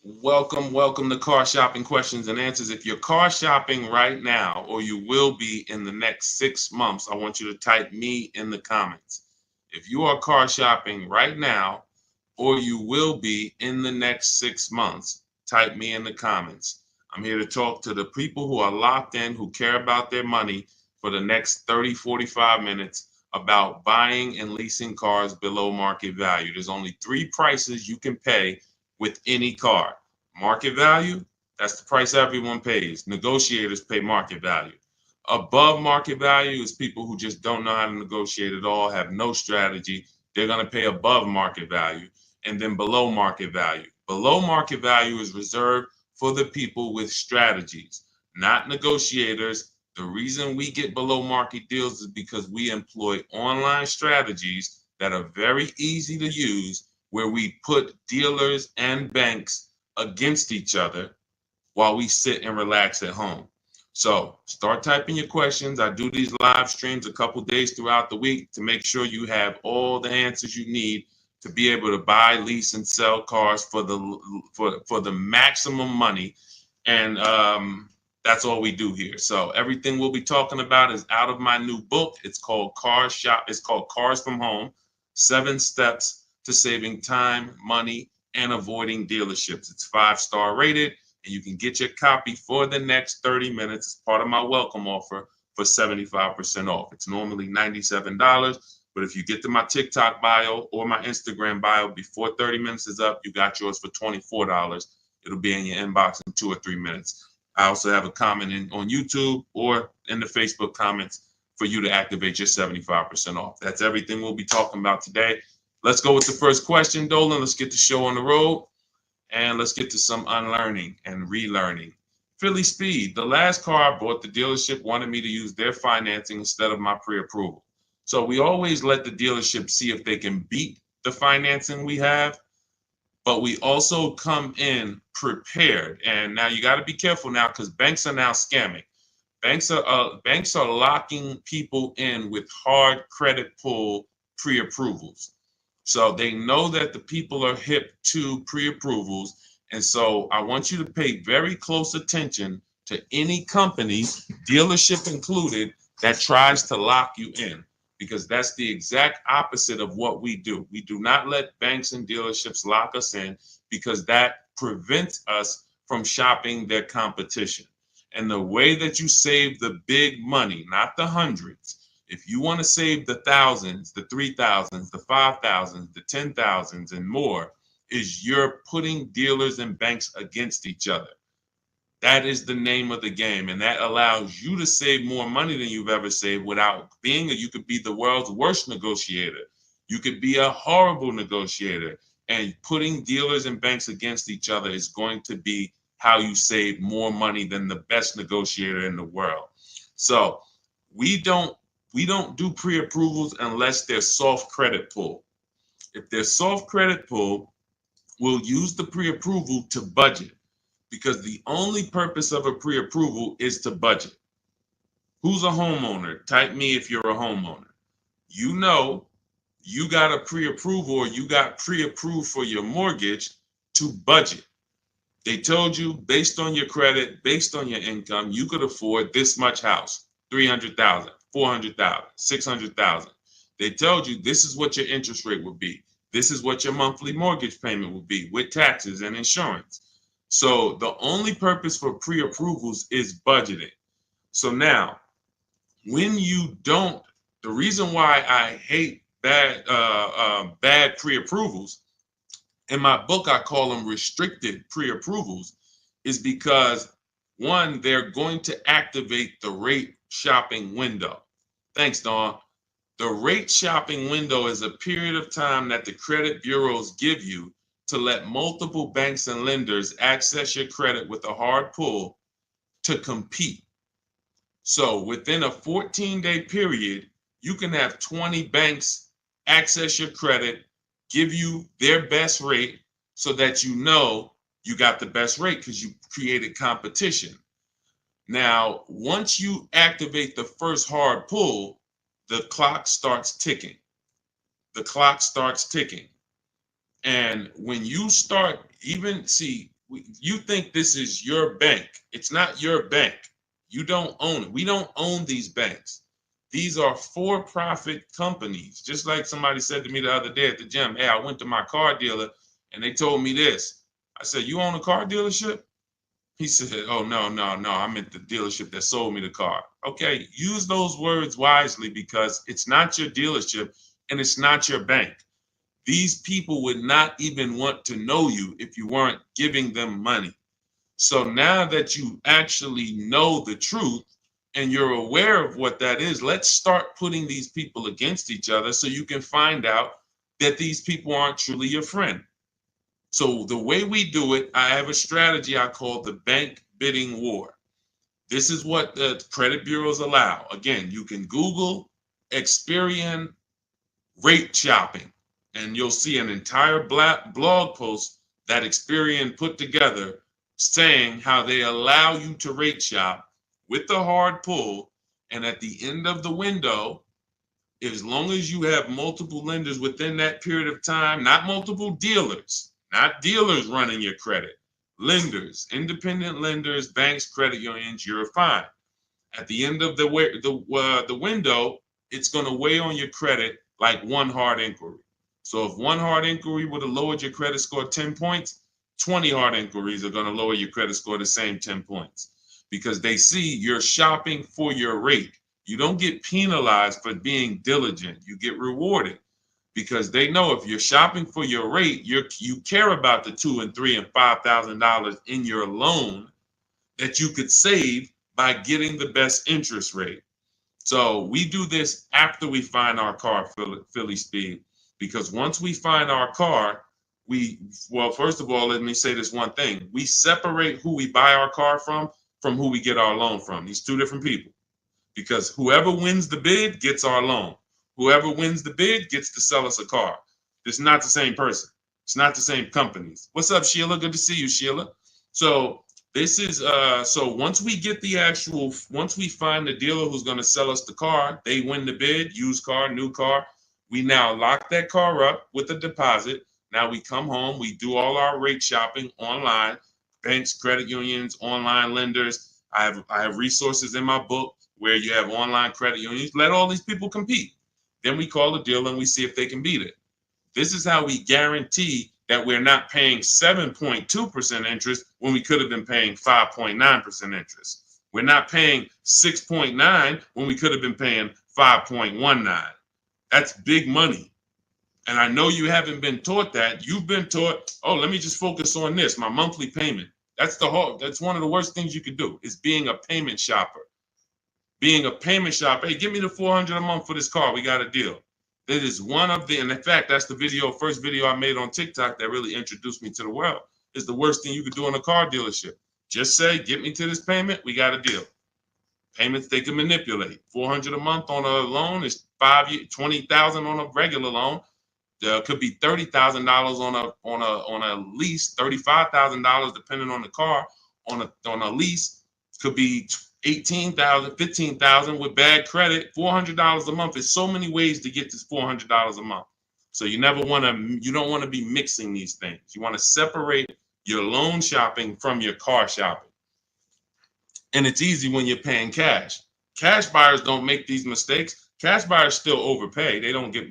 Welcome to Car Shopping Questions and Answers. If you're car shopping right now, or you will be in the next 6 months, I want you to type me in the comments. If you are car shopping right now, or you will be in the next 6 months, type me in the comments. I'm here to talk to the people who are locked in, who care about their money for the next 30, 45 minutes about buying and leasing cars below market value. There's only three prices you can pay with any car. Market value, that's the price everyone pays. Negotiators pay market value. Above market value is people who just don't know how to negotiate at all, have no strategy. They're going to pay above market value. And then below market value. Below market value is reserved for the people with strategies, not negotiators. The reason we get below market deals is because we employ online strategies that are very easy to use, where we put dealers and banks against each other while we sit and relax at home. So start typing your questions. I do these live streams a couple days throughout the week to make sure you have all the answers you need to be able to buy, lease, and sell cars for the maximum money. And that's all we do here. So everything we'll be talking about is out of my new book. It's called It's called Cars from Home: 7 Steps to Saving Time, Money, and Avoiding Dealerships. It's 5-star rated, and you can get your copy for the next 30 minutes as part of my welcome offer for 75% off. It's normally $97, but if you get to my TikTok bio or my Instagram bio before 30 minutes is up, you got yours for $24. It'll be in your inbox in 2 or 3 minutes. I also have a comment on YouTube or in the Facebook comments for you to activate your 75% off. That's everything we'll be talking about today. Let's go with the first question, Dolan. Let's get the show on the road, and let's get to some unlearning and relearning. Philly Speed, the last car I bought, the dealership wanted me to use their financing instead of my pre-approval. So we always let the dealership see if they can beat the financing we have, but we also come in prepared. And now you got to be careful now, because banks are now scamming. Banks are locking people in with hard credit pull pre-approvals. So they know that the people are hip to pre-approvals. And so I want you to pay very close attention to any company, dealership included, that tries to lock you in, because that's the exact opposite of what we do. We do not let banks and dealerships lock us in, because that prevents us from shopping their competition. And the way that you save the big money, not the hundreds, if you want to save the thousands, the 3,000s, the 5,000s, the 10,000s, and more, is you're putting dealers and banks against each other. That is the name of the game, and that allows you to save more money than you've ever saved without being you could be the world's worst negotiator. You could be a horrible negotiator, and putting dealers and banks against each other is going to be how you save more money than the best negotiator in the world. So we don't do pre-approvals unless they're soft credit pull. If they're soft credit pull, we'll use the pre-approval to budget, because the only purpose of a pre-approval is to budget. Who's a homeowner? Type me if you're a homeowner. You know you got a pre-approval, or you got pre-approved for your mortgage to budget. They told you, based on your credit, based on your income, you could afford this much house: 300,000, 400,000, 600,000. They told you this is what your interest rate would be. This is what your monthly mortgage payment would be with taxes and insurance. So the only purpose for pre-approvals is budgeting. So now, when you don't, the reason why I hate bad pre-approvals, in my book I call them restricted pre-approvals, is because, one, they're going to activate the rate shopping window. Thanks, Dawn. The rate shopping window is a period of time that the credit bureaus give you to let multiple banks and lenders access your credit with a hard pull to compete. So within a 14-day period, you can have 20 banks access your credit, give you their best rate, so that you know you got the best rate because you created competition. Now, once you activate the first hard pull, the clock starts ticking. The clock starts ticking. And when you start, even see, You think this is your bank. It's not your bank. You don't own it. We don't own these banks. These are for-profit companies. Just like somebody said to me the other day at the gym, hey, I went to my car dealer and they told me this. I said, you own a car dealership? He said, oh, no, I meant the dealership that sold me the car. Okay, use those words wisely because it's not your dealership and it's not your bank. These people would not even want to know you if you weren't giving them money. So now that you actually know the truth and you're aware of what that is, let's start putting these people against each other so you can find out that these people aren't truly your friend. So the way we do it, I have a strategy I call the bank bidding war. This is what the credit bureaus allow. Again, you can Google Experian rate shopping, and you'll see an entire blog post that Experian put together saying how they allow you to rate shop with the hard pull, and at the end of the window, as long as you have multiple lenders within that period of time, not multiple dealers, not dealers running your credit, lenders, independent lenders, banks, credit unions, you're fine. At the end of the window, it's going to weigh on your credit like one hard inquiry. So if one hard inquiry would have lowered your credit score 10 points, 20 hard inquiries are going to lower your credit score the same 10 points because they see you're shopping for your rate. You don't get penalized for being diligent. You get rewarded because they know if you're shopping for your rate, you care about the $2,000 and $3,000 and $5,000 in your loan that you could save by getting the best interest rate. So we do this after we find our car, Philly Speed, because once we find our car, first of all, let me say this one thing. We separate who we buy our car from who we get our loan from. These two different people, because whoever wins the bid gets our loan. Whoever wins the bid gets to sell us a car. It's not the same person. It's not the same companies. What's up, Sheila? Good to see you, Sheila. So this is so once we find the dealer who's going to sell us the car, they win the bid, used car, new car. We now lock that car up with a deposit. Now we come home, we do all our rate shopping online, banks, credit unions, online lenders. I have resources in my book where you have online credit unions. Let all these people compete. Then we call the dealer and we see if they can beat it. This is how we guarantee that we're not paying 7.2% interest when we could have been paying 5.9% interest. We're not paying 6.9 when we could have been paying 5.19. That's big money. And I know you haven't been taught that. You've been taught, oh, let me just focus on this, my monthly payment. That's one of the worst things you could do is being a payment shopper. Being a payment shopper, hey, give me the $400 a month for this car. We got a deal. That is one of the, and in fact, that's the first video I made on TikTok that really introduced me to the world. Is the worst thing you could do in a car dealership. Just say, get me to this payment, we got a deal. Payments they can manipulate. $400 a month on a loan is 5 years, $20,000 on a regular loan. There could be $30,000 on a lease, $35,000 depending on the car. On a lease, could be $18,000, $15,000 with bad credit. $400 a month. There's so many ways to get this $400 a month. So you don't want to be mixing these things. You want to separate your loan shopping from your car shopping. And it's easy when you're paying cash. Cash buyers don't make these mistakes. Cash buyers still overpay. They don't get,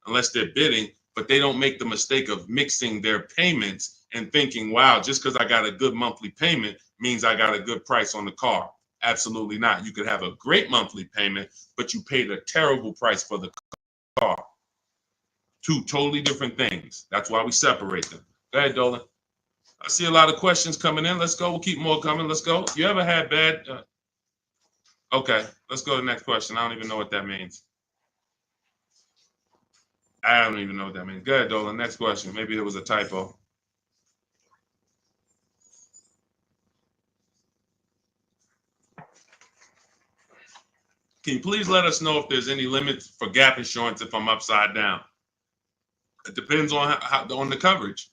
unless they're bidding, but they don't make the mistake of mixing their payments and thinking, wow, just because I got a good monthly payment means I got a good price on the car. Absolutely not. You could have a great monthly payment, but you paid a terrible price for the car. Two totally different things. That's why we separate them. Go ahead, Dolan. I see a lot of questions coming in. Let's go. We'll keep more coming. Let's go. You ever had bad? Okay, let's go to the next question. I don't even know what that means. I don't even know what that means. Go ahead, Dolan. Next question. Maybe there was a typo. Can you please let us know if there's any limits for gap insurance if I'm upside down? It depends on on the coverage.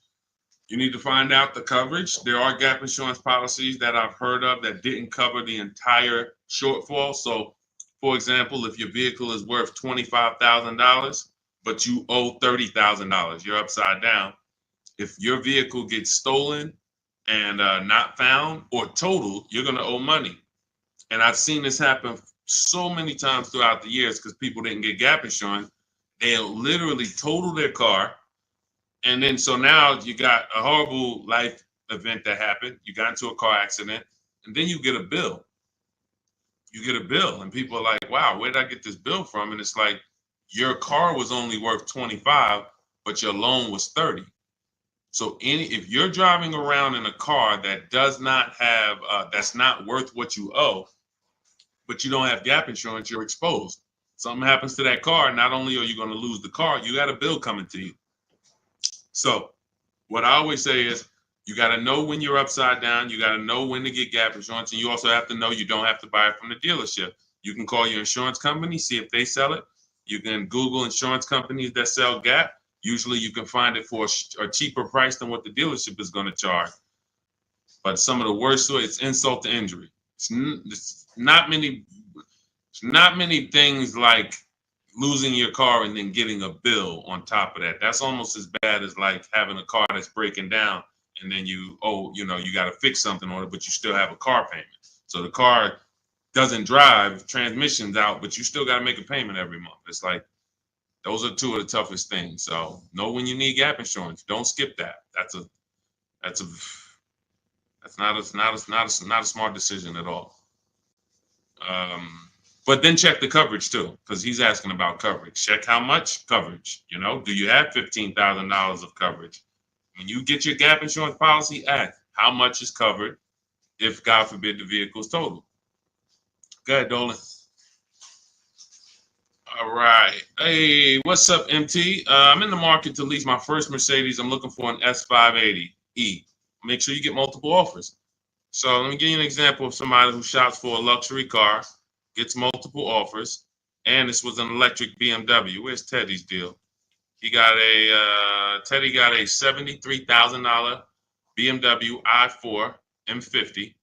You need to find out the coverage. There are gap insurance policies that I've heard of that didn't cover the entire shortfall. So, for example, if your vehicle is worth $25,000, but you owe $30,000, you're upside down. If your vehicle gets stolen and not found or totaled, you're going to owe money. And I've seen this happen so many times throughout the years because people didn't get gap insurance. They'll literally total their car. And then so now you got a horrible life event that happened. You got into a car accident, and then you get a bill. You get a bill, and people are like, wow, where did I get this bill from? And it's like, your car was only worth 25, but your loan was 30. So if you're driving around in a car that does not have, that's not worth what you owe, but you don't have gap insurance, you're exposed. Something happens to that car, not only are you going to lose the car, you got a bill coming to you. So what I always say is, you got to know when you're upside down. You got to know when to get gap insurance. And you also have to know you don't have to buy it from the dealership. You can call your insurance company, see if they sell it. You can Google insurance companies that sell gap. Usually you can find it for a cheaper price than what the dealership is going to charge. But some of the worst, it's insult to injury. It's not many things like losing your car and then getting a bill on top of that. That's almost as bad as like having a car that's breaking down and then you got to fix something on it, but you still have a car payment. So the car doesn't drive, transmission's out, but you still got to make a payment every month. It's like, those are two of the toughest things. So know when you need gap insurance. Don't skip that. That's not a smart decision at all. But then check the coverage too, because he's asking about coverage. Check how much coverage. Do you have $15,000 of coverage? When you get your gap insurance policy, ask how much is covered if, God forbid, the vehicle is totaled. Go ahead, Dolan. All right. Hey, what's up, MT? I'm in the market to lease my first Mercedes. I'm looking for an S580E. Make sure you get multiple offers. So let me give you an example of somebody who shops for a luxury car, gets multiple offers, and this was an electric BMW. Where's Teddy's deal? Teddy got a $73,000 BMW i4 M50.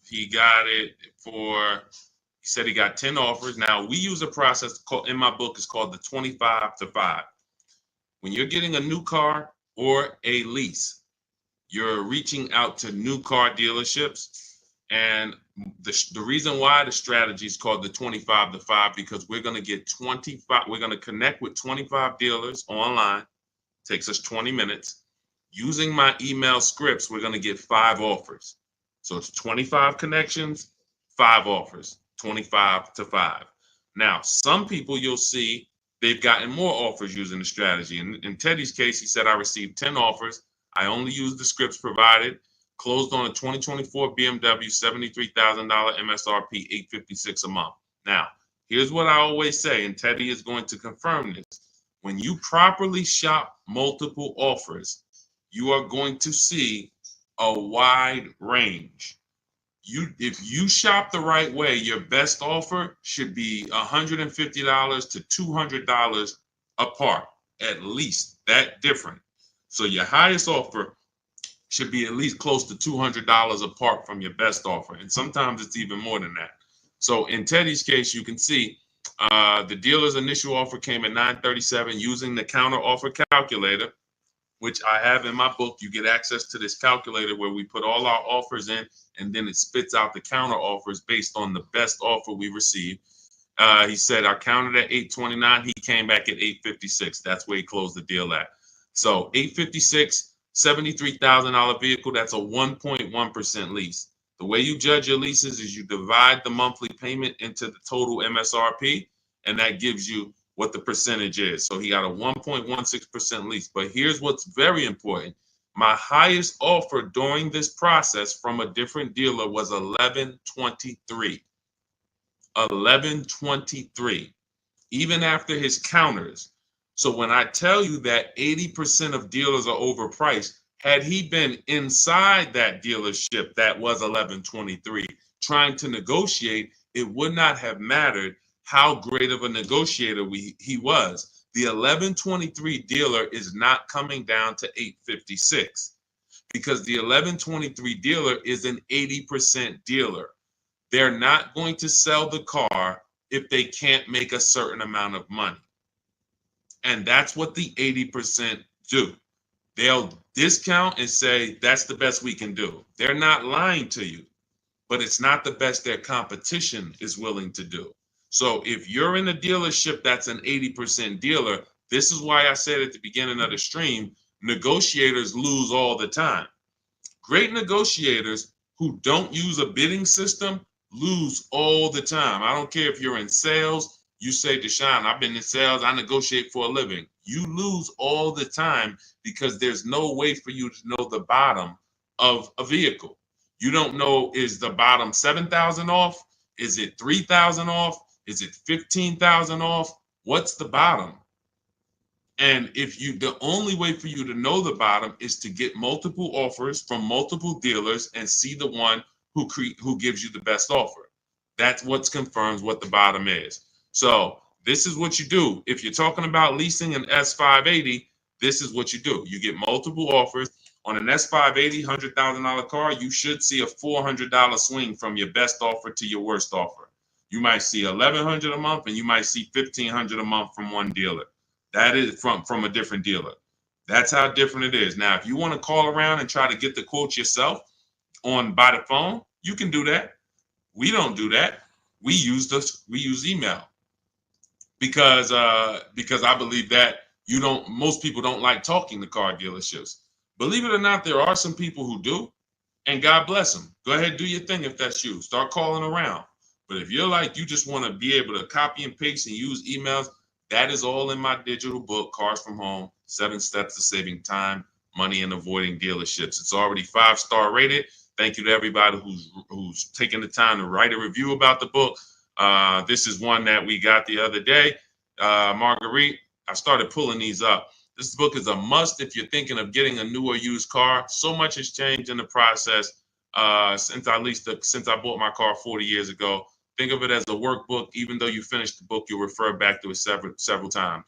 He said he got 10 offers. Now, we use a process in my book, it's called the 25 to 5. When you're getting a new car or a lease, you're reaching out to new car dealerships. And the reason why the strategy is called the 25 to 5, because we're going to connect with 25 dealers online. Takes us 20 minutes. Using my email scripts, we're going to get 5 offers. So it's 25 connections, 5 offers, 25 to 5. Now, some people you'll see they've gotten more offers using the strategy. In Teddy's case, he said, I received 10 offers. I only used the scripts provided. Closed on a 2024 BMW, $73,000 MSRP, $856 a month. Now, here's what I always say, and Teddy is going to confirm this. When you properly shop multiple offers, you are going to see a wide range. If you shop the right way, your best offer should be $150 to $200 apart, at least that different. So your highest offer should be at least close to $200 apart from your best offer. And sometimes it's even more than that. So in Teddy's case, you can see the dealer's initial offer came at $937 using the counter offer calculator, which I have in my book. You get access to this calculator where we put all our offers in, and then it spits out the counter offers based on the best offer we received. He said I counted at $829. He came back at $856. That's where he closed the deal at. So $856, $73,000 vehicle. That's a 1.1% lease. The way you judge your leases is you divide the monthly payment into the total MSRP, and that gives you what the percentage is. So he got a 1.16% lease. But here's what's very important. My highest offer during this process from a different dealer was $1,123. $1,123, even after his counters. So when I tell you that 80% of dealers are overpriced, had he been inside that dealership that was $1,123 trying to negotiate, it would not have mattered how great of a negotiator he was. The $1,123 dealer is not coming down to $856 because the $1,123 dealer is an 80% dealer. They're not going to sell the car if they can't make a certain amount of money. And that's what the 80% do. They'll discount and say, that's the best we can do. They're not lying to you, but it's not the best their competition is willing to do. So if you're in a dealership that's an 80% dealer, this is why I said at the beginning of the stream, negotiators lose all the time. Great negotiators who don't use a bidding system lose all the time. I don't care if you're in sales. You say, Deshone, I've been in sales. I negotiate for a living. You lose all the time because there's no way for you to know the bottom of a vehicle. You don't know, is the bottom 7,000 off? Is it 3,000 off? Is it 15,000 off? What's the bottom? And the only way for you to know the bottom is to get multiple offers from multiple dealers and see the one who gives you the best offer. That's what confirms what the bottom is. So this is what you do. If you're talking about leasing an S580, this is what you do. You get multiple offers. On an S580 $100,000 car, you should see a $400 swing from your best offer to your worst offer. You might see $1,100 a month, and you might see $1,500 a month from one dealer. That is from a different dealer. That's how different it is. Now, if you want to call around and try to get the quotes yourself by the phone, you can do that. We don't do that. We use email because I believe that most people don't like talking to car dealerships. Believe it or not, there are some people who do, and God bless them. Go ahead, do your thing if that's you. Start calling around. But if you're like, you just want to be able to copy and paste and use emails, that is all in my digital book, Cars from Home, 7 Steps to Saving Time, Money, and Avoiding Dealerships. It's already 5-star rated. Thank you to everybody who's taken the time to write a review about the book. This is one that we got the other day. Marguerite, I started pulling these up. This book is a must if you're thinking of getting a new or used car. So much has changed in the process since I bought my car 40 years ago. Think of it as a workbook. Even though you finish the book, you'll refer back to it several times.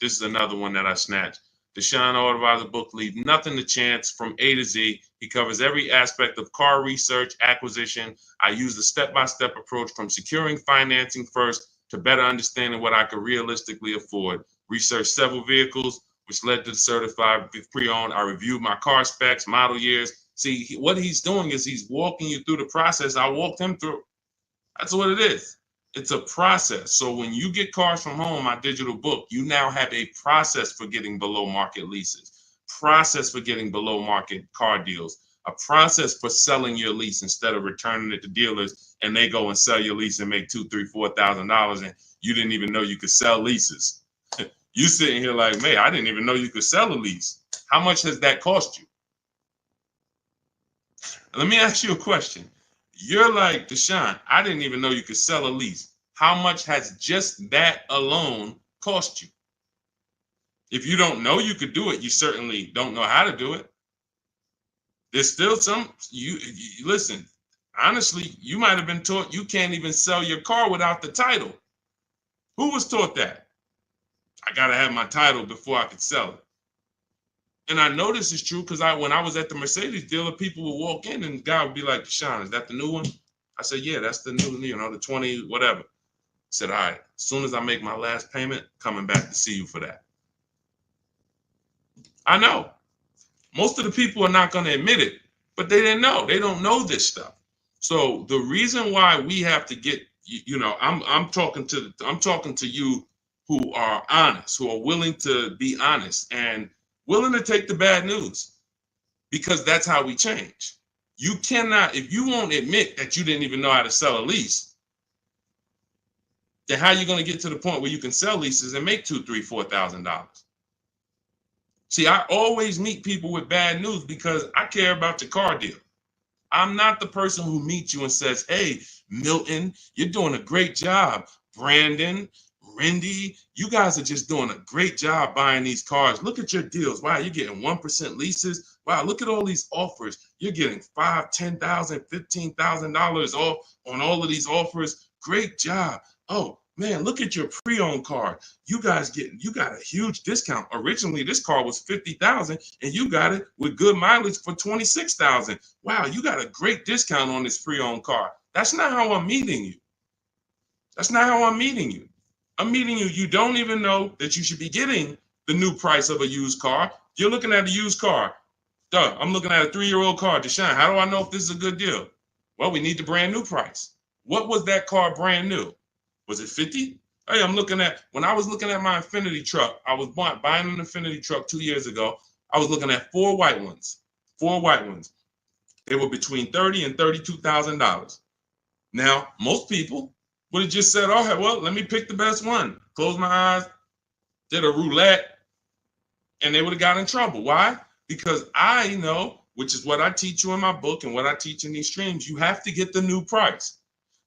This is another one that I snatched. Deshone Auto book, Leave Nothing to Chance, from A to Z. He covers every aspect of car research, acquisition. I use the step-by-step approach from securing financing first to better understanding what I could realistically afford. Researched several vehicles, which led to the certified pre-owned. I reviewed my car specs, model years. See, what he's doing is he's walking you through the process I walked him through. That's what it is. It's a process. So when you get Cars from Home, my digital book, you now have a process for getting below market leases, process for getting below market car deals, a process for selling your lease instead of returning it to dealers and they go and sell your lease and make $2,000, $3,000, $4,000 and you didn't even know you could sell leases. You sitting here like, man, I didn't even know you could sell a lease. How much has that cost you? Let me ask you a question. You're like, Deshone, I didn't even know you could sell a lease. How much has just that alone cost you? If you don't know you could do it, you certainly don't know how to do it. There's still you listen, honestly, you might have been taught you can't even sell your car without the title. Who was taught that? I got to have my title before I could sell it. And I know this is true because when I was at the Mercedes dealer, people would walk in and God would be like, Deshone, is that the new one? I said, yeah, that's the new, the 20, whatever. I said, all right, as soon as I make my last payment, coming back to see you for that. I know. Most of the people are not going to admit it, but they didn't know. They don't know this stuff. So the reason why we have to get, I'm talking to you who are honest, who are willing to be honest and willing to take the bad news, because that's how we change. You cannot, if you won't admit that you didn't even know how to sell a lease, then how are you going to get to the point where you can sell leases and make $2,000, $3,000, $4,000? See, I always meet people with bad news because I care about your car deal. I'm not the person who meets you and says, hey, Milton, you're doing a great job. Brandon, Rindy, you guys are just doing a great job buying these cars. Look at your deals. Wow, you're getting 1% leases. Wow, look at all these offers. You're getting $5,000, $10,000, $15,000 off on all of these offers. Great job. Oh, man, look at your pre-owned car. You got a huge discount. Originally, this car was $50,000 and you got it with good mileage for $26,000. Wow, you got a great discount on this pre-owned car. That's not how I'm meeting you. That's not how I'm meeting you. I'm meeting you. You don't even know that you should be getting the new price of a used car. You're looking at a used car. Duh, I'm looking at a 3-year-old car. Deshone, how do I know if this is a good deal? Well, we need the brand new price. What was that car brand new? Was it 50? Hey, when I was looking at my Infinity truck, I was buying an Infinity truck 2 years ago. I was looking at 4 white ones. 4 white ones. They were between $30,000 and $32,000. Now, most people would have just said, oh, well, let me pick the best one. Close my eyes, did a roulette, and they would have got in trouble. Why? Because I know, which is what I teach you in my book and what I teach in these streams, you have to get the new price.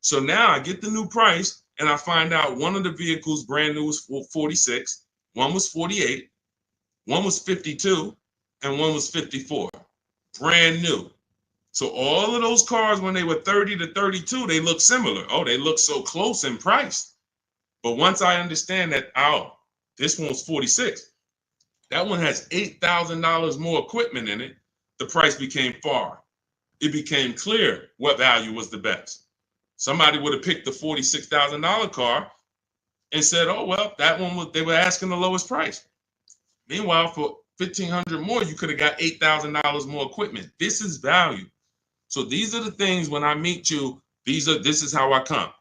So now I get the new price and I find out one of the vehicles brand new was 46, one was 48, one was 52, and one was 54. Brand new. So all of those cars, when they were 30 to 32, they look similar. Oh, they look so close in price. But once I understand that, oh, this one's 46. That one has $8,000 more equipment in it. The price became far. It became clear what value was the best. Somebody would have picked the $46,000 car and said, oh, well, that one they were asking the lowest price. Meanwhile, for $1,500 more, you could have got $8,000 more equipment. This is value. So these are the things when I meet you, this is how I come.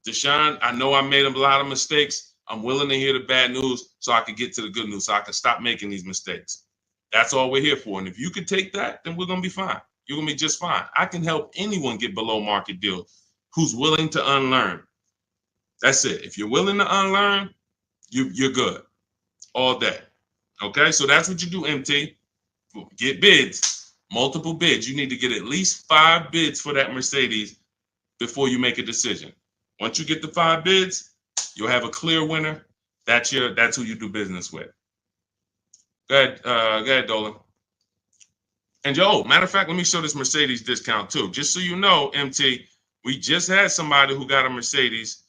Deshone, I know I made a lot of mistakes. I'm willing to hear the bad news so I can get to the good news, so I can stop making these mistakes. That's all we're here for. And if you could take that, then we're going to be fine. You're going to be just fine. I can help anyone get below market deals who's willing to unlearn. That's it. If you're willing to unlearn, you're good all day. Okay, so that's what you do, MT. Get bids, multiple bids. You need to get at least 5 bids for that Mercedes before you make a decision. Once you get the 5 bids, you'll have a clear winner. That's who you do business with. Go ahead, Dolan. And matter of fact, let me show this Mercedes discount too. Just so you know, MT, we just had somebody who got a Mercedes.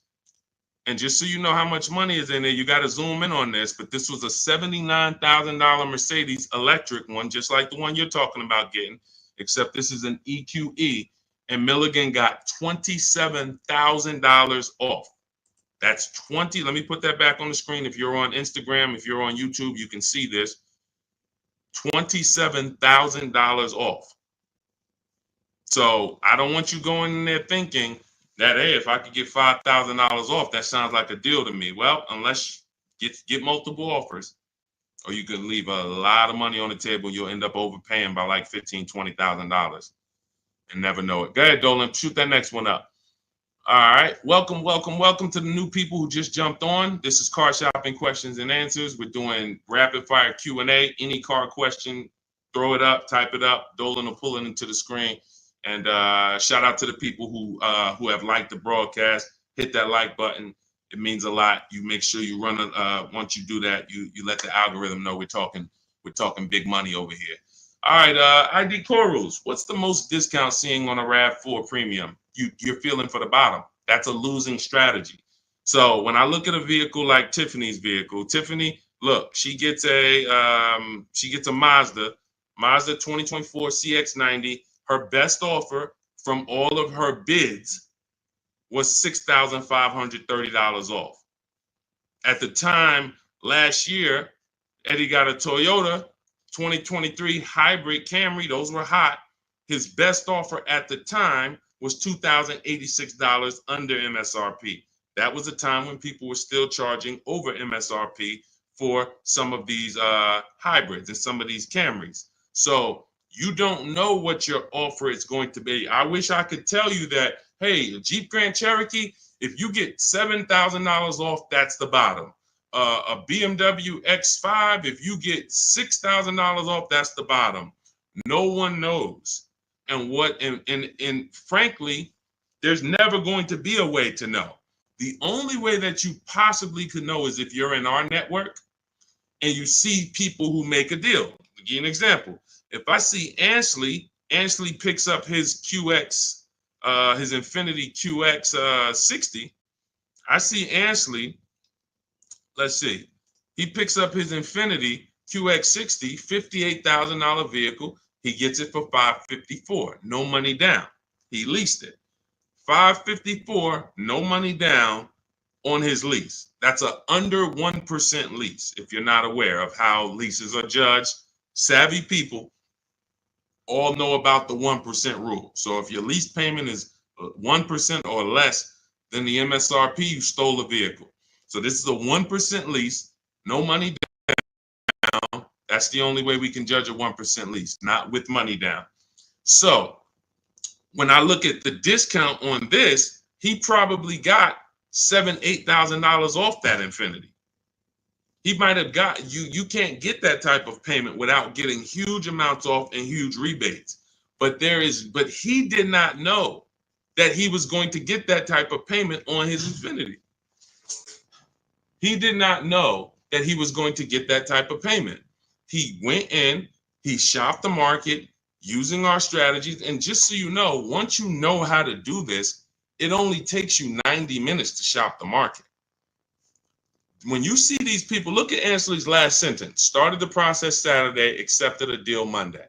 And just so you know how much money is in there, you got to zoom in on this. But this was a $79,000 Mercedes electric one, just like the one you're talking about getting, except this is an EQE. And Milligan got $27,000 off. That's 20. Let me put that back on the screen. If you're on Instagram, if you're on YouTube, you can see this. $27,000 off. So I don't want you going in there thinking that, hey, if I could get $5,000 off, that sounds like a deal to me. Well, unless you get multiple offers, or you could leave a lot of money on the table, you'll end up overpaying by like $15,000, $20,000 and never know it. Go ahead, Dolan, shoot that next one up. All right, welcome to the new people who just jumped on. This is Car Shopping Questions and Answers. We're doing rapid fire Q&A. Any car question, throw it up, type it up. Dolan will pull it into the screen. And shout out to the people who have liked the broadcast. Hit that like button. It means a lot. You make sure you run once you do that, you let the algorithm know we're talking big money over here. All right, ID Corals. What's the most discount seeing on a RAV4 Premium? You're feeling for the bottom. That's a losing strategy. So when I look at a vehicle like Tiffany's vehicle, Tiffany, look, she gets a Mazda 2024 CX-90. Her best offer from all of her bids was $6,530 off. At the time last year, Eddie got a Toyota 2023 hybrid Camry. Those were hot. His best offer at the time was $2,086 under MSRP. That was a time when people were still charging over MSRP for some of these hybrids and some of these Camrys. So you don't know what your offer is going to be. I wish I could tell you that, hey, a Jeep Grand Cherokee, if you get $7,000 off, that's the bottom. A BMW X5, if you get $6,000 off, that's the bottom. No one knows. And frankly, there's never going to be a way to know. The only way that you possibly could know is if you're in our network and you see people who make a deal. I'll give you an example. If I see Ansley picks up his QX, his Infinity QX 60. I see Ansley, let's see, he picks up his Infinity QX 60, $58,000 vehicle. He gets it for $554, no money down. He leased it. $554, no money down on his lease. That's a under 1% lease, if you're not aware of how leases are judged. savvy people all know about the 1% rule. So if your lease payment is 1% or less than the MSRP, you stole a vehicle. So this is a 1% lease, no money down. That's the only way we can judge a 1% lease, not with money down. So when I look at the discount on this, he probably got $7,000-8,000 off that Infiniti. He might have got you can't get that type of payment without getting huge amounts off and huge rebates. But he did not know that he was going to get that type of payment on his Infiniti. He did not know that he was going to get that type of payment. He went in, he shopped the market using our strategies. And just so you know, once you know how to do this, it only takes you 90 minutes to shop the market. When you see these people, look at Ansley's last sentence. Started the process Saturday, accepted a deal Monday.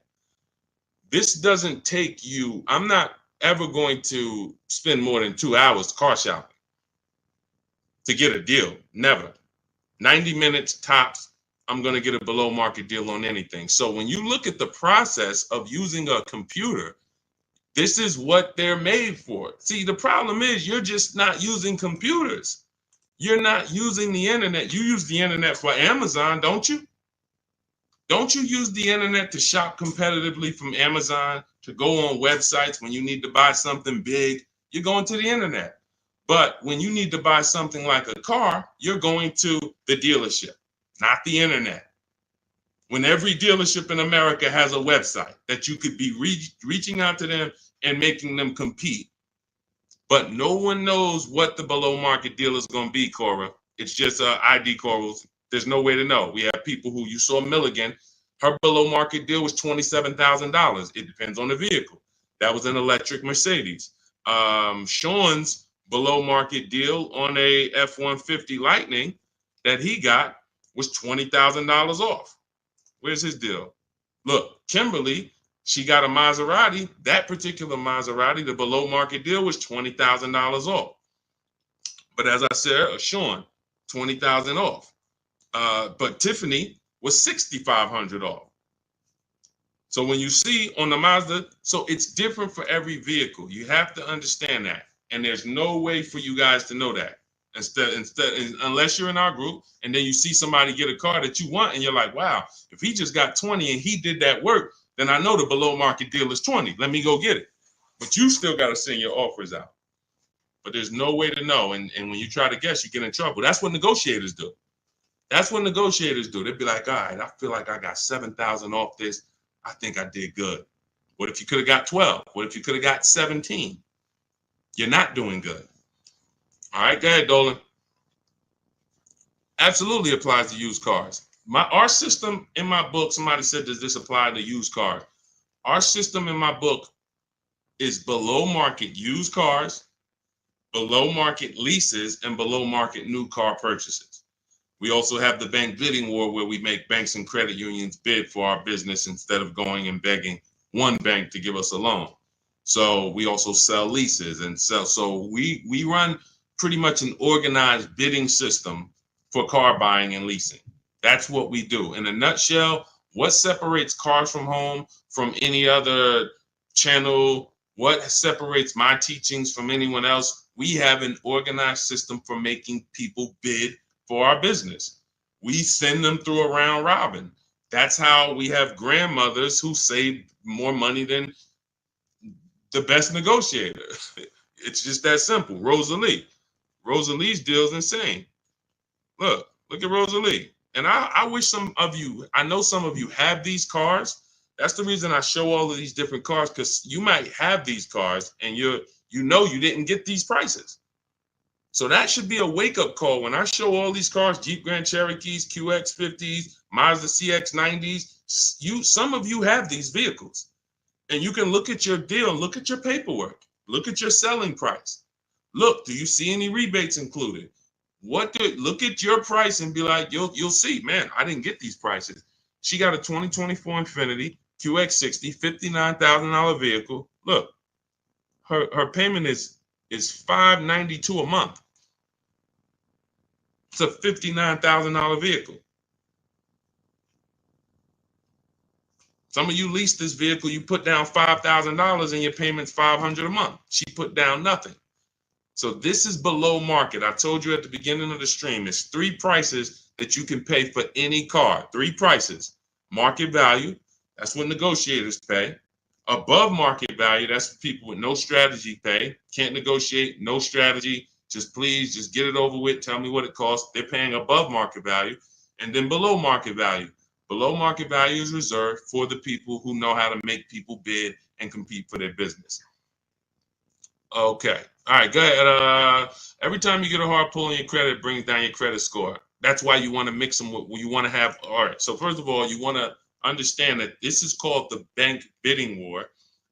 This doesn't take you, I'm not ever going to spend more than 2 hours car shopping to get a deal. Never. 90 minutes tops, I'm going to get a below market deal on anything. So when you look at the process of using a computer, this is what they're made for. See, the problem is you're just not using computers. You're not using the internet. You use the internet for Amazon, don't you? Don't you use the internet to shop competitively from Amazon, to go on websites when you need to buy something big? You're going to the internet. But when you need to buy something like a car, you're going to the dealership, not the internet. When every dealership in America has a website that you could be reaching out to them and making them compete. But no one knows what the below market deal is going to be, Cora. It's just ID corals. There's no way to know. We have people who, you saw Milligan, her below market deal was $27,000. It depends on the vehicle. That was an electric Mercedes. Sean's below market deal on a F-150 Lightning that he got was $20,000 off. Where's his deal? Look, Kimberly, she got a Maserati. That particular Maserati, the below market deal was $20,000 off. But as I said, Sean, $20,000 off. But Tiffany was $6,500 off. So when you see on the Mazda, so it's different for every vehicle. You have to understand that. And there's no way for you guys to know that. Unless you're in our group and then you see somebody get a car that you want and you're like, wow, if he just got 20 and he did that work, then I know the below market deal is 20. Let me go get it. But you still got to send your offers out. But there's no way to know. And when you try to guess, you get in trouble. That's what negotiators do. That's what negotiators do. They'd be like, all right, I feel like I got 7,000 off this. I think I did good. What if you could have got 12? What if you could have got 17? You're not doing good. All right, go ahead, Dolan. Absolutely applies to used cars. Our system in my book, somebody said, does this apply to used cars? Our system in my book is below market used cars, below market leases, and below market new car purchases. We also have the bank bidding war where we make banks and credit unions bid for our business instead of going and begging one bank to give us a loan. So we also sell leases and sell. So we run pretty much an organized bidding system for car buying and leasing. That's what we do. In a nutshell, what separates Cars from Home from any other channel? What separates my teachings from anyone else? We have an organized system for making people bid for our business. We send them through a round robin. That's how we have grandmothers who save more money than the best negotiator. It's just that simple. Rosalie. Rosalie's deal is insane. Look at Rosalie. And I wish some of you, I know some of you have these cars. That's the reason I show all of these different cars, because you might have these cars and you didn't get these prices. So that should be a wake-up call when I show all these cars, Jeep Grand Cherokees, QX50s, Mazda CX90s. Some of you have these vehicles. And you can look at your deal, look at your paperwork, look at your selling price. Look, do you see any rebates included? Look at your price and be like, you'll see, man, I didn't get these prices. She got a 2024 Infiniti QX60, $59,000 vehicle. Look, her payment is $592 a month. It's a $59,000 vehicle. Some of you lease this vehicle, you put down $5,000 and your payment's $500 a month. She put down nothing. So this is below market. I told you at the beginning of the stream, it's 3 prices that you can pay for any car. 3 prices. Market value, that's what negotiators pay. Above market value, that's for people with no strategy pay. Can't negotiate, no strategy. Just please, just get it over with. Tell me what it costs. They're paying above market value. And then below market value. Below market value is reserved for the people who know how to make people bid and compete for their business. Okay. All right, go ahead. Every time you get a hard pull on your credit, it brings down your credit score. That's why you want to mix them with, you want to have, all right. So first of all, you want to understand that this is called the bank bidding war.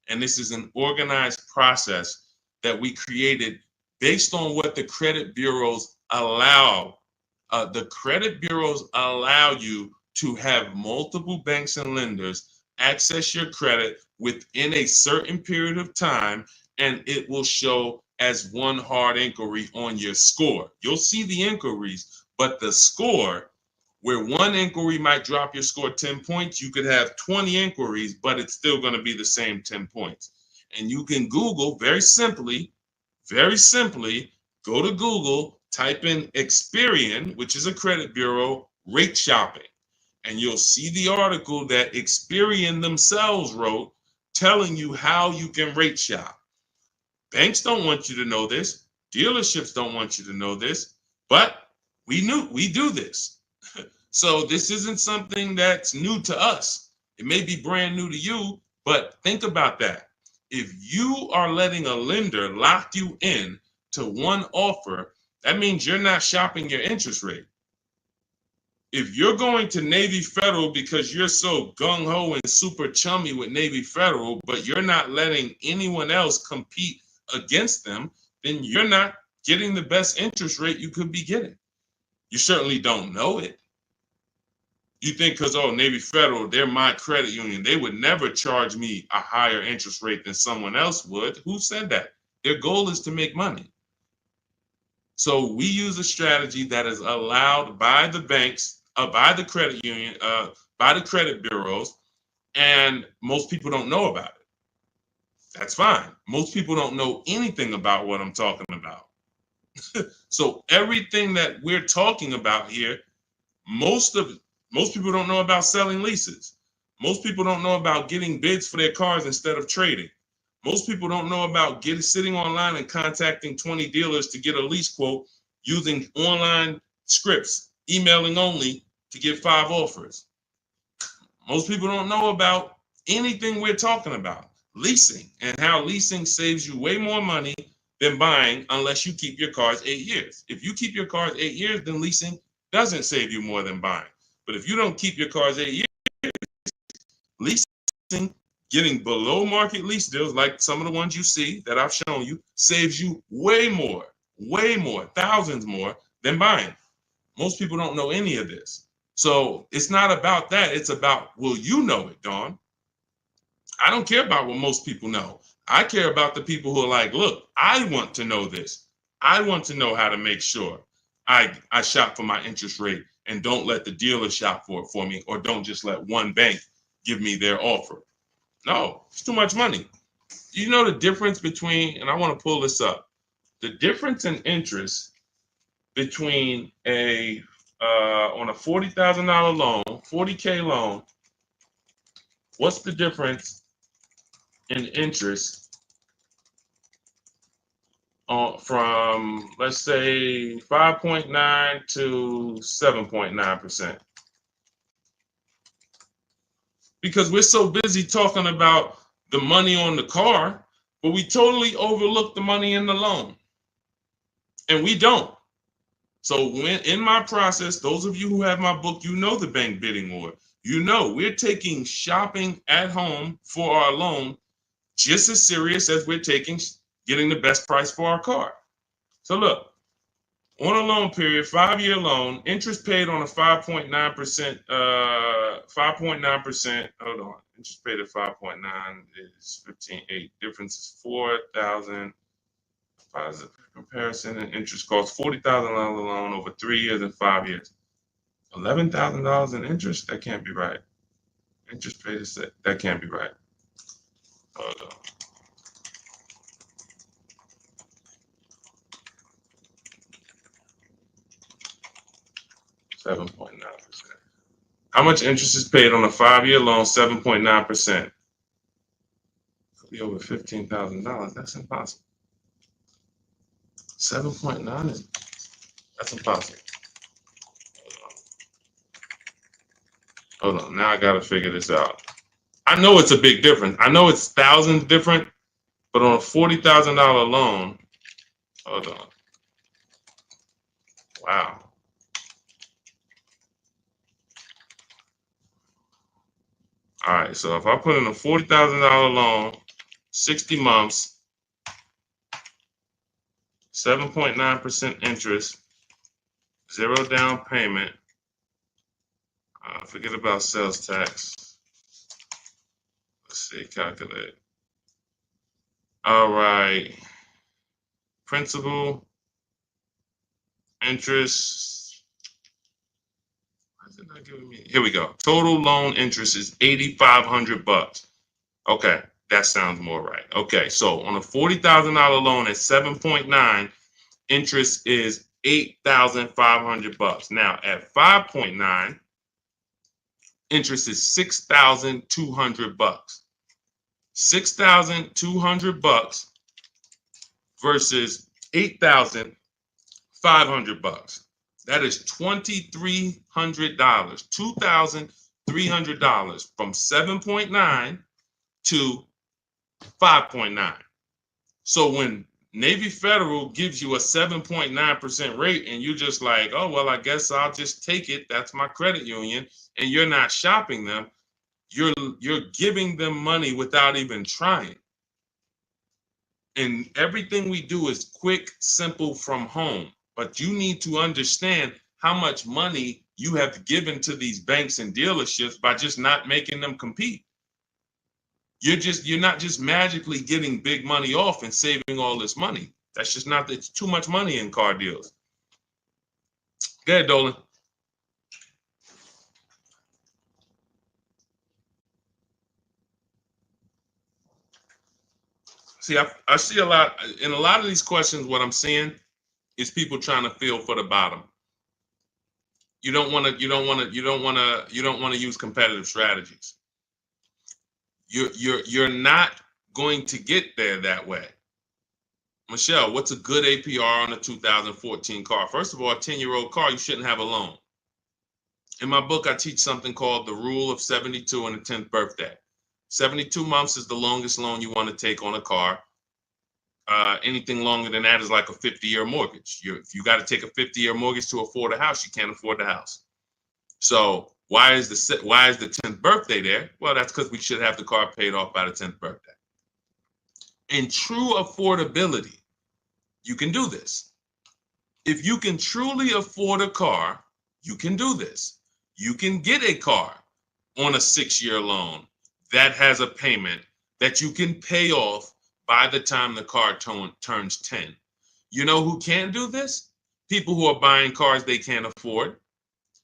And this is an organized process that we created based on what the credit bureaus allow. The credit bureaus allow you to have multiple banks and lenders access your credit within a certain period of time, and it will show as one hard inquiry on your score. You'll see the inquiries, but the score, where one inquiry might drop your score 10 points, you could have 20 inquiries, but it's still going to be the same 10 points. And you can Google very simply, go to Google, type in Experian, which is a credit bureau, rate shopping. And you'll see the article that Experian themselves wrote telling you how you can rate shop. Banks don't want you to know this. Dealerships don't want you to know this, but we do this. So this isn't something that's new to us. It may be brand new to you, but think about that. If you are letting a lender lock you in to one offer, that means you're not shopping your interest rate. If you're going to Navy Federal because you're so gung-ho and super chummy with Navy Federal, but you're not letting anyone else compete against them, then you're not getting the best interest rate you could be getting. You certainly don't know it. You think because, oh, Navy Federal, they're my credit union, they would never charge me a higher interest rate than someone else would. Who said that? Their goal is to make money. So we use a strategy that is allowed by the banks, by the credit union, by the credit bureaus, and most people don't know about it. That's fine. Most people don't know anything about what I'm talking about. So everything that we're talking about here, most people don't know about selling leases. Most people don't know about getting bids for their cars instead of trading. Most people don't know about sitting online and contacting 20 dealers to get a lease quote using online scripts, emailing only to get 5 offers. Most people don't know about anything we're talking about. Leasing, and how leasing saves you way more money than buying unless you keep your cars 8 years. If you keep your cars 8 years, then leasing doesn't save you more than buying. But if you don't keep your cars 8 years, leasing, getting below market lease deals like some of the ones you see that I've shown you, saves you way more, thousands more than buying. Most people don't know any of this. So it's not about that. It's about, will you know it, Dawn? I don't care about what most people know. I care about the people who are like, look, I want to know this. I want to know how to make sure I shop for my interest rate and don't let the dealer shop for it for me, or don't just let one bank give me their offer. No, it's too much money. You know the difference between, and I want to pull this up, the difference in interest between on a $40,000 loan, $40K loan, what's the difference in interest from, let's say, 5.9 to 7.9%? Because we're so busy talking about the money on the car, but we totally overlook the money in the loan. And we don't. So when in my process, those of you who have my book, you know the bank bidding war. You know we're taking shopping at home for our loan just as serious as we're taking getting the best price for our car. So look, on a loan period, 5-year loan, interest paid on a 5.9%, 5.9%, hold on, interest paid at 5.9 is 15.8, difference is 4,000, positive comparison, and interest cost $40,000 loan over 3 years and 5 years. $11,000 in interest? That can't be right. Interest paid is that can't be right. Hold on. $7.9%. How much interest is paid on a 5-year loan? 7.9%. Could be over $15,000. That's impossible. 7.9 is that's impossible. Hold on. Now I gotta figure this out. I know it's a big difference. I know it's thousands different, but on a $40,000 loan, hold on. Wow. All right. So if I put in a $40,000 loan, 60 months, 7.9% interest, 0 down payment. Forget about sales tax. Let's see, calculate. All right. Principal, interest. Why is it not giving me? Here we go. Total loan interest is $8,500. Okay, that sounds more right. Okay, so on a $40,000 loan at 7.9, interest is $8,500. Now at 5.9, interest is $6,200. $6,200 versus $8,500. That is $2,300. $2,300 from 7.9 to 5.9. So when Navy Federal gives you a 7.9% rate and you're just like, oh, well, I guess I'll just take it. That's my credit union. And you're not shopping them. You're giving them money without even trying. And everything we do is quick, simple from home. But you need to understand how much money you have given to these banks and dealerships by just not making them compete. You're not just magically getting big money off and saving all this money. That's just not, it's too much money in car deals. Go ahead, Dolan. See, I see a lot in a lot of these questions. What I'm seeing is people trying to feel for the bottom. You don't want to use competitive strategies. You're not going to get there that way. Michelle, what's a good APR on a 2014 car? First of all, a 10-year-old car, you shouldn't have a loan. In my book, I teach something called the rule of 72 and the 10th birthday. 72 months is the longest loan you want to take on a car. Anything longer than that is like a 50-year mortgage. If you got to take a 50-year mortgage to afford a house, you can't afford the house. So why is the 10th birthday there? Well, that's because we should have the car paid off by the 10th birthday. In true affordability, you can do this. If you can truly afford a car, you can do this. You can get a car on a 6-year loan that has a payment that you can pay off by the time the car turns 10. You know who can do this? People who are buying cars they can't afford.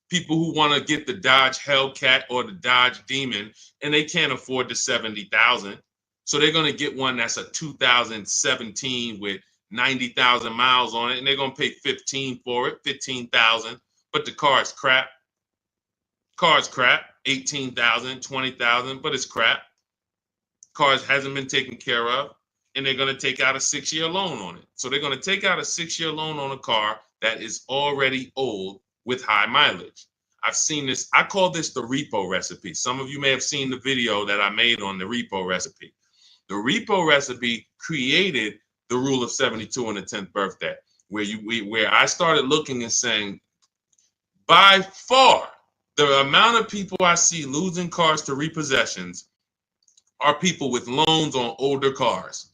People who want to get the Dodge Hellcat or the Dodge Demon and they can't afford the $70,000. So they're going to get one that's a 2017 with 90,000 miles on it, and they're going to pay 15 for it, 15,000. But the car is crap. Car's crap, 18,000, 20,000, but it's crap. Cars hasn't been taken care of, and they're going to take out a 6-year loan on it. So they're going to take out a 6-year loan on a car that is already old with high mileage. I've seen this. I call this the repo recipe. Some of you may have seen the video that I made on the repo recipe. The repo recipe created the rule of 72 on the 10th birthday, where I started looking and saying, by far, the amount of people I see losing cars to repossessions are people with loans on older cars.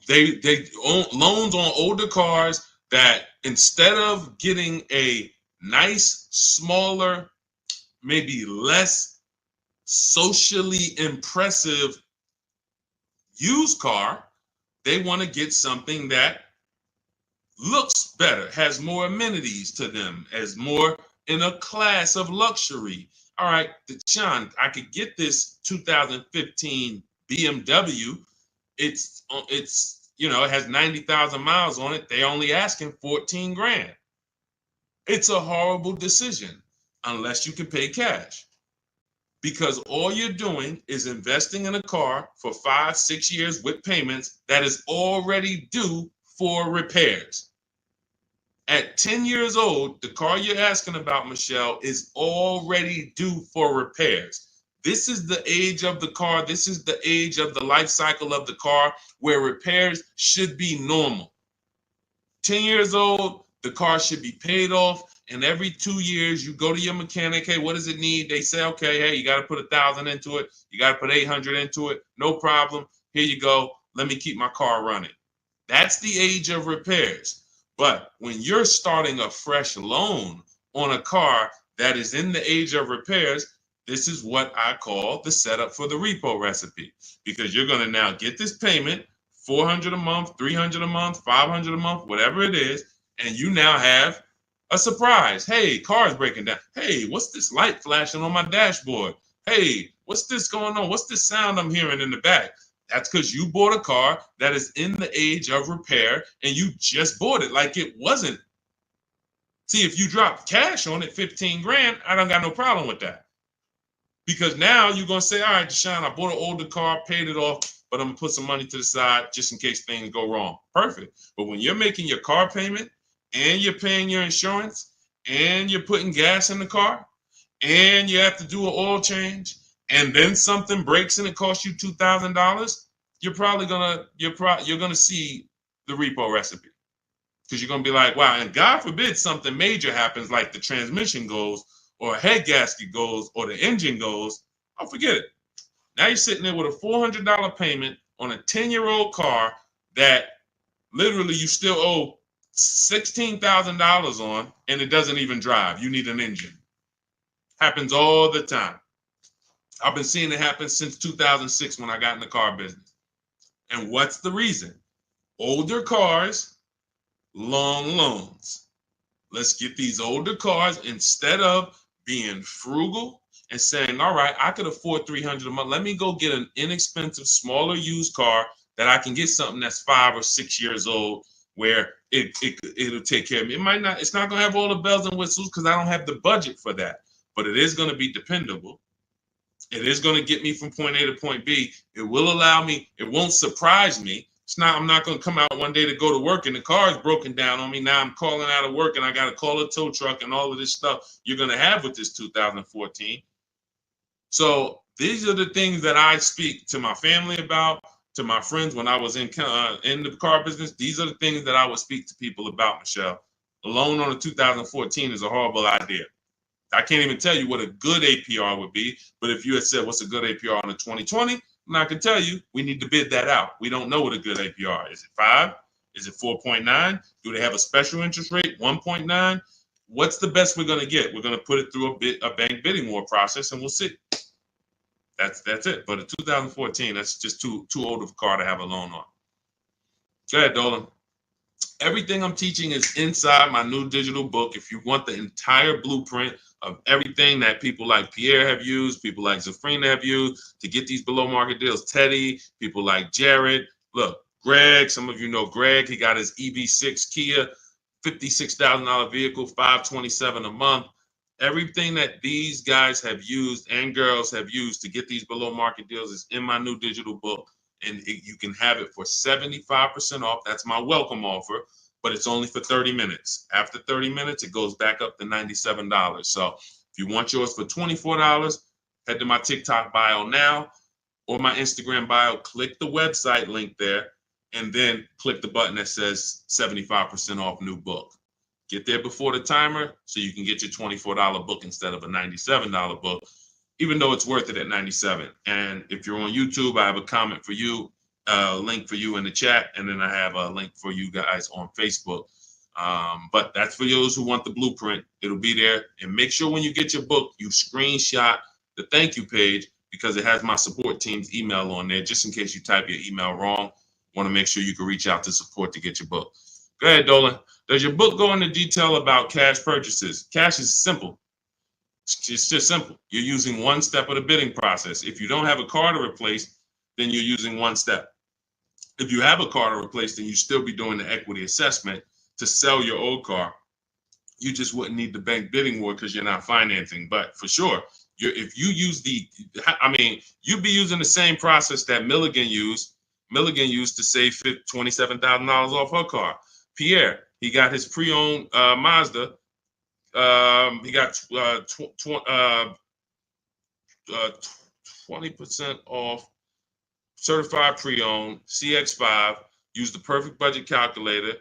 They own loans on older cars that instead of getting a nice, smaller, maybe less socially impressive used car, they want to get something that looks better, has more amenities to them, as more in a class of luxury. all right, Deshone, I could get this 2015 BMW. It's it has 90,000 miles on it. They only asking 14 grand. It's a horrible decision unless you can pay cash, because all you're doing is investing in a car for 5-6 years with payments that is already due for repairs. At 10 years old, the car you're asking about, Michelle, is already due for repairs. This is the age of the car. This is the age of the life cycle of the car where repairs should be normal. 10 years old, the car should be paid off. And every 2 years, you go to your mechanic. Hey, what does it need? They say, okay, hey, you got to put 1,000 into it. You got to put 800 into it. No problem. Here you go. Let me keep my car running. That's the age of repairs. But when you're starting a fresh loan on a car that is in the age of repairs, this is what I call the setup for the repo recipe, because you're going to now get this payment, $400 a month, $300 a month, $500 a month, whatever it is, and you now have a surprise. Hey, car's breaking down. Hey, what's this light flashing on my dashboard? Hey, what's this going on? What's this sound I'm hearing in the back? That's because you bought a car that is in the age of repair and you just bought it like it wasn't. See, if you drop cash on it, 15 grand, I don't got no problem with that. Because now you're going to say, all right, Deshone, I bought an older car, paid it off, but I'm going to put some money to the side just in case things go wrong. Perfect. But when you're making your car payment and you're paying your insurance and you're putting gas in the car and you have to do an oil change, and then something breaks and it costs you $2,000, you're gonna see the repo recipe, because you're gonna be like, wow. And God forbid something major happens, like the transmission goes, or a head gasket goes, or the engine goes. Oh, forget it. Now you're sitting there with a $400 payment on a 10-year-old car that literally you still owe $16,000 on, and it doesn't even drive. You need an engine. Happens all the time. I've been seeing it happen since 2006 when I got in the car business. And what's the reason? Older cars, long loans. Let's get these older cars, instead of being frugal and saying, all right, I could afford $300 a month. Let me go get an inexpensive, smaller used car that I can get something that's 5 or 6 years old, where it'll take care of me. It's not going to have all the bells and whistles because I don't have the budget for that, but it is going to be dependable. It is going to get me from point A to point B. It will allow me, it won't surprise me. I'm not going to come out one day to go to work and the car is broken down on me. Now I'm calling out of work and I got to call a tow truck and all of this stuff you're going to have with this 2014. So these are the things that I speak to my family about, to my friends when I was in the car business. These are the things that I would speak to people about, Michelle. A loan on a 2014 is a horrible idea. I can't even tell you what a good APR would be, but if you had said what's a good APR on a 2020, I can tell you we need to bid that out. We don't know what a good APR is. Is it 5? Is it 4.9? Do they have a special interest rate, 1.9? What's the best we're going to get? We're going to put it through a bank bidding war process, and we'll see. That's it. But a 2014, that's just too old of a car to have a loan on. Go ahead, Dolan. Everything I'm teaching is inside my new digital book. If you want the entire blueprint of everything that people like Pierre have used, people like Zafrina have used to get these below market deals, Teddy, people like Jared, look, Greg, some of you know Greg, he got his EV6 Kia, $56,000 vehicle, $527 a month. Everything that these guys have used and girls have used to get these below market deals is in my new digital book. And you can have it for 75% off. That's my welcome offer, but it's only for 30 minutes. After 30 minutes, it goes back up to $97. So if you want yours for $24, head to my TikTok bio now or my Instagram bio, click the website link there, and then click the button that says 75% off new book. Get there before the timer so you can get your $24 book instead of a $97 book, even though it's worth it at $97. And if you're on YouTube, I have a comment for you, a link for you in the chat, and then I have a link for you guys on Facebook. But that's for those who want the blueprint. It'll be there. And make sure when you get your book, you screenshot the thank you page, because it has my support team's email on there, just in case you type your email wrong. Want to make sure you can reach out to support to get your book. Go ahead, Dolan. Does your book go into detail about cash purchases? Cash is simple. It's just simple. You're using one step of the bidding process. If you don't have a car to replace, then you're using one step. If you have a car to replace, then you still be doing the equity assessment to sell your old car. You just wouldn't need the bank bidding war because you're not financing. But for sure, if you use you'd be using the same process that Milligan used. Milligan used to save $27,000 off her car. Pierre, he got his pre-owned Mazda. He got 20% off certified pre-owned CX5. Used the perfect budget calculator.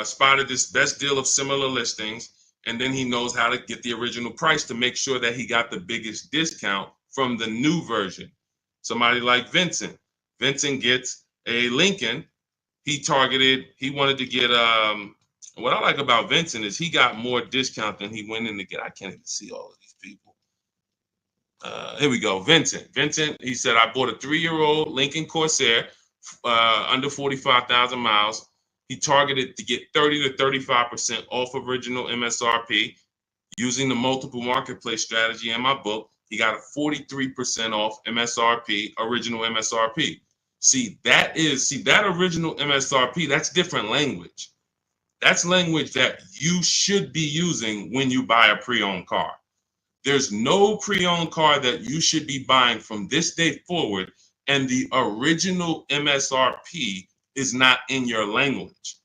Spotted this best deal of similar listings, and then he knows how to get the original price to make sure that he got the biggest discount from the new version. Somebody like Vincent. Vincent gets a Lincoln. He wanted to get what I like about Vincent is he got more discount than he went in to get. I can't even see all of these people. Here we go. Vincent, he said, I bought a 3-year-old Lincoln Corsair, under 45,000 miles. He targeted to get 30 to 35% off original MSRP. Using the multiple marketplace strategy in my book, he got a 43% off MSRP, original MSRP. See, that original MSRP, that's different language. That's language that you should be using when you buy a pre-owned car. There's no pre-owned car that you should be buying from this day forward, and the original MSRP is not in your language.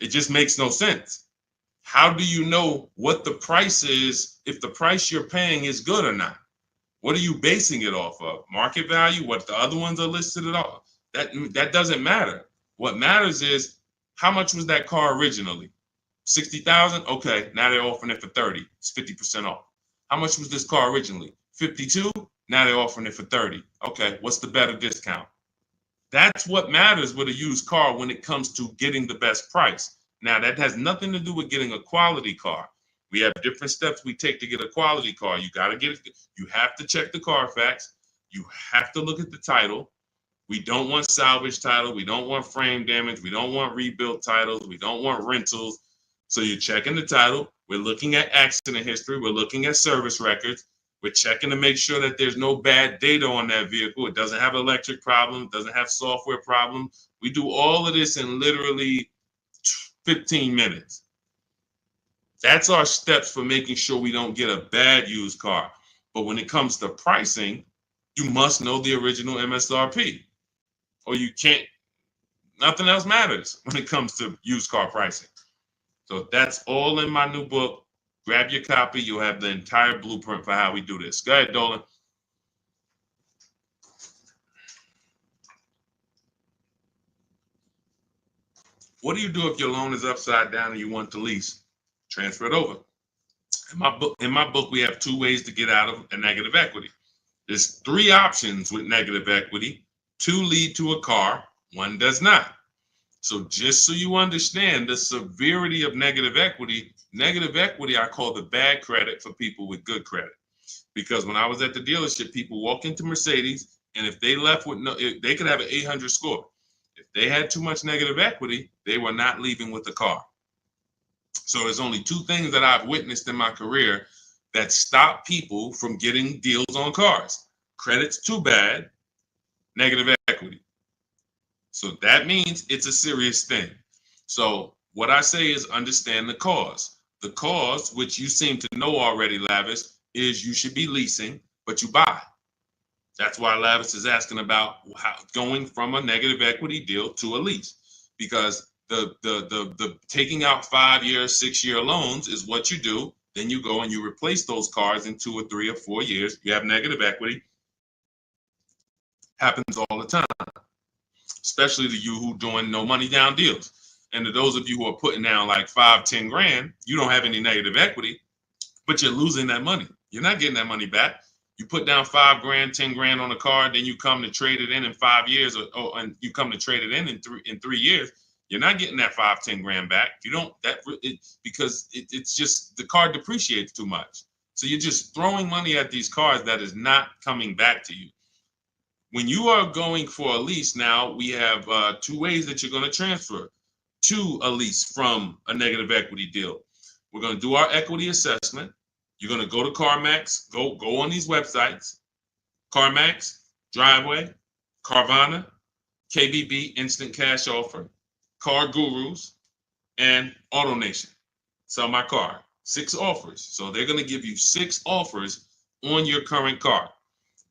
It just makes no sense. How do you know what the price is if the price you're paying is good or not? What are you basing it off of? Market value? What the other ones are listed at all? That doesn't matter. What matters is how much was that car originally? 60,000? Okay, now they're offering it for 30. It's 50% off. How much was this car originally? 52? Now they're offering it for 30. Okay, what's the better discount? That's what matters with a used car when it comes to getting the best price. Now, that has nothing to do with getting a quality car. We have different steps we take to get a quality car. You got to get it. You have to check the Carfax. You have to look at the title. We don't want salvage title. We don't want frame damage. We don't want rebuilt titles. We don't want rentals. So you're checking the title. We're looking at accident history. We're looking at service records. We're checking to make sure that there's no bad data on that vehicle. It doesn't have electric problems, doesn't have software problems. We do all of this in literally 15 minutes. That's our steps for making sure we don't get a bad used car. But when it comes to pricing, you must know the original MSRP, or you can't, nothing else matters when it comes to used car pricing. So that's all in my new book. Grab your copy. You'll have the entire blueprint for how we do this. Go ahead, Dolan. What do you do if your loan is upside down and you want to lease? Transfer it over. In my book, we have 2 ways to get out of a negative equity. There's 3 options with negative equity. 2 lead to a car, 1 does not. So just so you understand the severity of negative equity I call the bad credit for people with good credit. Because when I was at the dealership, people walk into Mercedes, and if they left with they could have an 800 score. If they had too much negative equity, they were not leaving with the car. So there's only 2 things that I've witnessed in my career that stop people from getting deals on cars. Credit's too bad, negative equity. So that means it's a serious thing. So what I say is understand the cause. The cause, which you seem to know already, Lavis, is you should be leasing, but you buy. That's why Lavis is asking about going from a negative equity deal to a lease, because the taking out 5-year, 6-year loans is what you do. Then you go and you replace those cars in 2 or 3 or 4 years. You have negative equity. Happens all the time, especially to you who doing no money down deals. And to those of you who are putting down like 5, 10 grand, you don't have any negative equity, but you're losing that money. You're not getting that money back. You put down 5 grand, 10 grand on a car, then you come to trade it in 5 years, and you come to trade it in 3 years. You're not getting that 5, 10 grand back. You don't because it's just the car depreciates too much. So you're just throwing money at these cars that is not coming back to you. When you are going for a lease now, we have 2 ways that you're going to transfer to a lease from a negative equity deal. We're going to do our equity assessment. You're going to go to CarMax, go on these websites, CarMax, Driveway, Carvana, KBB, Instant Cash Offer, Car Gurus, and AutoNation. Sell my car. 6 offers. So they're going to give you 6 offers on your current car.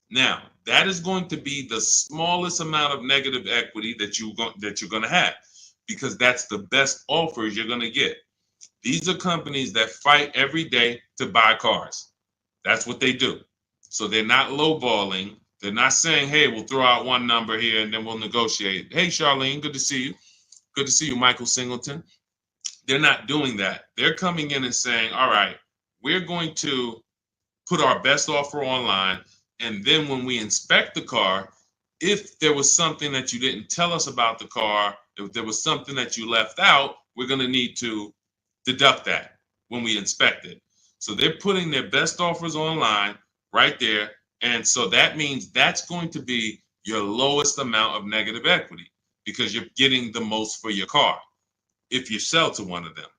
Now, that is going to be the smallest amount of negative equity that you're going to have, because that's the best offers you're going to get. These are companies that fight every day to buy cars. That's what they do. So they're not lowballing. They're not saying, hey, we'll throw out one number here and then we'll negotiate. Hey, Charlene, good to see you. Good to see you, Michael Singleton. They're not doing that. They're coming in and saying, all right, we're going to put our best offer online. And then when we inspect the car, if there was something that you didn't tell us about the car, if there was something that you left out, we're going to need to deduct that when we inspect it. So they're putting their best offers online right there. And so that means that's going to be your lowest amount of negative equity, because you're getting the most for your car if you sell to one of them.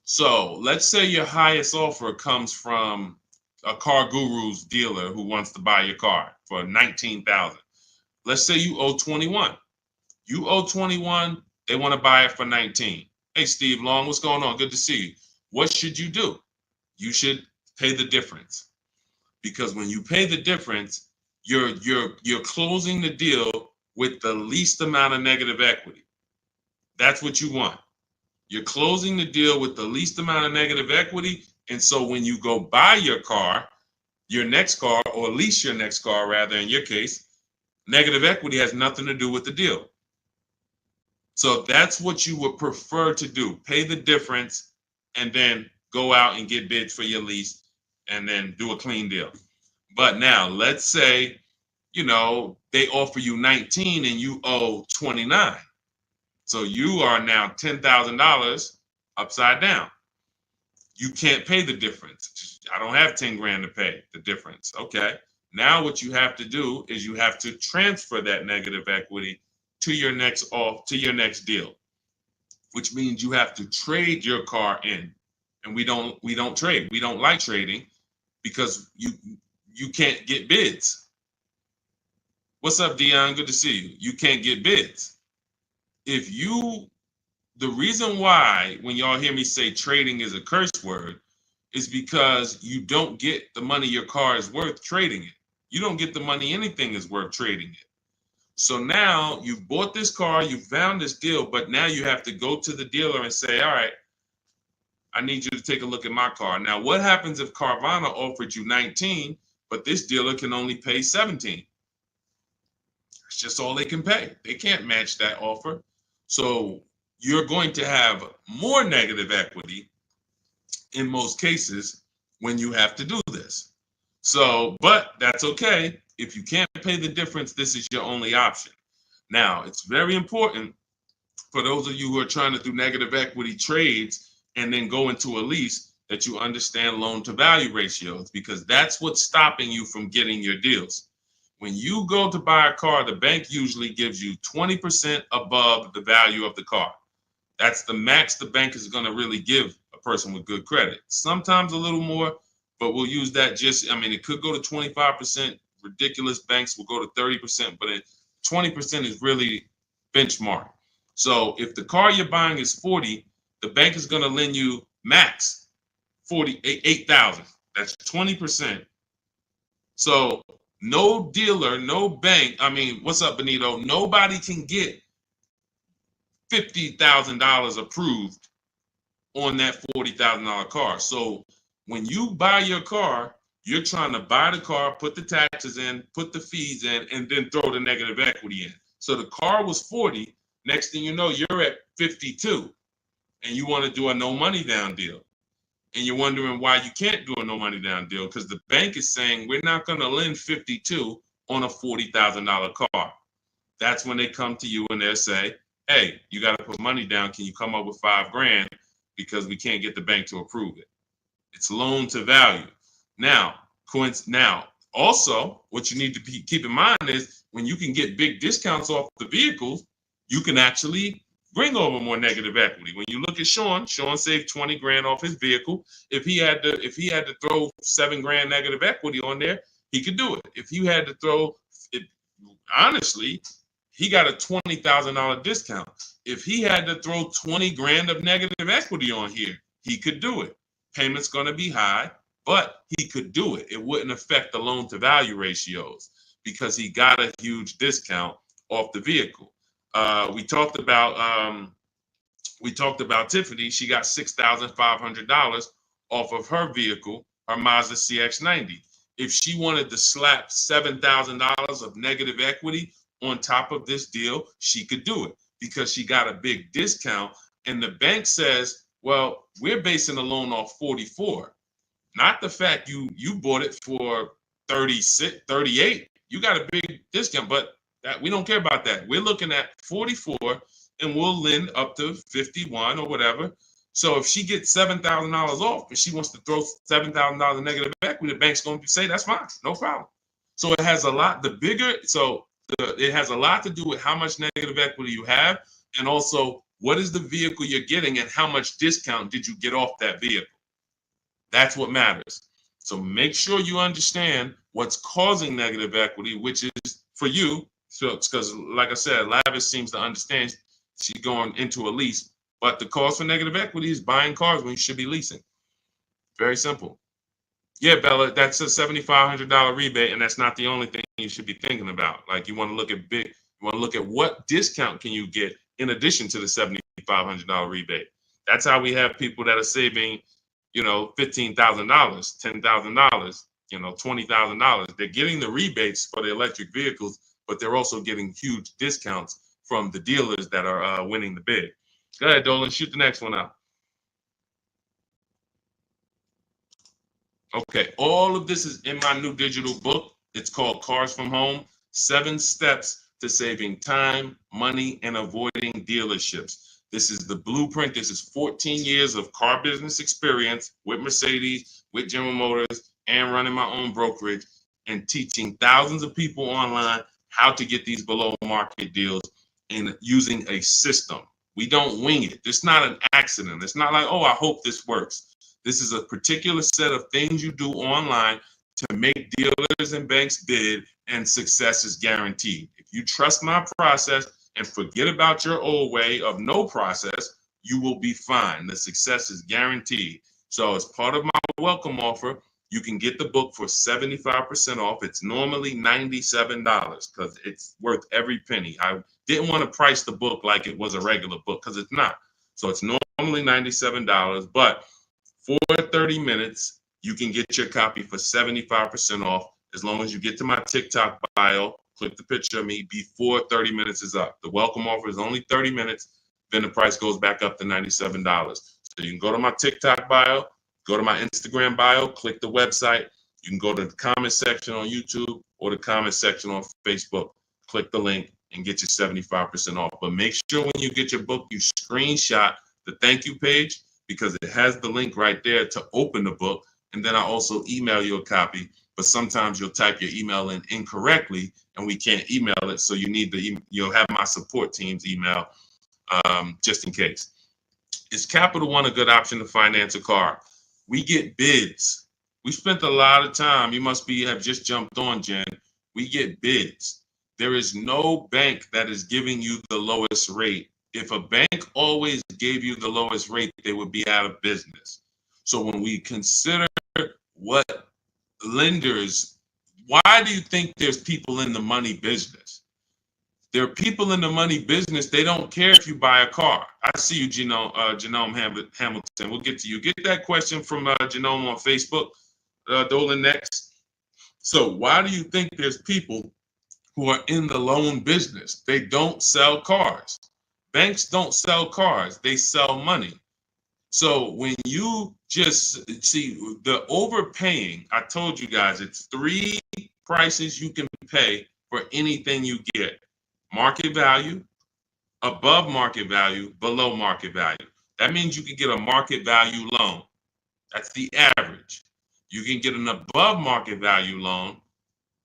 So let's say your highest offer comes from a Car Guru's dealer who wants to buy your car for $19,000. Let's say you owe 21. You owe 21, they want to buy it for 19. Hey, Steve Long, what's going on? Good to see you. What should you do? You should pay the difference, because when you pay the difference, you're closing the deal with the least amount of negative equity. That's what you want. You're closing the deal with the least amount of negative equity. And so when you go buy your car, your next car, or lease your next car, rather, in your case, negative equity has nothing to do with the deal. So that's what you would prefer to do. Pay the difference and then go out and get bids for your lease and then do a clean deal. But now let's say, they offer you 19 and you owe 29. So you are now $10,000 upside down. You can't pay the difference. I don't have 10 grand to pay the difference. Okay. Now what you have to do is you have to transfer that negative equity to your next deal, which means you have to trade your car in. And we don't trade. We don't like trading because you can't get bids. What's up, Dion? Good to see you. You can't get bids. The reason why when y'all hear me say trading is a curse word is because you don't get the money your car is worth trading it. You don't get the money anything is worth trading it. So now you've bought this car, you found this deal, but now you have to go to the dealer and say, all right, I need you to take a look at my car. Now, what happens if Carvana offered you 19, but this dealer can only pay 17? It's just all they can pay. They can't match that offer. So you're going to have more negative equity in most cases when you have to do this. So, but that's okay. If you can't pay the difference, this is your only option. Now, it's very important for those of you who are trying to do negative equity trades and then go into a lease that you understand loan to value ratios, because that's what's stopping you from getting your deals. When you go to buy a car, the bank usually gives you 20% above the value of the car. That's the max the bank is going to really give a person with good credit. Sometimes a little more, but we'll use that it could go to 25%. Ridiculous banks will go to 30%, but 20% is really benchmark. So if the car you're buying is 40, the bank is going to lend you max 48,000. That's 20%. So no dealer, no bank. What's up, Benito? Nobody can get $50,000 approved on that $40,000 car. So when you buy your car, you're trying to buy the car, put the taxes in, put the fees in, and then throw the negative equity in. So the car was 40. Next thing you know, you're at 52, and you want to do a no money down deal. And you're wondering why you can't do a no money down deal, because the bank is saying we're not going to lend 52 on a $40,000 car. That's when they come to you and they'll say, hey, you got to put money down. Can you come up with $5 grand? Because we can't get the bank to approve it. It's loan to value. Now, also, what you need to keep in mind is when you can get big discounts off the vehicles, you can actually bring over more negative equity. When you look at Sean saved 20 grand off his vehicle. If he had to throw 7 grand negative equity on there, he could do it. If you had to throw it, honestly, he got a $20,000 discount. If he had to throw 20 grand of negative equity on here, he could do it. Payment's going to be high, but he could do it. It wouldn't affect the loan to value ratios because he got a huge discount off the vehicle. We talked about Tiffany. She got $6,500 off of her vehicle, her Mazda CX-90. If she wanted to slap $7,000 of negative equity on top of this deal, she could do it because she got a big discount. And the bank says, well, we're basing the loan off 44, not the fact you bought it for 36, 38. You got a big discount, but that we don't care about that. We're looking at 44 and we'll lend up to 51 or whatever. So if she gets $7,000 off and she wants to throw $7,000 in negative equity, the bank's going to say that's fine, no problem. So it has a lot. It has a lot to do with how much negative equity you have, and also what is the vehicle you're getting and how much discount did you get off that vehicle. That's what matters. So make sure you understand what's causing negative equity, which is for you. So because, like I said, Lavish seems to understand she's going into a lease, but the cause for negative equity is buying cars when you should be leasing. Very simple. Yeah, Bella, that's a $7,500 rebate, and that's not the only thing you should be thinking about. Like you want to look at what discount can you get in addition to the $7,500 rebate. That's how we have people that are saving, $15,000, $10,000, $20,000. They're getting the rebates for the electric vehicles, but they're also getting huge discounts from the dealers that are winning the bid. Go ahead, Dolan, shoot the next one out. Okay, all of this is in my new digital book. It's called Cars from Home, 7 Steps to Saving Time, Money, and Avoiding Dealerships. This is the blueprint. This is 14 years of car business experience with Mercedes, with General Motors, and running my own brokerage and teaching thousands of people online how to get these below market deals and using a system. We don't wing it. It's not an accident. It's not like, oh, I hope this works. This is a particular set of things you do online to make dealers and banks bid, and success is guaranteed. If you trust my process and forget about your old way of no process, you will be fine. The success is guaranteed. So as part of my welcome offer, you can get the book for 75% off. It's normally $97 because it's worth every penny. I didn't want to price the book like it was a regular book because it's not. So it's normally $97, but for 30 minutes, you can get your copy for 75% off as long as you get to my TikTok bio, click the picture of me before 30 minutes is up. The welcome offer is only 30 minutes, then the price goes back up to $97. So you can go to my TikTok bio, go to my Instagram bio, click the website. You can go to the comment section on YouTube or the comment section on Facebook. Click the link and get your 75% off. But make sure when you get your book, you screenshot the thank you page because it has the link right there to open the book. And then I also email you a copy, but sometimes you'll type your email in incorrectly and we can't email it. So you'll have my support team's email just in case. Is Capital One a good option to finance a car? We get bids. We spent a lot of time. You must have just jumped on, Jen. We get bids. There is no bank that is giving you the lowest rate. If a bank always gave you the lowest rate, they would be out of business. So when we consider what lenders, why do you think there's people in the money business? There are people in the money business. They don't care if you buy a car. I see you, Genome Hamilton. We'll get to you. Get that question from Genome on Facebook. Dolan next. So why do you think there's people who are in the loan business? They don't sell cars. Banks don't sell cars. They sell money. So when you just see the overpaying, I told you guys, it's 3 prices you can pay for anything you get. Market value, above market value, below market value. That means you can get a market value loan. That's the average. You can get an above market value loan,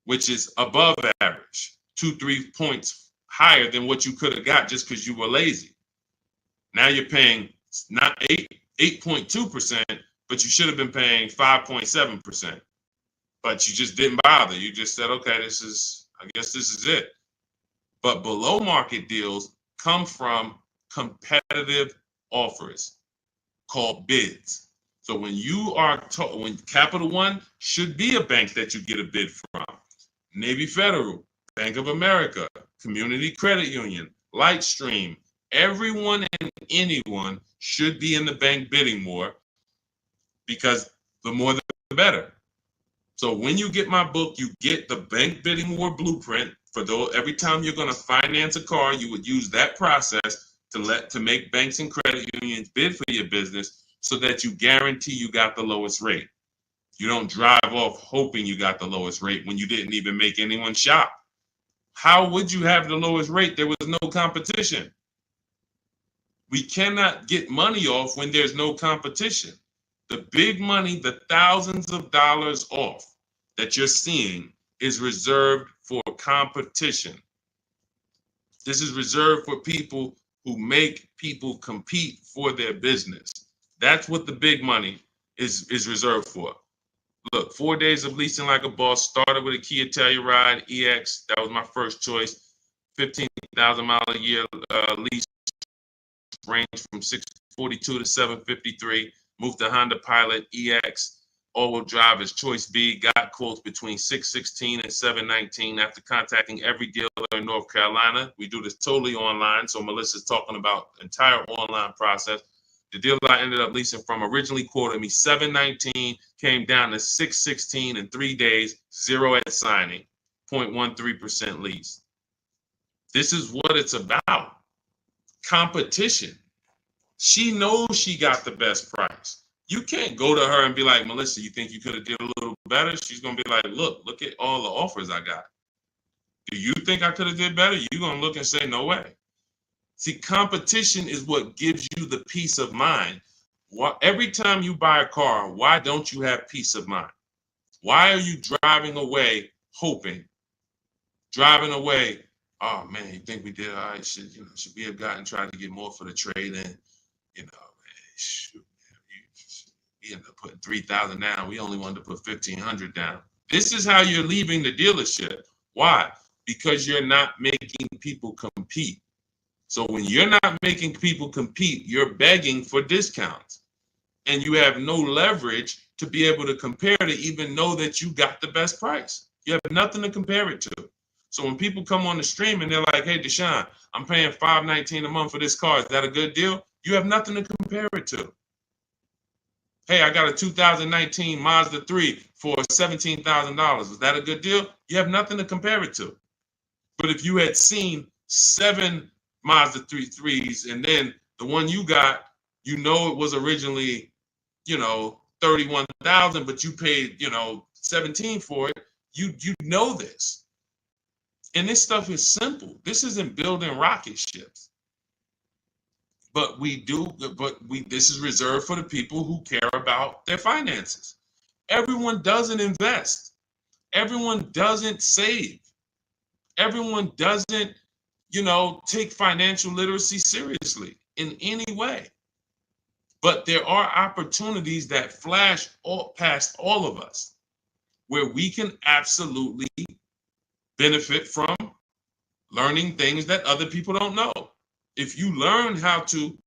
which is above average, 2-3 points higher than what you could have got just because you were lazy. Now you're paying not 8.2%, but you should have been paying 5.7%. But you just didn't bother. You just said, okay, I guess this is it. But below market deals come from competitive offers called bids. So when you are when Capital One should be a bank that you get a bid from, Navy Federal, Bank of America, Community Credit Union, Lightstream, everyone and anyone should be in the bank bidding more, because the more the better. So when you get my book, you get the bank bidding war blueprint. For those, every time you're going to finance a car, you would use that process to make banks and credit unions bid for your business, so that you guarantee you got the lowest rate. You don't drive off hoping you got the lowest rate when you didn't even make anyone shop. How would you have the lowest rate? There was no competition. We cannot get money off when there's no competition. The big money, the thousands of dollars off that you're seeing, is reserved for competition. This is reserved for people who make people compete for their business. That's what the big money is reserved for. Look, 4 days of leasing like a boss. Started with a Kia Telluride EX. That was my first choice. 15,000 mile a year lease, range from 642 to 753. Moved to Honda Pilot EX. All-wheel drive is choice B. Got quotes between 616 and 719 after contacting every dealer in North Carolina. We do this totally online, so Melissa's talking about the entire online process. The dealer I ended up leasing from originally quoted me 719, came down to 616 in 3 days, 0 at signing, 0.13% lease. This is what it's about. Competition. She knows she got the best price. You can't go to her and be like, Melissa, you think you could have did a little better? She's going to be like, look at all the offers I got. Do you think I could have did better? You're going to look and say, no way. See, competition is what gives you the peace of mind. Every time you buy a car, why don't you have peace of mind? Why are you driving away hoping? Driving away, oh man, you think we did all right? Should we have gotten tried to get more for the trade in? Shoot, we ended up putting 3,000 down. We only wanted to put 1,500 down. This is how you're leaving the dealership. Why? Because you're not making people compete. So when you're not making people compete, you're begging for discounts. And you have no leverage to be able to compare to even know that you got the best price. You have nothing to compare it to. So when people come on the stream and they're like, hey, Deshone, I'm paying $519 a month for this car. Is that a good deal? You have nothing to compare it to. Hey, I got a 2019 Mazda 3 for $17,000. Is that a good deal? You have nothing to compare it to. But if you had seen 7 Mazda 3s and then the one you got, it was originally, $31,000, but you paid, $17,000 for it. You know this. And this stuff is simple. This isn't building rocket ships. But this is reserved for the people who care about their finances. Everyone doesn't invest. Everyone doesn't save. Everyone doesn't, take financial literacy seriously in any way. But there are opportunities that flash past all of us where we can absolutely benefit from learning things that other people don't know. If you learn how to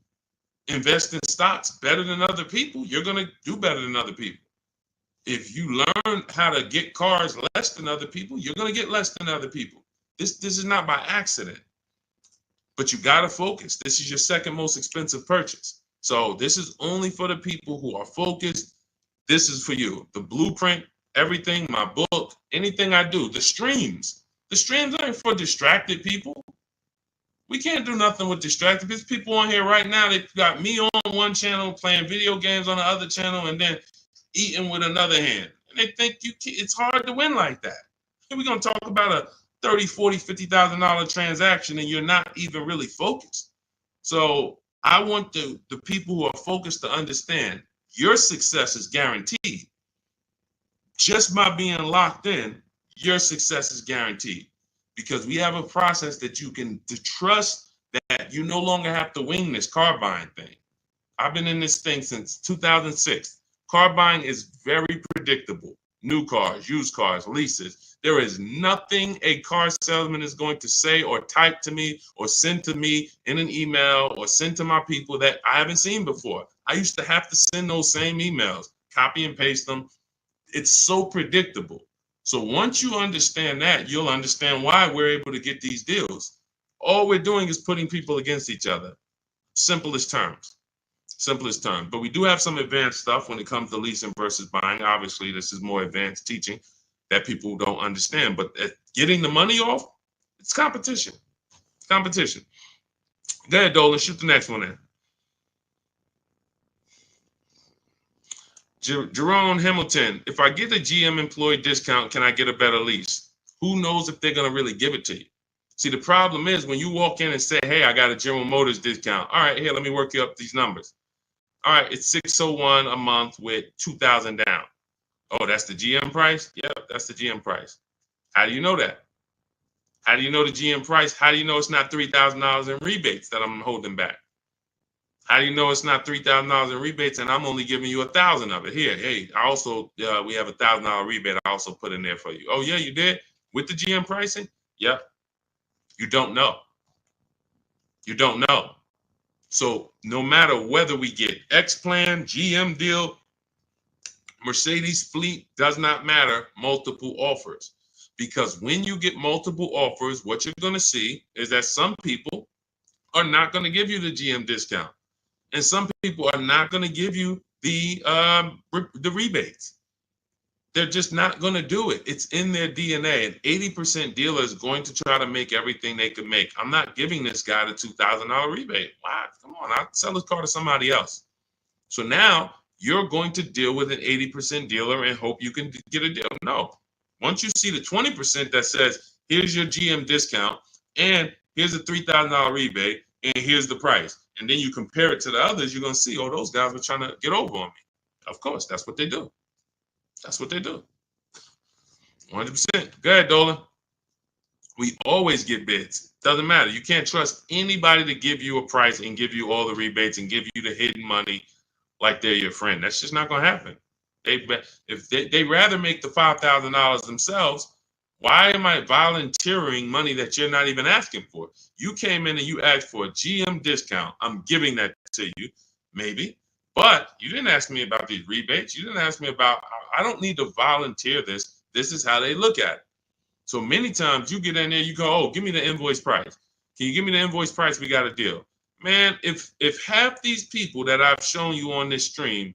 invest in stocks better than other people, you're going to do better than other people. If you learn how to get cars less than other people, you're going to get less than other people. This is not by accident. But you got to focus. This is your second most expensive purchase. So this is only for the people who are focused. This is for you. The blueprint, everything, my book, anything I do, the streams. The streams aren't for distracted people. We can't do nothing with distracted. There's people on here right now that got me on one channel, playing video games on the other channel, and then eating with another hand. And they think it's hard to win like that. And we're going to talk about a $30,000, $40,000, $50,000 transaction, and you're not even really focused. So I want the people who are focused to understand your success is guaranteed. Just by being locked in, your success is guaranteed. Because we have a process that you can trust that you no longer have to wing this car buying thing. I've been in this thing since 2006. Car buying is very predictable. New cars, used cars, leases. There is nothing a car salesman is going to say or type to me or send to me in an email or send to my people that I haven't seen before. I used to have to send those same emails, copy and paste them. It's so predictable. So once you understand that, you'll understand why we're able to get these deals. All we're doing is putting people against each other. Simplest terms. Simplest terms. But we do have some advanced stuff when it comes to leasing versus buying. Obviously, this is more advanced teaching that people don't understand. But getting the money off, it's competition. Competition. Go ahead, Dolan. Shoot the next one in. Jerome Hamilton, if I get a GM employee discount, can I get a better lease? Who knows if they're going to really give it to you? See, the problem is when you walk in and say, hey, I got a General Motors discount. All right, here, let me work you up these numbers. All right, it's $601 a month with $2,000 down. Oh, that's the GM price? Yeah, that's the GM price. How do you know that? How do you know the GM price? How do you know it's not $3,000 in rebates that I'm holding back? How do you know it's not $3,000 in rebates and I'm only giving you $1,000 of it? Here, hey, I also we have $1,000 rebate. I also put in there for you. Oh yeah, you did with the GM pricing? Yep. You don't know. You don't know. So no matter whether we get X plan, GM deal, Mercedes fleet, does not matter. Multiple offers, because when you get multiple offers, what you're going to see is that some people are not going to give you the GM discount. And some people are not going to give you the rebates. They're just not going to do it. It's in their DNA. An 80% dealer is going to try to make everything they can make. I'm not giving this guy the $2,000 rebate. Wow, come on, I'll sell this car to somebody else. So now you're going to deal with an 80% dealer and hope you can get a deal. No. Once you see the 20% that says, here's your GM discount, and here's a $3,000 rebate, and here's the price. And then you compare it to the others, you're going to see, oh, those guys were trying to get over on me. Of course, that's what they do. That's what they do. 100%. Go ahead, Dolan. We always get bids. Doesn't matter. You can't trust anybody to give you a price and give you all the rebates and give you the hidden money like they're your friend. That's just not going to happen. If they rather make the $5,000 themselves, why am I volunteering money that you're not even asking for? You came in and you asked for a GM discount. I'm giving that to you, maybe. But you didn't ask me about these rebates. You didn't ask me about, I don't need to volunteer this. This is how they look at it. So many times you get in there, you go, oh, give me the invoice price. Can you give me the invoice price? We got a deal. Man, if half these people that I've shown you on this stream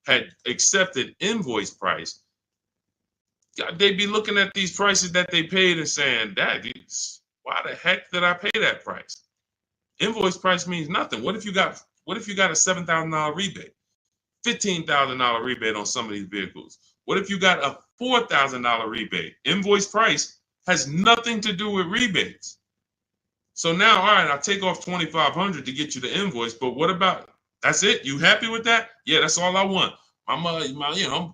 had accepted invoice price, they'd be looking at these prices that they paid and saying, why the heck did I pay that price? Invoice price means nothing. What if you got a $7,000 rebate, $15,000 rebate on some of these vehicles? What if you got a $4,000 rebate? Invoice price has nothing to do with rebates. So now, all right, I'll take off $2,500 to get you the invoice, but what about, that's it? You happy with that? Yeah, that's all I want. My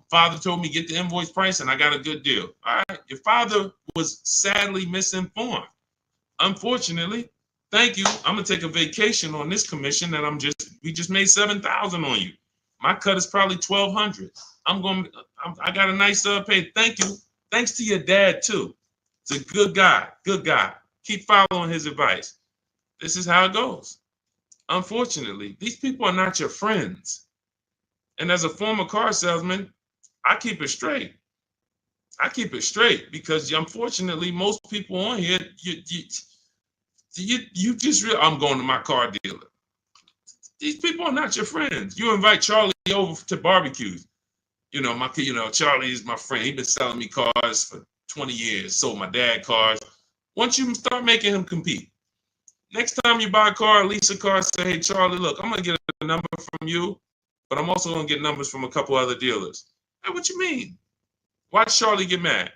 father told me get the invoice price and I got a good deal. All right, your father was sadly misinformed. Unfortunately, thank you. I'm gonna take a vacation on this commission and we just made $7,000 on you. My cut is probably $1,200. I got a nice pay. Thank you. Thanks to your dad too. It's a good guy. Good guy. Keep following his advice. This is how it goes. Unfortunately, these people are not your friends. And as a former car salesman, I keep it straight. I keep it straight because unfortunately, most people on here, you just I'm going to my car dealer. These people are not your friends. You invite Charlie over to barbecues. Charlie is my friend. He's been selling me cars for 20 years. Sold my dad cars. Once you start making him compete, next time you buy a car, lease a car, say, hey, Charlie, look, I'm going to get a number from you, but I'm also going to get numbers from a couple other dealers. Hey, what you mean? Watch Charlie get mad.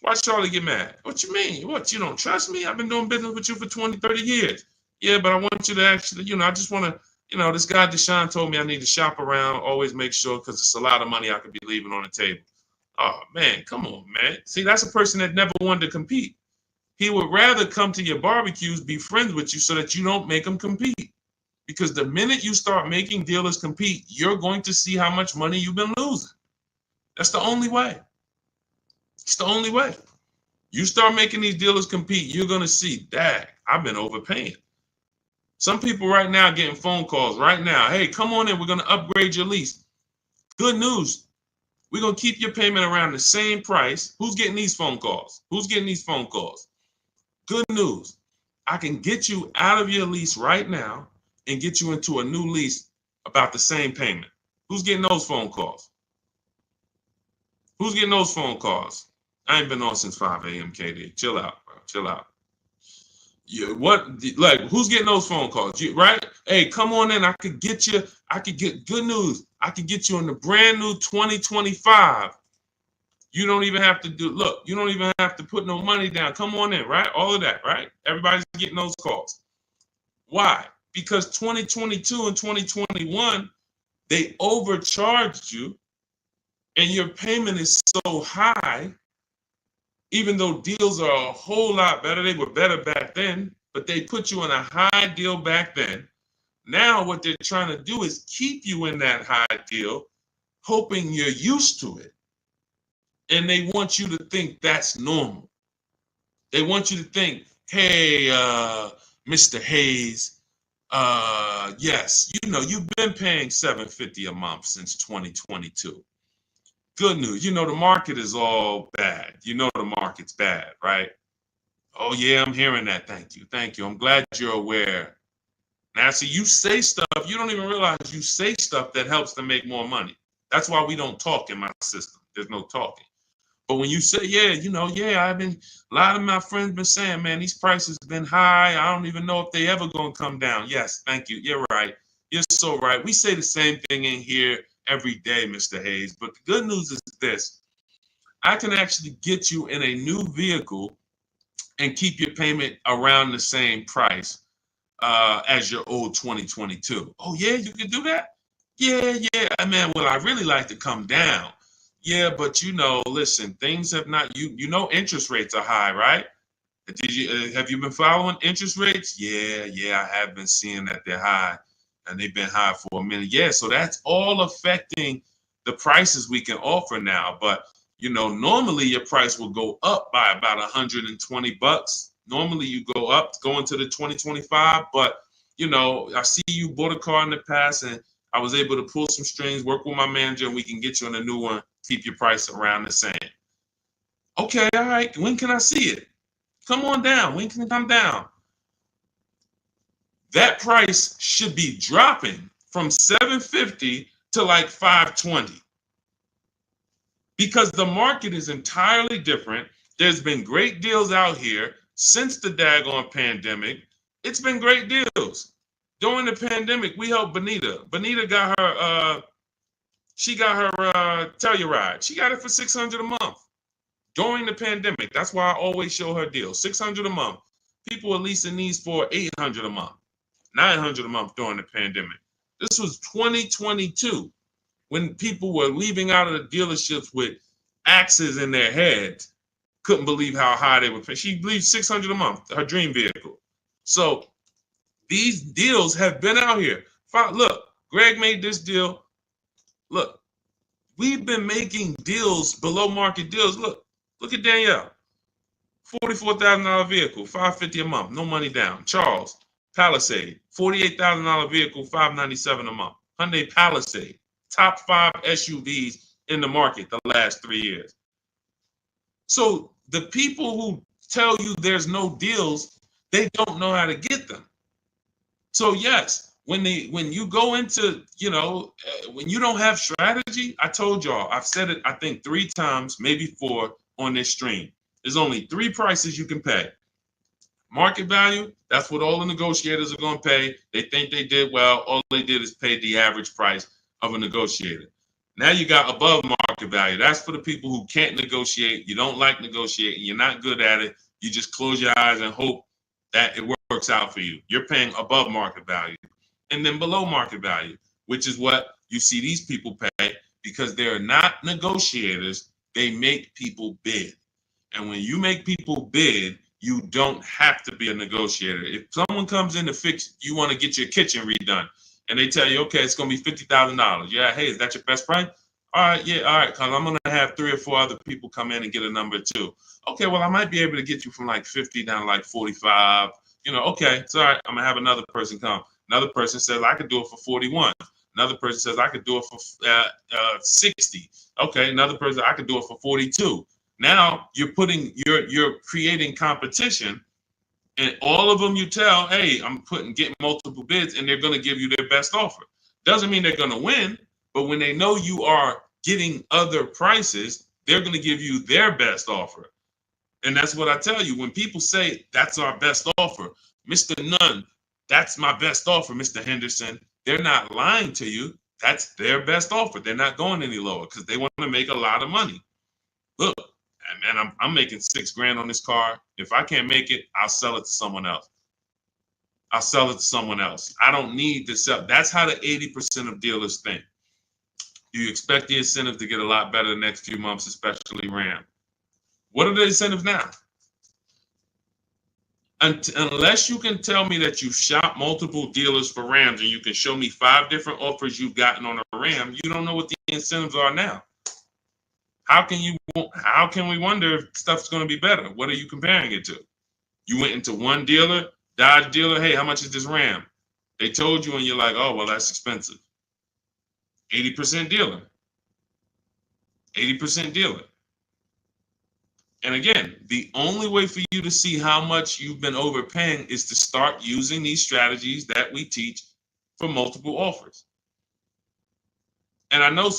Watch Charlie get mad. What you mean? What, you don't trust me? I've been doing business with you for 20, 30 years. Yeah, but I want you to actually, I just want to, this guy Deshone told me I need to shop around, always make sure, because it's a lot of money I could be leaving on the table. Oh, man, come on, man. See, that's a person that never wanted to compete. He would rather come to your barbecues, be friends with you so that you don't make him compete. Because the minute you start making dealers compete, you're going to see how much money you've been losing. That's the only way. It's the only way. You start making these dealers compete, you're going to see, dang, I've been overpaying. Some people right now getting phone calls right now. Hey, come on in. We're going to upgrade your lease. Good news. We're going to keep your payment around the same price. Who's getting these phone calls? Who's getting these phone calls? Good news. I can get you out of your lease right now and get you into a new lease about the same payment. Who's getting those phone calls? Who's getting those phone calls? I ain't been on since 5 a.m., KD. Chill out, bro. Chill out. Who's getting those phone calls? Right? Hey, come on in. I could get good news. I could get you in the brand new 2025. You don't even have to you don't even have to put no money down. Come on in, right? All of that, right? Everybody's getting those calls. Why? Because 2022 and 2021, they overcharged you and your payment is so high, even though deals are a whole lot better. They were better back then, but they put you in a high deal back then. Now what they're trying to do is keep you in that high deal, hoping you're used to it. And they want you to think that's normal. They want you to think, hey, Mr. Hayes, yes, you've been paying $750 a month since 2022. Good news. The market is all bad. The market's bad, right? Oh, yeah, I'm hearing that. Thank you. Thank you. I'm glad you're aware. Now, see, you say stuff, you don't even realize you say stuff that helps them make more money. That's why we don't talk in my system. There's no talking. But when you say, a lot of my friends been saying, man, these prices been high. I don't even know if they ever gonna come down. Yes, thank you. You're right. You're so right. We say the same thing in here every day, Mr. Hayes. But the good news is this. I can actually get you in a new vehicle and keep your payment around the same price as your old 2022. Oh, yeah, you can do that? Yeah. Man, well, I really like to come down. Yeah, but listen, things have not, interest rates are high, right? Have you been following interest rates? Yeah, I have been seeing that they're high and they've been high for a minute. Yeah, so that's all affecting the prices we can offer now. But, normally your price will go up by about $120. Normally you go into the 2025, but, I see you bought a car in the past and I was able to pull some strings, work with my manager, and we can get you on a new one, keep your price around the same. Okay, all right. When can I see it? Come on down. When can it come down? That price should be dropping from $750 to like $520 because the market is entirely different. There's been great deals out here since the daggone pandemic. It's been great deals. During the pandemic, we helped Bonita. Bonita got her Telluride. She got it for $600 a month during the pandemic. That's why I always show her deals. $600 a month. People are leasing these for $800 a month, $900 a month during the pandemic. This was 2022 when people were leaving out of the dealerships with axes in their heads. Couldn't believe how high they were paying. She believed $600 a month, her dream vehicle. So these deals have been out here. Look, Greg made this deal. Look, we've been making deals, below market deals. Look at Danielle. $44,000 vehicle, $550 a month, no money down. Charles, Palisade, $48,000 vehicle, $597 a month. Hyundai Palisade, top 5 SUVs in the market the last 3 years. So the people who tell you there's no deals, they don't know how to get them. So yes, when you go into, when you don't have strategy, I told y'all, I've said it, I think 3 times, maybe 4 on this stream. There's only 3 prices you can pay. Market value, that's what all the negotiators are going to pay. They think they did well. All they did is pay the average price of a negotiator. Now you got above market value. That's for the people who can't negotiate. You don't like negotiating. You're not good at it. You just close your eyes and hope that it works out for you. You're paying above market value. And then below market value, which is what you see these people pay because they're not negotiators. They make people bid. And when you make people bid, You don't have to be a negotiator. If someone comes in to fix, you want to get your kitchen redone, and they tell you, okay, it's going to be $50,000. Yeah, hey, is that your best price? All right, yeah, all right, because I'm going to have 3 or 4 other people come in and get a number too. Okay, well, I might be able to get you from like 50 down to like 45. Okay, it's all right. I'm going to have another person come. Another person says, I could do it for 41. Another person says, I could do it for 60. Okay, another person, I could do it for 42. Now you're creating competition, and all of them you tell, hey, getting multiple bids, and they're going to give you their best offer. Doesn't mean they're going to win, but when they know you are getting other prices, they're going to give you their best offer. And that's what I tell you. When people say that's our best offer, Mr. Nunn, that's my best offer, Mr. Henderson, they're not lying to you. That's their best offer. They're not going any lower because they want to make a lot of money. Look, man, I'm making $6,000 on this car. If I can't make it, I'll sell it to someone else. I'll sell it to someone else. I don't need to sell. That's how the 80% of dealers think. You expect the incentive to get a lot better the next few months, especially Ram. What are the incentives now? Unless you can tell me that you shop multiple dealers for Rams and you can show me 5 different offers you've gotten on a Ram, you don't know what the incentives are now. How can we wonder if stuff's going to be better? What are you comparing it to? You went into one dealer, Dodge dealer, hey, how much is this Ram? They told you and you're like, oh, well, that's expensive. 80% dealer. 80% dealer. And again, the only way for you to see how much you've been overpaying is to start using these strategies that we teach for multiple offers. And I know,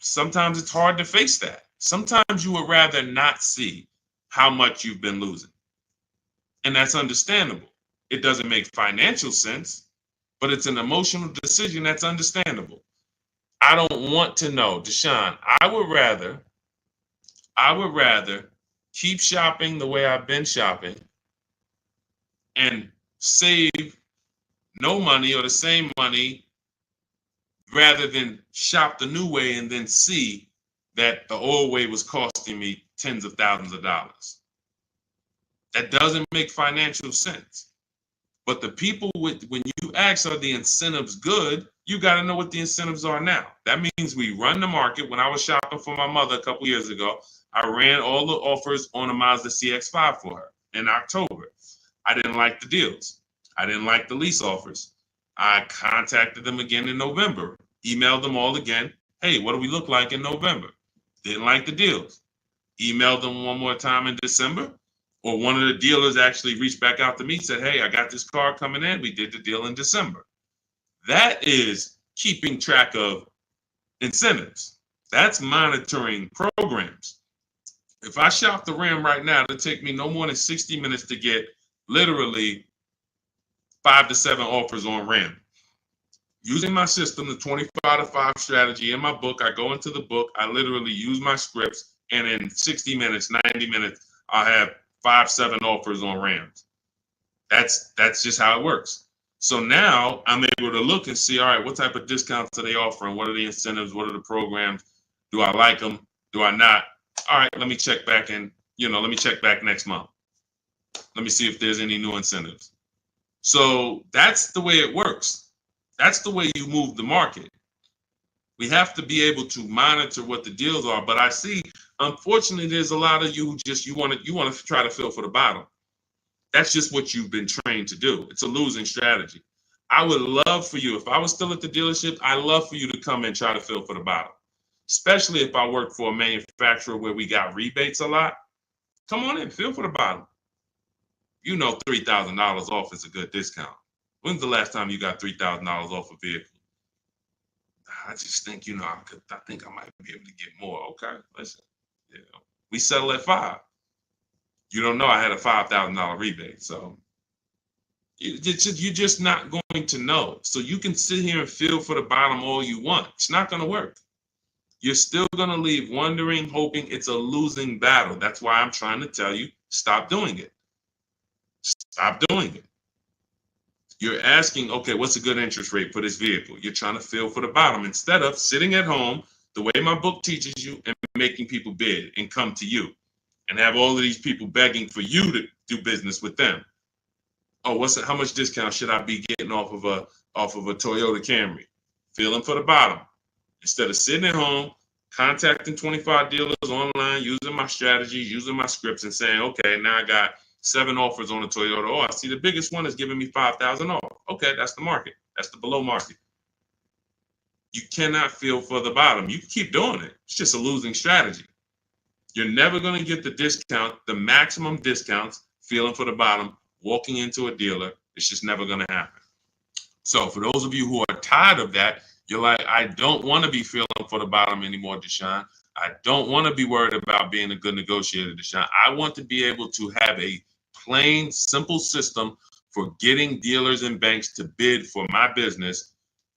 sometimes it's hard to face that. Sometimes you would rather not see how much you've been losing. And that's understandable. It doesn't make financial sense, but it's an emotional decision that's understandable. I don't want to know, Deshone. I would rather keep shopping the way I've been shopping and save no money or the same money rather than shop the new way and then see that the old way was costing me tens of thousands of dollars. That doesn't make financial sense. But the people when you ask, are the incentives good? You got to know what the incentives are now. That means we run the market. When I was shopping for my mother a couple years ago, I ran all the offers on a Mazda CX-5 for her in October. I didn't like the deals. I didn't like the lease offers. I contacted them again in November, emailed them all again. Hey, what do we look like in November? Didn't like the deals. Emailed them one more time in December. Or one of the dealers actually reached back out to me and said, hey, I got this car coming in. We did the deal in December. That is keeping track of incentives. That's monitoring programs. If I shop the Ram right now, it'll take me no more than 60 minutes to get literally 5 to 7 offers on Ram. Using my system, the 25 to 5 strategy in my book, I go into the book, I literally use my scripts, and in 60 minutes, 90 minutes, I'll have 5, 7 offers on Rams. That's just how it works. So now I'm able to look and see, all right, what type of discounts are they offering? What are the incentives? What are the programs? Do I like them? Do I not? All right, let me check back let me check back next month. Let me see if there's any new incentives. So that's the way it works. That's the way you move the market. We have to be able to monitor what the deals are. But I see, unfortunately, there's a lot of you who you want to try to fill for the bottom. That's just what you've been trained to do. It's a losing strategy. I would love for you, if I was still at the dealership, I'd love for you to come and try to fill for the bottom. Especially if I work for a manufacturer where we got rebates a lot. Come on in, fill for the bottom. $3,000 off is a good discount. When's the last time you got $3,000 off a vehicle? I just think, I think I might be able to get more. Okay, listen, we settle at 5. You don't know I had a $5,000 rebate, so you're just not going to know. So you can sit here and feel for the bottom all you want. It's not going to work. You're still going to leave wondering, hoping it's a losing battle. That's why I'm trying to tell you, stop doing it. Stop doing it. You're asking, okay, what's a good interest rate for this vehicle? You're trying to feel for the bottom instead of sitting at home the way my book teaches you and making people bid and come to you and have all of these people begging for you to do business with them. Oh, how much discount should I be getting off of a Toyota Camry? Feeling for the bottom. Instead of sitting at home, contacting 25 dealers online, using my strategies, using my scripts, and saying, okay, now I got 7 offers on a Toyota. Oh, I see the biggest one is giving me 5,000 off. Okay, that's the market. That's the below market. You cannot feel for the bottom. You can keep doing it. It's just a losing strategy. You're never going to get the discount, the maximum discounts, feeling for the bottom, walking into a dealer. It's just never going to happen. So for those of you who are tired of that, you're like, I don't want to be feeling for the bottom anymore, Deshone. I don't want to be worried about being a good negotiator, Deshone. I want to be able to have a plain, simple system for getting dealers and banks to bid for my business.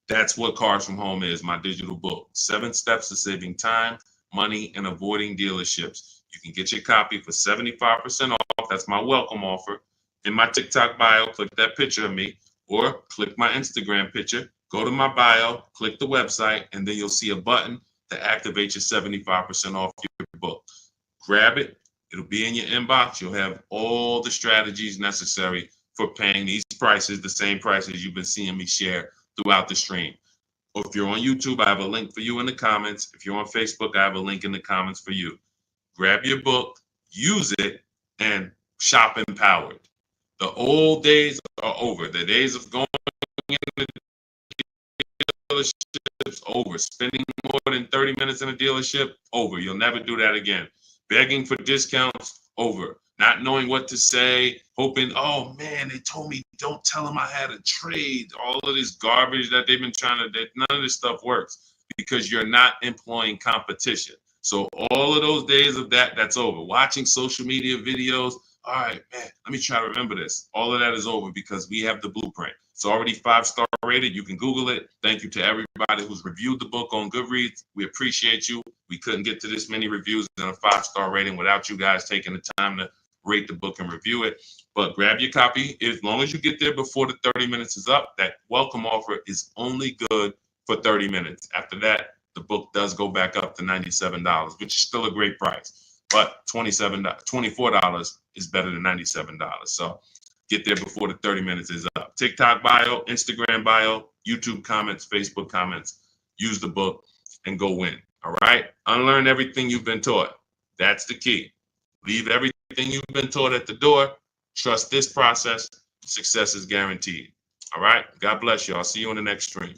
That's what Cars from Home is, my digital book. 7 steps to saving time, money, and avoiding dealerships. You can get your copy for 75% off. That's my welcome offer. In my TikTok bio, click that picture of me, or click my Instagram picture. Go to my bio, click the website, and then you'll see a button to activate your 75% off your book. Grab it. It'll be in your inbox. You'll have all the strategies necessary for paying these prices, the same prices you've been seeing me share throughout the stream. Or if you're on YouTube, I have a link for you in the comments. If you're on Facebook, I have a link in the comments for you. Grab your book, use it, and shop empowered. The old days are over. The days of going into dealerships, over. Spending more than 30 minutes in a dealership, over. You'll never do that again. Begging for discounts, over. Not knowing what to say, hoping, oh man, they told me don't tell them I had a trade. All of this garbage that they've been none of this stuff works because you're not employing competition. So all of those days of that's over. Watching social media videos, all right, man, let me try to remember this. All of that is over because we have the blueprint. It's already 5-star rated. You can Google it. Thank you to everybody who's reviewed the book on Goodreads. We appreciate you. We couldn't get to this many reviews and a 5-star rating without you guys taking the time to rate the book and review it. But grab your copy. As long as you get there before the 30 minutes is up, that welcome offer is only good for 30 minutes. After that, the book does go back up to $97, which is still a great price. But $24 is better than $97. So get there before the 30 minutes is up. TikTok bio, Instagram bio, YouTube comments, Facebook comments. Use the book and go win. All right? Unlearn everything you've been taught. That's the key. Leave everything you've been taught at the door. Trust this process. Success is guaranteed. All right? God bless you. I'll see you on the next stream.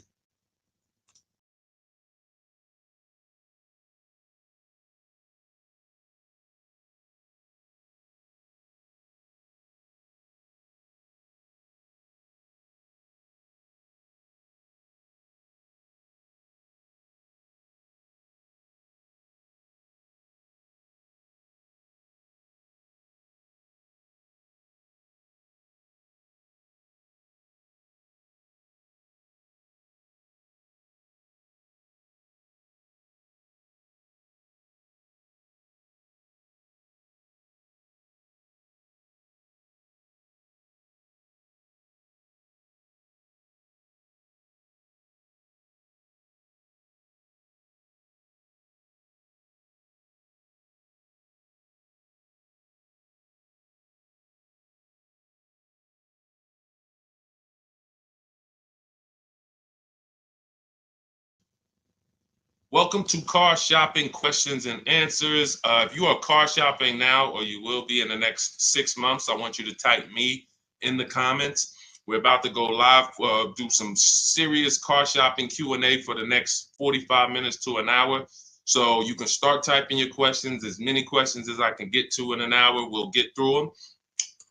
Welcome to Car Shopping Questions and Answers. If you are car shopping now, or you will be in the next 6 months, I want you to type me in the comments. We're about to go live, do some serious car shopping Q&A for the next 45 minutes to an hour. So you can start typing your questions, as many questions as I can get to in an hour. We'll get through them.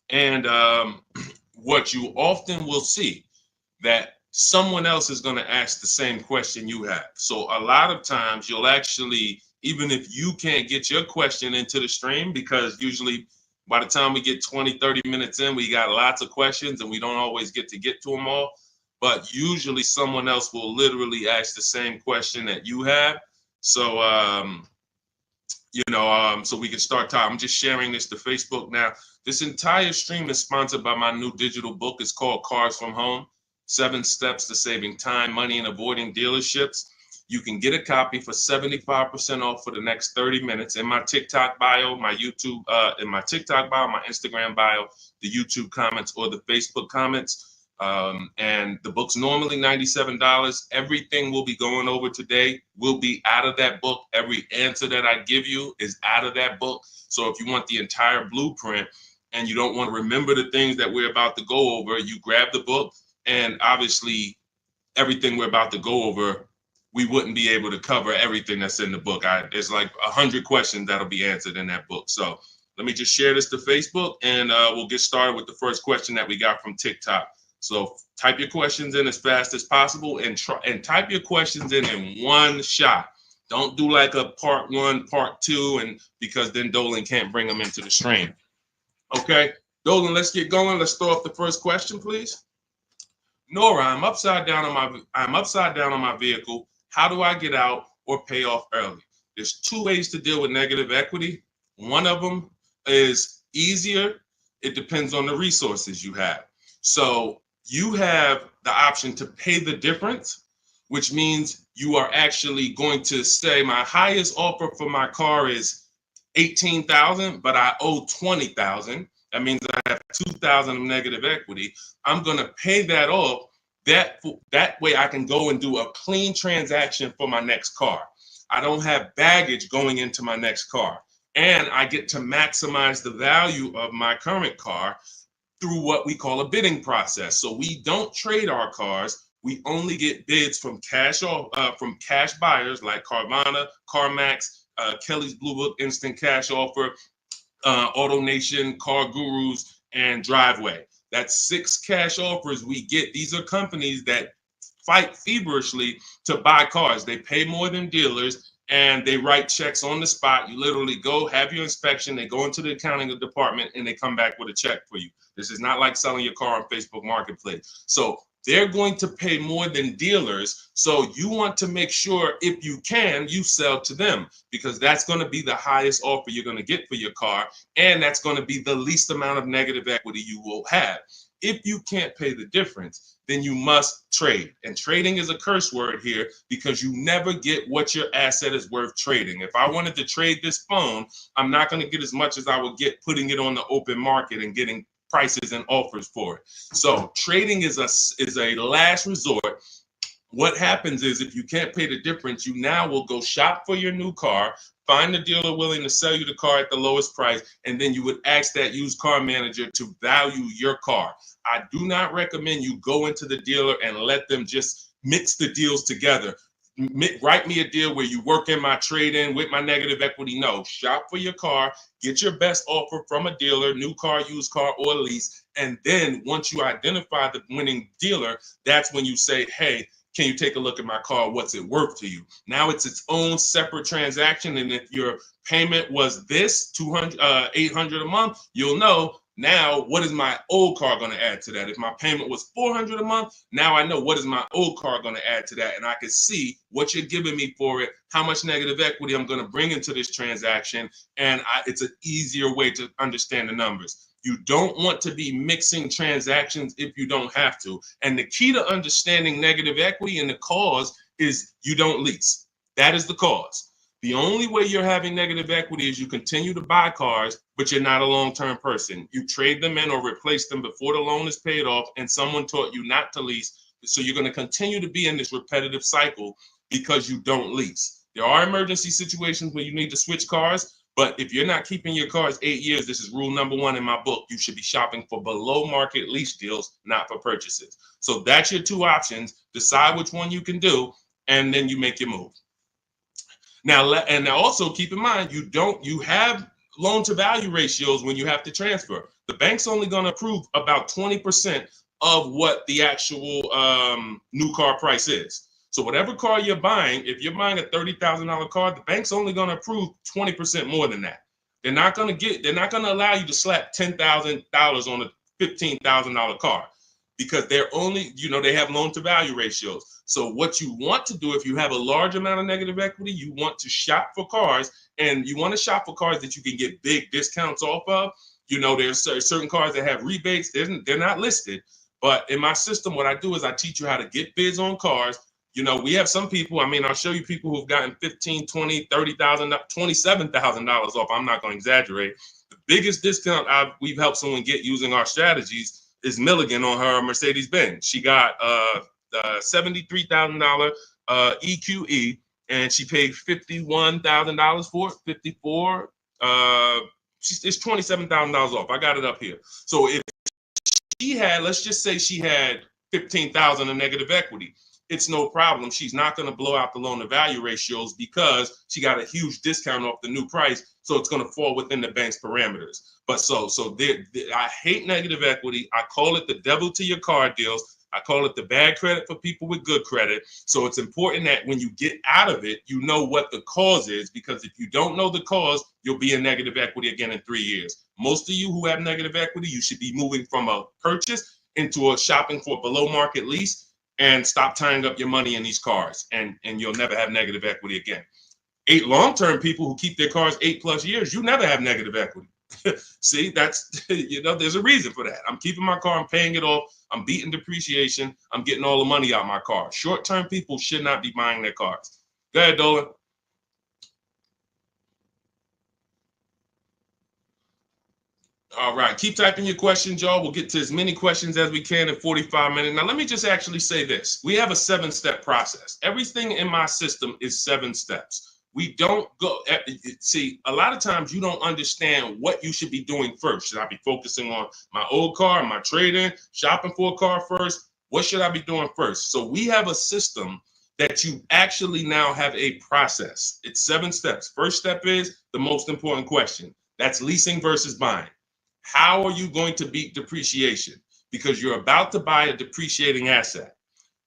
And what you often will see, that someone else is going to ask the same question you have. So a lot of times you'll actually, even if you can't get your question into the stream, because usually by the time we get 20, 30 minutes in, we got lots of questions and we don't always get to them all. But usually someone else will literally ask the same question that you have. So, so we can start talking. I'm just sharing this to Facebook now. This entire stream is sponsored by my new digital book. It's called Cars from Home. 7 Steps to Saving Time, Money, and Avoiding Dealerships. You can get a copy for 75% off for the next 30 minutes in my TikTok bio, my YouTube, in my TikTok bio, my Instagram bio, the YouTube comments, or the Facebook comments. And the book's normally $97. Everything we'll be going over today will be out of that book. Every answer that I give you is out of that book. So if you want the entire blueprint and you don't want to remember the things that we're about to go over, you grab the book, and obviously everything we're about to go over, we wouldn't be able to cover everything that's in the book. There's like 100 questions that'll be answered in that book. So let me just share this to Facebook, and we'll get started with the first question that we got from TikTok. So type your questions in as fast as possible, and type your questions in one shot. Don't do like a part one, part two, and because then Dolan can't bring them into the stream. Okay, Dolan, let's get going. Let's throw up the first question, please. Nora, I'm upside down on my vehicle. How do I get out or pay off early? There's two ways to deal with negative equity. One of them is easier. It depends on the resources you have. So you have the option to pay the difference, which means you are actually going to say my highest offer for my car is $18,000, but I owe $20,000. That means I have $2,000 of negative equity. I'm going to pay that off. That way I can go and do a clean transaction for my next car. I don't have baggage going into my next car. And I get to maximize the value of my current car through what we call a bidding process. So we don't trade our cars. We only get bids from cash buyers like Carvana, CarMax, Kelly's Blue Book Instant Cash Offer, AutoNation, Car Gurus, and Driveway. That's 6 cash offers we get. These are companies that fight feverishly to buy cars. They pay more than dealers, and they write checks on the spot. You literally go, have your inspection, they go into the accounting department, and they come back with a check for you. This is not like selling your car on Facebook Marketplace. So they're going to pay more than dealers. So you want to make sure, if you can, you sell to them, because that's going to be the highest offer you're going to get for your car. And that's going to be the least amount of negative equity you will have. If you can't pay the difference, then you must trade. And trading is a curse word here, because you never get what your asset is worth trading. If I wanted to trade this phone, I'm not going to get as much as I would get putting it on the open market and getting prices and offers for it. So trading is a last resort. What happens is, if you can't pay the difference, you now will go shop for your new car, find a dealer willing to sell you the car at the lowest price, and then you would ask that used car manager to value your car. I do not recommend you go into the dealer and let them just mix the deals together. Write me a deal where you work in my trade-in with my negative equity. No, shop for your car, get your best offer from a dealer, new car, used car, or lease. And then once you identify the winning dealer, that's when you say, hey, can you take a look at my car? What's it worth to you? Now it's its own separate transaction. And if your payment was this $800 a month, you'll know, now what is my old car going to add to that? If my payment was $400 a month, now I know what is my old car going to add to that. And I can see what you're giving me for it, how much negative equity I'm going to bring into this transaction. And it's an easier way to understand the numbers. You don't want to be mixing transactions if you don't have to. And the key to understanding negative equity and the cause is you don't lease. That is the cause. The only way you're having negative equity is you continue to buy cars, but you're not a long-term person. You trade them in or replace them before the loan is paid off, and someone taught you not to lease. So you're going to continue to be in this repetitive cycle because you don't lease. There are emergency situations where you need to switch cars, but if you're not keeping your cars 8 years, this is rule number 1 in my book. You should be shopping for below market lease deals, not for purchases. So that's your 2 options. Decide which one you can do, and then you make your move. Now, and also keep in mind, you have loan to value ratios when you have to transfer. The bank's only going to approve about 20% of what the actual new car price is. So whatever car you're buying, if you're buying a $30,000 car, the bank's only going to approve 20% more than that. They're not going to allow you to slap $10,000 on a $15,000 car, because they're only, they have loan to value ratios. So what you want to do, if you have a large amount of negative equity, you want to shop for cars, and you want to shop for cars that you can get big discounts off of. There's certain cars that have rebates. They're not listed. But in my system, what I do is I teach you how to get bids on cars. You know, we have some people, I mean, I'll show you people who've gotten $15,000, $20,000, $30,000, $27,000 off. I'm not going to exaggerate. The biggest discount we've helped someone get using our strategies is Milligan on her Mercedes-Benz. She got $73,000 EQE, and she paid $51,000 for it, 54. It's $27,000 off. I got it up here. So if she had, let's just say she had 15,000 in negative equity, it's no problem. She's not going to blow out the loan to value ratios because she got a huge discount off the new price. So it's going to fall within the bank's parameters. But I hate negative equity. I call it the devil to your car deals. I call it the bad credit for people with good credit. So it's important that when you get out of it, you know what the cause is, because if you don't know the cause, you'll be in negative equity again in 3 years. Most of you who have negative equity, you should be moving from a purchase into a shopping for below market lease, and stop tying up your money in these cars, and you'll never have negative equity again. 8 long-term people who keep their cars 8+ years, you never have negative equity. See, that's, you know, there's a reason for that. I'm keeping my car, I'm paying it off, I'm beating depreciation, I'm getting all the money out of my car. Short-term people should not be buying their cars. Go ahead, Dolan. All right, keep typing your questions, y'all. We'll get to as many questions as we can in 45 minutes. Now, let me just actually say this. We have a 7-step process. Everything in my system is 7 steps. We don't go, see, a lot of times you don't understand what you should be doing first. Should I be focusing on my old car, my trade-in, shopping for a car first? What should I be doing first? So we have a system that you actually now have a process. It's 7 steps. First step is the most important question. That's leasing versus buying. How are you going to beat depreciation? Because you're about to buy a depreciating asset.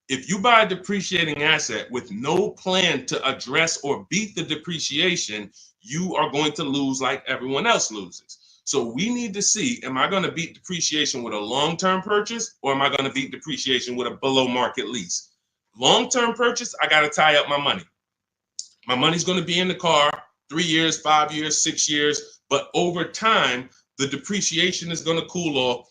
If you buy a depreciating asset with no plan to address or beat the depreciation, you are going to lose like everyone else loses. So we need to see, am I going to beat depreciation with a long-term purchase, or am I going to beat depreciation with a below market lease? Long-term purchase, I got to tie up my money. My money's going to be in the car 3 years, 5 years, 6 years, but over time, the depreciation is going to cool off.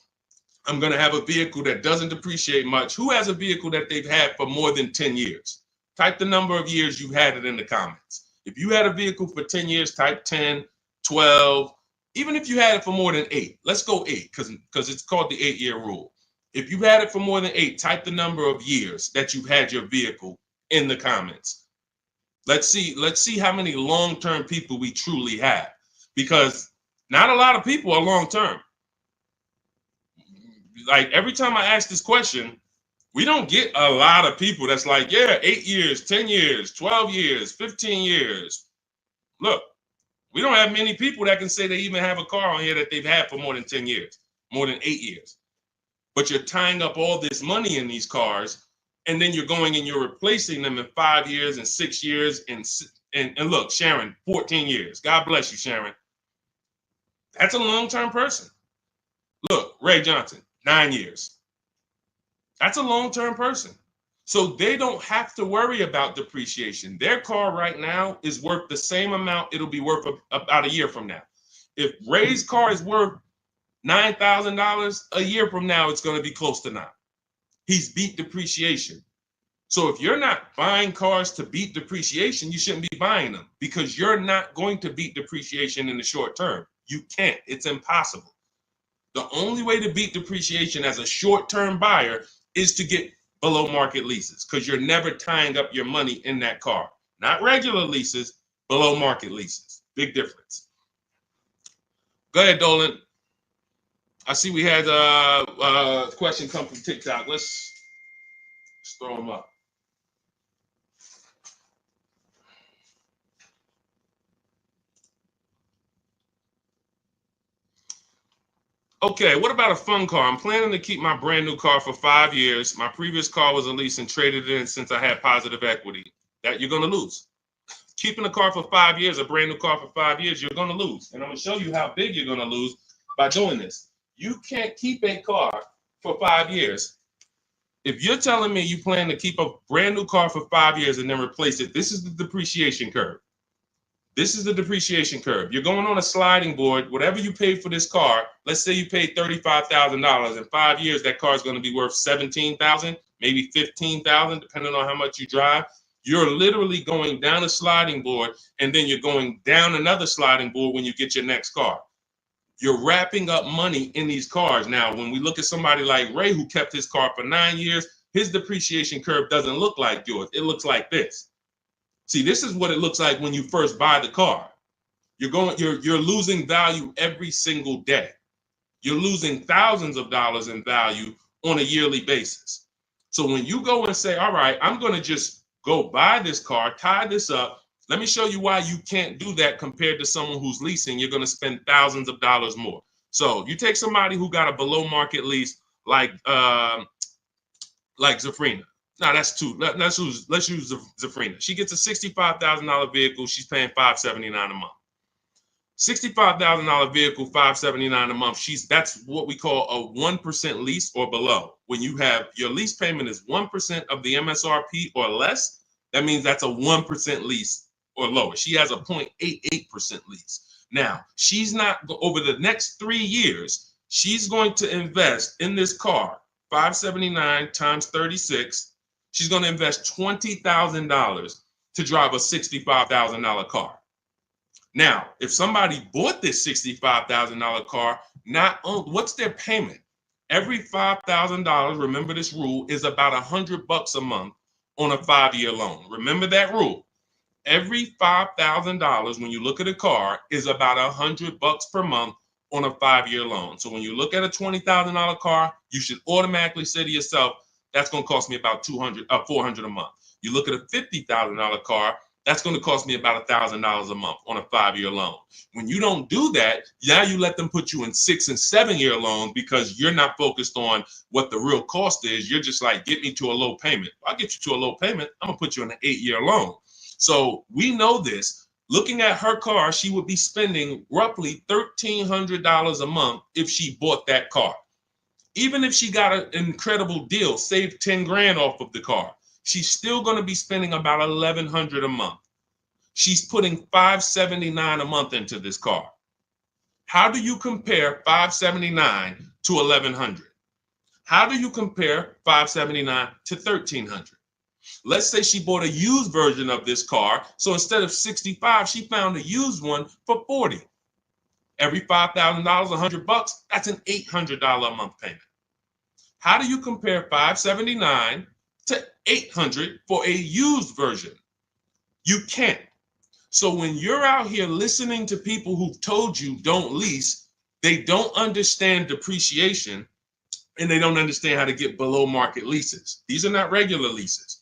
I'm going to have a vehicle that doesn't depreciate much. Who has a vehicle that they've had for more than 10 years? Type the number of years you've had it in the comments. If you had a vehicle for 10 years, type 10, 12. Even if you had it for more than 8, let's go 8 because it's called the 8-year rule. If you've had it for more than 8, type the number of years that you've had your vehicle in the comments. Let's see how many long-term people we truly have, because not a lot of people are long-term. Like every time I ask this question, we don't get a lot of people that's like, yeah, 8 years, 10 years, 12 years, 15 years. Look, we don't have many people that can say they even have a car on here that they've had for more than 10 years, more than 8 years. But you're tying up all this money in these cars, and then you're going and you're replacing them in 5 years and 6 years. And look, Sharon, 14 years. God bless you, Sharon. That's a long-term person. Look, Ray Johnson, 9 years. That's a long-term person. So they don't have to worry about depreciation. Their car right now is worth the same amount it'll be worth about a year from now. If Ray's car is worth $9,000, a year from now, it's going to be close to 9. He's beat depreciation. So if you're not buying cars to beat depreciation, you shouldn't be buying them, because you're not going to beat depreciation in the short term. You can't. It's impossible. The only way to beat depreciation as a short-term buyer is to get below market leases, because you're never tying up your money in that car. Not regular leases, below market leases. Big difference. Go ahead, Dolan. I see we had a question come from TikTok. Let's throw them up. Okay, what about a fun car? I'm planning to keep my brand new car for 5 years. My previous car was a lease and traded in since I had positive equity. That you're going to lose. Keeping a car for 5 years, a brand new car for 5 years, you're going to lose. And I'm going to show you how big you're going to lose by doing this. You can't keep a car for 5 years. If you're telling me you plan to keep a brand new car for 5 years and then replace it, this is the depreciation curve. This is the depreciation curve. You're going on a sliding board. Whatever you paid for this car, let's say you paid $35,000. In 5 years, that car is going to be worth $17,000, maybe $15,000, depending on how much you drive. You're literally going down a sliding board, and then you're going down another sliding board when you get your next car. You're wrapping up money in these cars. Now, when we look at somebody like Ray, who kept his car for 9 years, his depreciation curve doesn't look like yours. It looks like this. See, this is what it looks like when you first buy the car. You're losing value every single day. You're losing thousands of dollars in value on a yearly basis. So when you go and say, all right, I'm going to just go buy this car, tie this up. Let me show you why you can't do that compared to someone who's leasing. You're going to spend thousands of dollars more. So you take somebody who got a below market lease like Zafrina. No, that's too. Let's use Zafrina. She gets a $65,000 vehicle. She's paying $579 a month. $65,000 vehicle, $579 a month. That's what we call a 1% lease or below. When you have your lease payment is 1% of the MSRP or less, that means that's a 1% lease or lower. She has a 0.88% lease. Now, she's not, over the next 3 years, she's going to invest in this car, $579 times 36. She's going to invest $20,000 to drive a $65,000 car. Now, if somebody bought this $65,000 car, what's their payment? Every $5,000, remember this rule, is about $100 a month on a 5-year loan. Remember that rule. Every $5,000, when you look at a car, is about $100 per month on a 5-year loan. So when you look at a $20,000 car, you should automatically say to yourself, that's going to cost me about $400 a month. You look at a $50,000 car, that's going to cost me about $1,000 a month on a 5-year loan. When you don't do that, now you let them put you in 6- and 7-year loans because you're not focused on what the real cost is. You're just like, get me to a low payment. I'll get you to a low payment. I'm going to put you in an 8-year loan. So we know this. Looking at her car, she would be spending roughly $1,300 a month if she bought that car. Even if she got an incredible deal, saved 10 grand off of the car, she's still going to be spending about $1,100 a month. She's putting $579 a month into this car. How do you compare $579 to $1,100? How do you compare $579 to $1,300? Let's say she bought a used version of this car. So instead of $65, she found a used one for $40. Every $5,000, $100, that's an $800 a month payment. How do you compare $579 to $800 for a used version? You can't. So when you're out here listening to people who've told you don't lease, they don't understand depreciation and they don't understand how to get below market leases. These are not regular leases.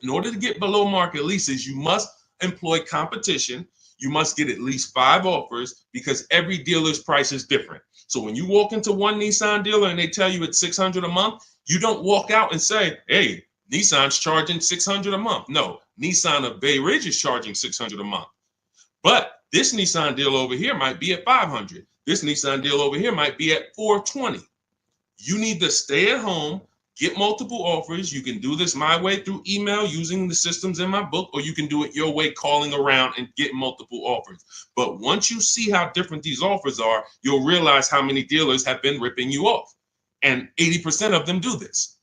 In order to get below market leases, you must employ competition. You must get at least 5 offers because every dealer's price is different. So when you walk into one Nissan dealer and they tell you it's $600 a month, you don't walk out and say, hey, Nissan's charging $600 a month. No, Nissan of Bay Ridge is charging $600 a month. But this Nissan deal over here might be at $500. This Nissan deal over here might be at $420. You need to stay at home, get multiple offers. You can do this my way through email using the systems in my book, or you can do it your way, calling around and get multiple offers. But once you see how different these offers are, you'll realize how many dealers have been ripping you off. And 80% of them do this.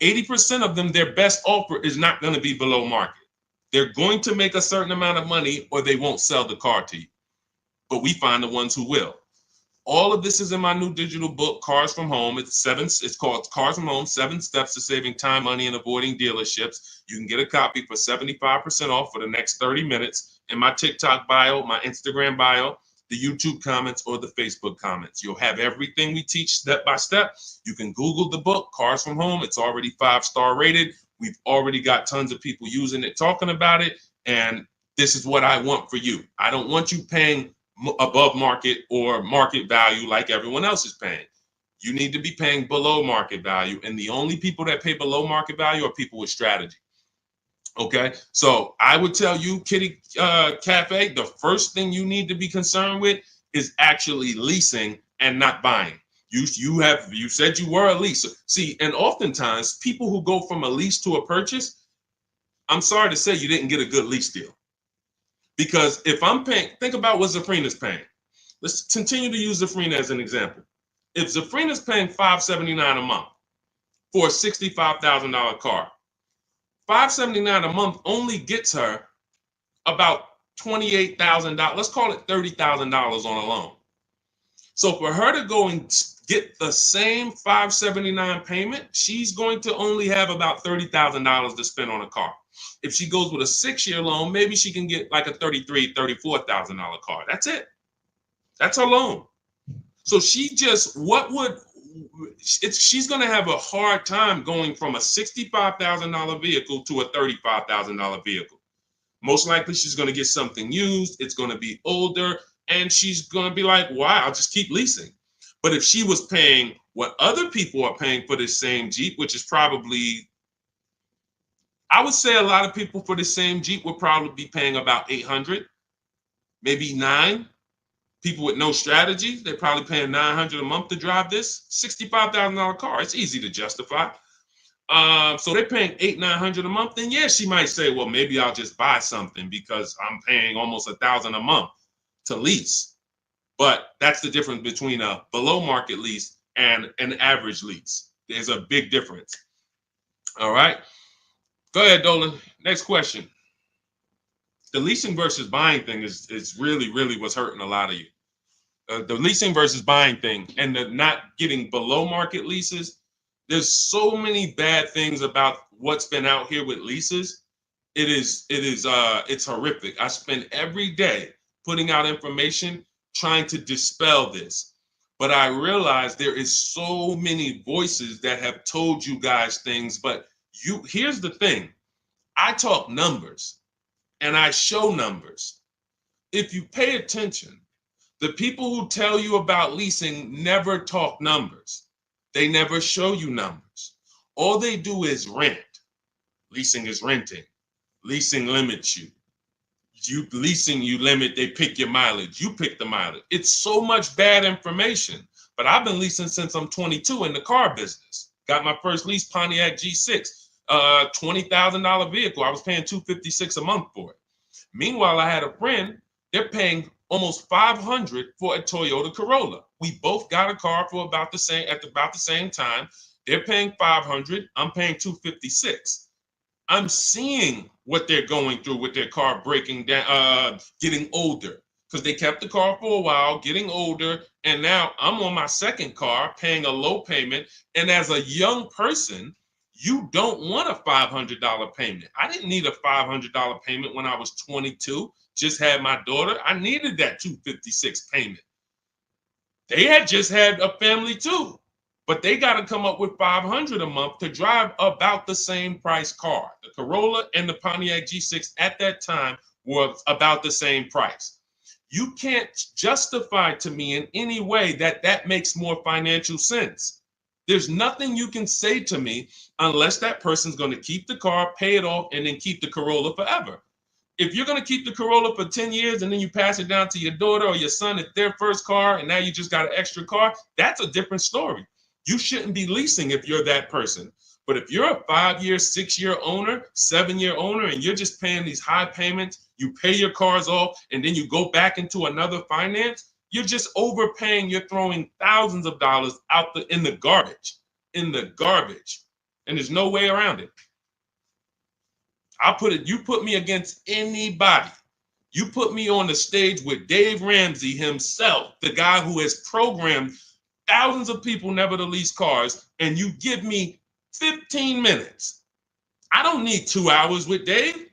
80% of them, their best offer is not going to be below market. They're going to make a certain amount of money or they won't sell the car to you. But we find the ones who will. All of this is in my new digital book, Cars from Home. It's called Cars from Home, 7 Steps to Saving Time, Money, and Avoiding Dealerships. You can get a copy for 75% off for the next 30 minutes in my TikTok bio, my Instagram bio, the YouTube comments, or the Facebook comments. You'll have everything we teach step by step. You can Google the book, Cars from Home. It's already 5-star rated. We've already got tons of people using it, talking about it. And this is what I want for you. I don't want you paying above market or market value like everyone else is paying. You need to be paying below market value. And the only people that pay below market value are people with strategy. Okay, so I would tell you, Kitty Cafe, the first thing you need to be concerned with is actually leasing and not buying. You said you were a leaser. See, and oftentimes people who go from a lease to a purchase, I'm sorry to say you didn't get a good lease deal. Because if I'm paying, think about what Zafrina's paying. Let's continue to use Zafrina as an example. If Zafrina's paying $579 a month for a $65,000 car, $579 a month only gets her about $28,000. Let's call it $30,000 on a loan. So for her to go and get the same $579 payment, she's going to only have about $30,000 to spend on a car. If she goes with a 6-year loan, maybe she can get like a $33,000, $34,000 car. That's it. That's her loan. So she's going to have a hard time going from a $65,000 vehicle to a $35,000 vehicle. Most likely she's going to get something used. It's going to be older, and she's going to be like, wow, I'll just keep leasing. But if she was paying what other people are paying for this same Jeep, which is probably, I would say a lot of people for the same Jeep would probably be paying about $800, maybe $900. People with no strategy, they're probably paying $900 a month to drive this $65,000 car. It's easy to justify. So they're paying $800-900 a month. Then yeah, she might say, well, maybe I'll just buy something because I'm paying almost $1,000 a month to lease. But that's the difference between a below market lease and an average lease. There's a big difference. All right. Go ahead, Dolan. Next question. The leasing versus buying thing is really what's hurting a lot of you. The leasing versus buying thing and the not getting below market leases. There's so many bad things about what's been out here with leases. It's horrific. I spend every day putting out information trying to dispel this. But I realize there is so many voices that have told you guys things, but here's the thing. I talk numbers and I show numbers. If you pay attention, the people who tell you about leasing never talk numbers. They never show you numbers. All they do is rent. Leasing is renting. Leasing limits you. You limit, they pick your mileage. You pick the mileage. It's so much bad information. But I've been leasing since I'm 22 in the car business. Got my first lease, Pontiac G6, $20,000 vehicle. I was paying $256 a month for it. Meanwhile, I had a friend, they're paying almost $500 for a Toyota Corolla. We both got a car for about the same time. They're paying $500. I'm paying $256. I'm seeing what they're going through with their car breaking down, getting older, because they kept the car for a while, getting older, and now I'm on my second car, paying a low payment. And as a young person, you don't want a $500 payment. I didn't need a $500 payment when I was 22. Just had my daughter. I needed that $256 payment. They had just had a family too, but they got to come up with $500 a month to drive about the same price car. The Corolla and the Pontiac G6 at that time were about the same price. You can't justify to me in any way that makes more financial sense. There's nothing you can say to me unless that person's going to keep the car, pay it off, and then keep the Corolla forever. If you're going to keep the Corolla for 10 years and then you pass it down to your daughter or your son at their first car and now you just got an extra car, that's a different story. You shouldn't be leasing if you're that person. But if you're a 5-year, 6-year owner, 7-year owner, and you're just paying these high payments, you pay your cars off, and then you go back into another finance, you're just overpaying. You're throwing thousands of dollars out in the garbage, and there's no way around it. You put me against anybody. You put me on the stage with Dave Ramsey himself, the guy who has programmed thousands of people never to lease cars, and you give me 15 minutes. I don't need 2 hours with Dave.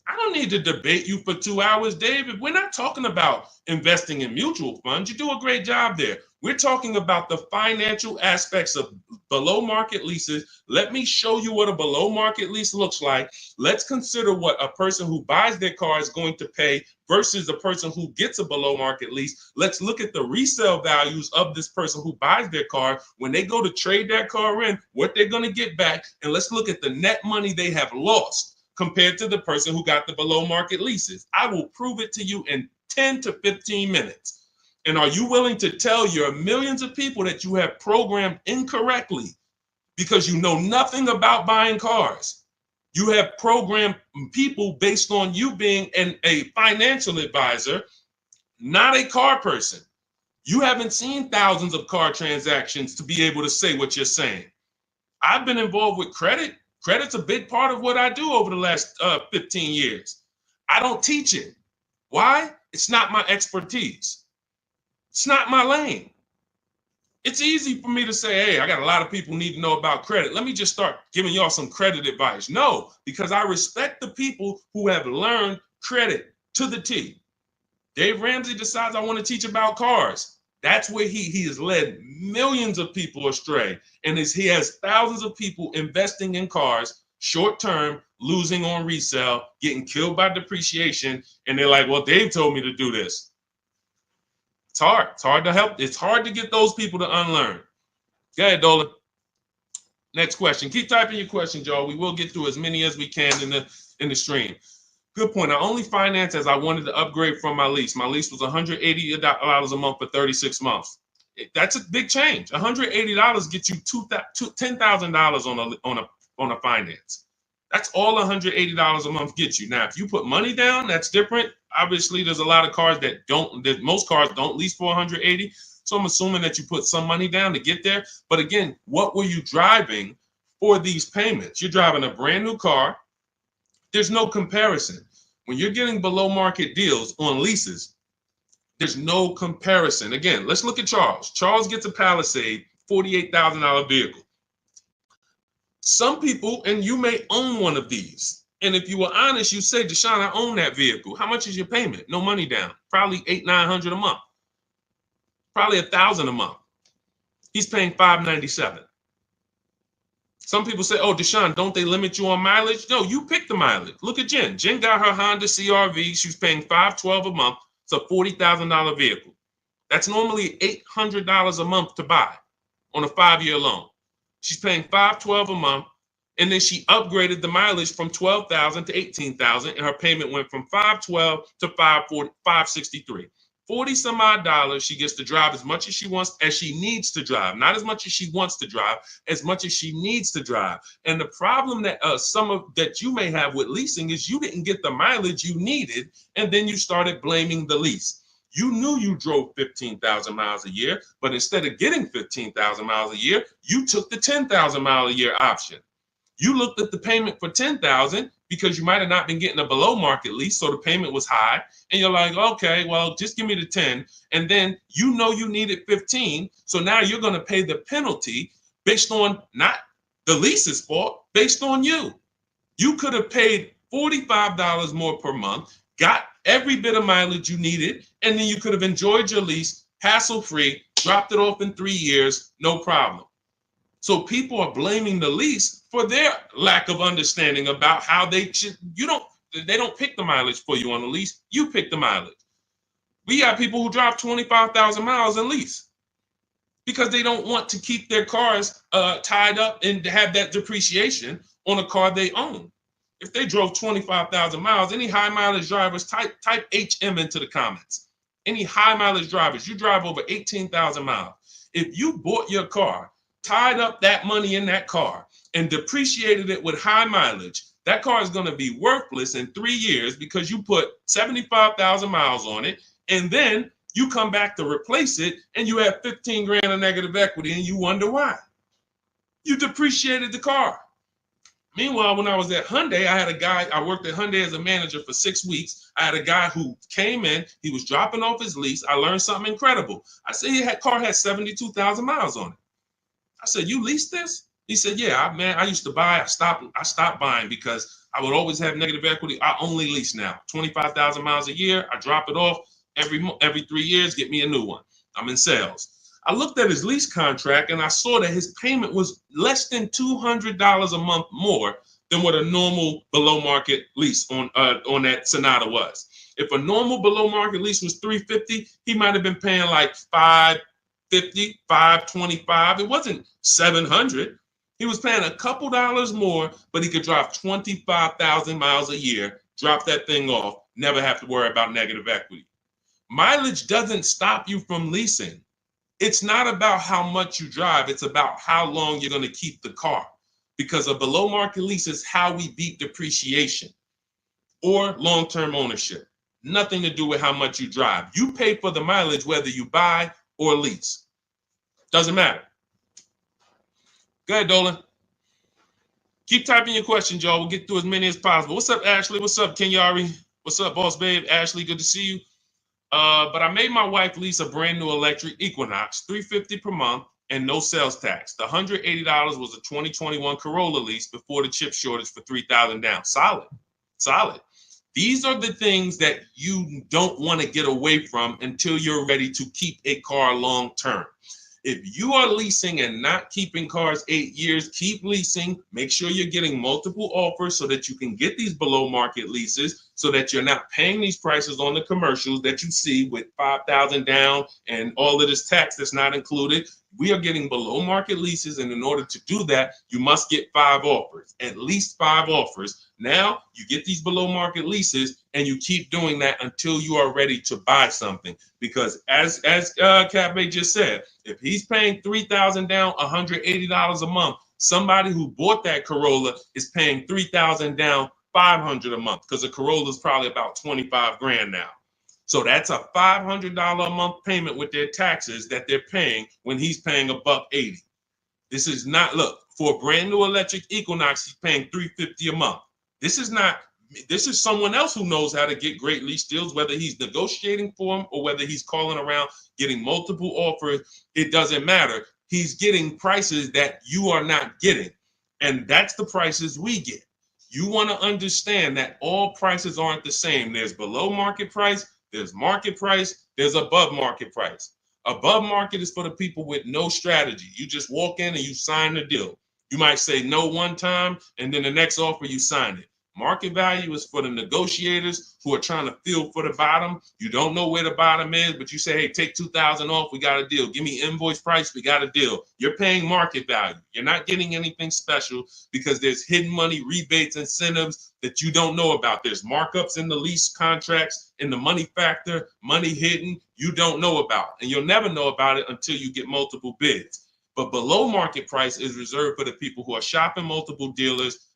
I don't need to debate you for 2 hours, Dave. If we're not talking about investing in mutual funds, you do a great job there. We're talking about the financial aspects of below market leases. Let me show you what a below market lease looks like. Let's consider what a person who buys their car is going to pay versus a person who gets a below market lease. Let's look at the resale values of this person who buys their car. When they go to trade that car in, what they're going to get back. And let's look at the net money they have lost compared to the person who got the below market leases. I will prove it to you in 10 to 15 minutes. And are you willing to tell your millions of people that you have programmed incorrectly because you know nothing about buying cars? You have programmed people based on you being a financial advisor, not a car person. You haven't seen thousands of car transactions to be able to say what you're saying. I've been involved with credit. Credit's a big part of what I do over the last 15 years. I don't teach it. Why? It's not my expertise. It's not my lane. It's easy for me to say, hey, I got a lot of people need to know about credit. Let me just start giving y'all some credit advice. No, because I respect the people who have learned credit to the T. Dave Ramsey decides I want to teach about cars. That's where he has led millions of people astray. And he has thousands of people investing in cars, short term, losing on resale, getting killed by depreciation. And they're like, well, Dave told me to do this. It's hard. It's hard to help. It's hard to get those people to unlearn. Go ahead, Dolan. Next question. Keep typing your questions, y'all. We will get through as many as we can in the stream. Good point. I only financed as I wanted to upgrade from my lease. My lease was $180 a month for 36 months. That's a big change. $180 gets you $10,000 on a finance. That's all $180 a month gets you. Now, if you put money down, that's different. Obviously, there's a lot of cars most cars don't lease for $180. So I'm assuming that you put some money down to get there. But again, what were you driving for these payments? You're driving a brand new car. There's no comparison. When you're getting below market deals on leases, there's no comparison. Again, let's look at Charles. Charles gets a Palisade, $48,000 vehicle. Some people, and you may own one of these. And if you were honest, you say, Deshone, I own that vehicle. How much is your payment? No money down. Probably $800-900 a month. Probably $1,000 a month. He's paying $597. Some people say, oh, Deshone, don't they limit you on mileage? No, you pick the mileage. Look at Jen. Jen got her Honda CRV. She's paying $512 a month. It's a $40,000 vehicle. That's normally $800 a month to buy on a 5-year loan. She's paying $512 a month, and then she upgraded the mileage from $12,000 to $18,000, and her payment went from $512 to $563. 40 some odd dollars. She gets to drive as much as she wants, as she needs to drive, not as much as she wants to drive, as much as she needs to drive. And the problem that that you may have with leasing is you didn't get the mileage you needed, and then you started blaming the lease. You knew you drove 15,000 miles a year, but instead of getting 15,000 miles a year, you took the 10,000 mile a year option. You looked at the payment for 10,000 because you might have not been getting a below market lease, so the payment was high, and you're like, okay, well, just give me the 10, and then you know you needed 15, so now you're going to pay the penalty based on not the lease's fault, based on you. You could have paid $45 more per month, got every bit of mileage you needed, and then you could have enjoyed your lease hassle-free, dropped it off in 3 years, no problem. So people are blaming the lease for their lack of understanding about how they don't pick the mileage for you on the lease. You pick the mileage. We got people who drive 25,000 miles in lease because they don't want to keep their cars tied up and have that depreciation on a car they own. If they drove 25,000 miles, any high mileage drivers, type HM into the comments. Any high mileage drivers, you drive over 18,000 miles. If you bought your car, tied up that money in that car, and depreciated it with high mileage, that car is going to be worthless in 3 years because you put 75,000 miles on it, and then you come back to replace it, and you have 15 grand of negative equity, and you wonder why. You depreciated the car. Meanwhile, when I was at Hyundai, I worked at Hyundai as a manager for 6 weeks. I had a guy who came in, he was dropping off his lease. I learned something incredible. I said, car had 72,000 miles on it. I said, you leased this? He said, yeah, I used to buy. I stopped buying because I would always have negative equity. I only lease now. 25,000 miles a year. I drop it off every 3 years, get me a new one. I'm in sales. I looked at his lease contract and I saw that his payment was less than $200 a month more than what a normal below market lease on that Sonata was. If a normal below market lease was $350, he might have been paying like $550, $525. It wasn't $700. He was paying a couple dollars more, but he could drive 25,000 miles a year, drop that thing off, never have to worry about negative equity. Mileage doesn't stop you from leasing. It's not about how much you drive. It's about how long you're going to keep the car. because a below market lease is how we beat depreciation or long-term ownership. Nothing to do with how much you drive. You pay for the mileage whether you buy or lease. Doesn't matter. Go ahead, Dolan. Keep typing your questions, y'all. We'll get through as many as possible. What's up, Ashley? What's up, Kenyari? What's up, boss babe? Ashley, good to see you. But I made my wife lease a brand new electric Equinox, $350 per month, and no sales tax. The $180 was a 2021 Corolla lease before the chip shortage for $3,000 down. Solid, solid. These are the things that you don't want to get away from until you're ready to keep a car long term. If you are leasing and not keeping cars 8 years, keep leasing. Make sure you're getting multiple offers so that you can get these below market leases, so that you're not paying these prices on the commercials that you see with $5,000 down and all of this tax that's not included. We are getting below market leases, and in order to do that, you must get 5 offers, at least 5 offers. Now you get these below market leases, and you keep doing that until you are ready to buy something. Because as Cafe just said, if he's paying $3,000 down, $180 a month, somebody who bought that Corolla is paying $3,000 down, $500 a month, because a Corolla is probably about 25 grand now. So that's a $500 a month payment with their taxes that they're paying when he's paying $180. This is not, look, for a brand new electric Equinox, he's paying $350 a month. This is someone else who knows how to get great lease deals, whether he's negotiating for them or whether he's calling around getting multiple offers. It doesn't matter. He's getting prices that you are not getting. And that's the prices we get. You want to understand that all prices aren't the same. There's below market price, there's market price, there's above market price. Above market is for the people with no strategy. You just walk in and you sign the deal. You might say no one time, and then the next offer you sign it. Market value is for the negotiators who are trying to feel for the bottom. You don't know where the bottom is, but you say, hey, take $2,000 off, we got a deal. Give me invoice price, we got a deal. You're paying market value. You're not getting anything special because there's hidden money, rebates, incentives that you don't know about. There's markups in the lease contracts, in the money factor, money hidden, you don't know about. And you'll never know about it until you get multiple bids. But below market price is reserved for the people who are shopping multiple dealers.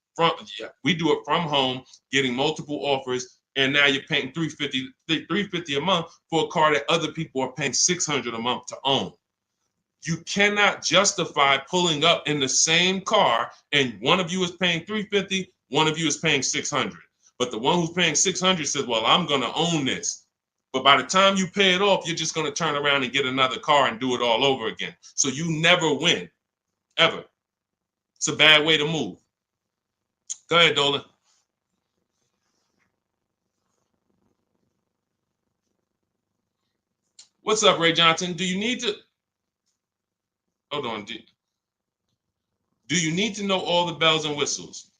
We do it from home, getting multiple offers, and now you're paying $350 a month for a car that other people are paying $600 a month to own. You cannot justify pulling up in the same car and one of you is paying $350, one of you is paying $600. But the one who's paying $600 says, well, I'm going to own this. But by the time you pay it off, you're just going to turn around and get another car and do it all over again. So you never win, ever. It's a bad way to move. Go ahead, Dolan. What's up, Ray Johnson? Do you need to... Hold on. Do you need to know all the bells and whistles?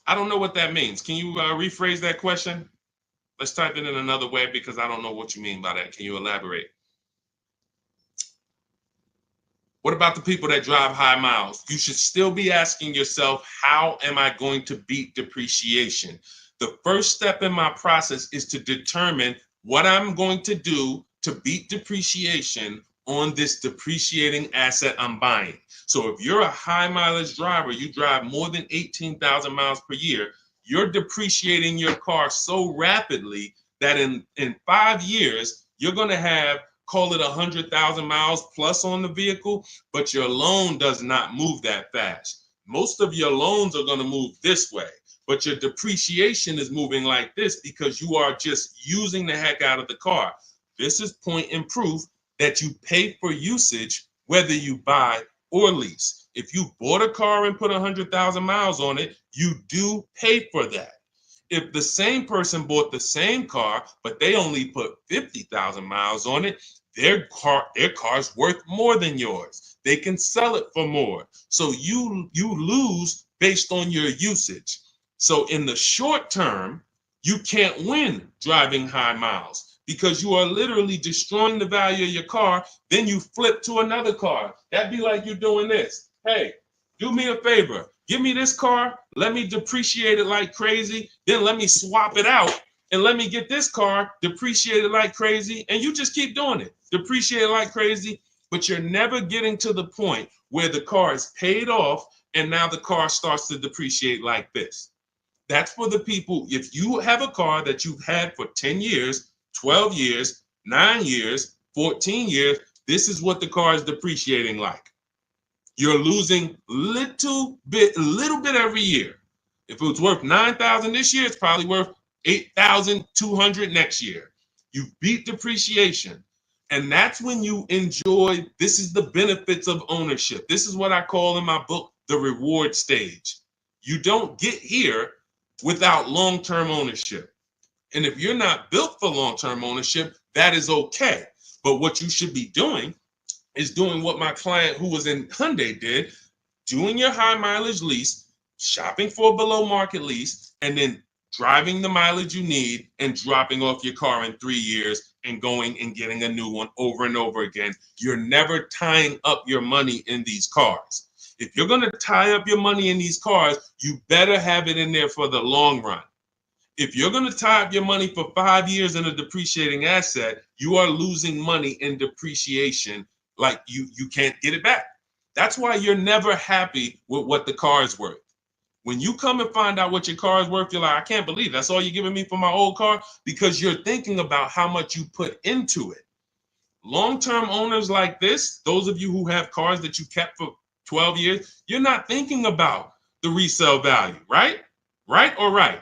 I don't know what that means. Can you rephrase that question? Let's type it in another way because I don't know what you mean by that. Can you elaborate? What about the people that drive high miles? You should still be asking yourself, how am I going to beat depreciation? The first step in my process is to determine what I'm going to do to beat depreciation on this depreciating asset I'm buying. So if you're a high mileage driver, you drive more than 18,000 miles per year, you're depreciating your car so rapidly that in 5 years, you're going to have, call it 100,000 miles plus on the vehicle, but your loan does not move that fast. Most of your loans are going to move this way, but your depreciation is moving like this because you are just using the heck out of the car. This is point and proof that you pay for usage, whether you buy or lease. If you bought a car and put 100,000 miles on it, you do pay for that. If the same person bought the same car, but they only put 50,000 miles on it, their car's worth more than yours. They can sell it for more. So you lose based on your usage. So in the short term, you can't win driving high miles because you are literally destroying the value of your car. Then you flip to another car. That'd be like you doing this. Hey, do me a favor. Give me this car, let me depreciate it like crazy, then let me swap it out and let me get this car depreciated like crazy, and you just keep doing it. Depreciate it like crazy, but you're never getting to the point where the car is paid off and now the car starts to depreciate like this. That's for the people. If you have a car that you've had for 10 years, 12 years, 9 years, 14 years, this is what the car is depreciating like. You're losing a little bit every year. If it was worth $9,000 this year, it's probably worth $8,200 next year. You beat depreciation. And that's when you enjoy, this is the benefits of ownership. This is what I call in my book, the reward stage. You don't get here without long-term ownership. And if you're not built for long-term ownership, that is okay. But what you should be doing is doing what my client who was in Hyundai did, doing your high mileage lease, shopping for a below market lease, and then driving the mileage you need and dropping off your car in 3 years and going and getting a new one over and over again. You're never tying up your money in these cars. If you're going to tie up your money in these cars, you better have it in there for the long run. If you're going to tie up your money for 5 years in a depreciating asset, you are losing money in depreciation. Like you can't get it back. That's why you're never happy with what the car is worth. When you come and find out what your car is worth, you're like, I can't believe that's all you're giving me for my old car, because you're thinking about how much you put into it. Long-term owners like this, those of you who have cars that you kept for 12 years, you're not thinking about the resale value, right? Right or right?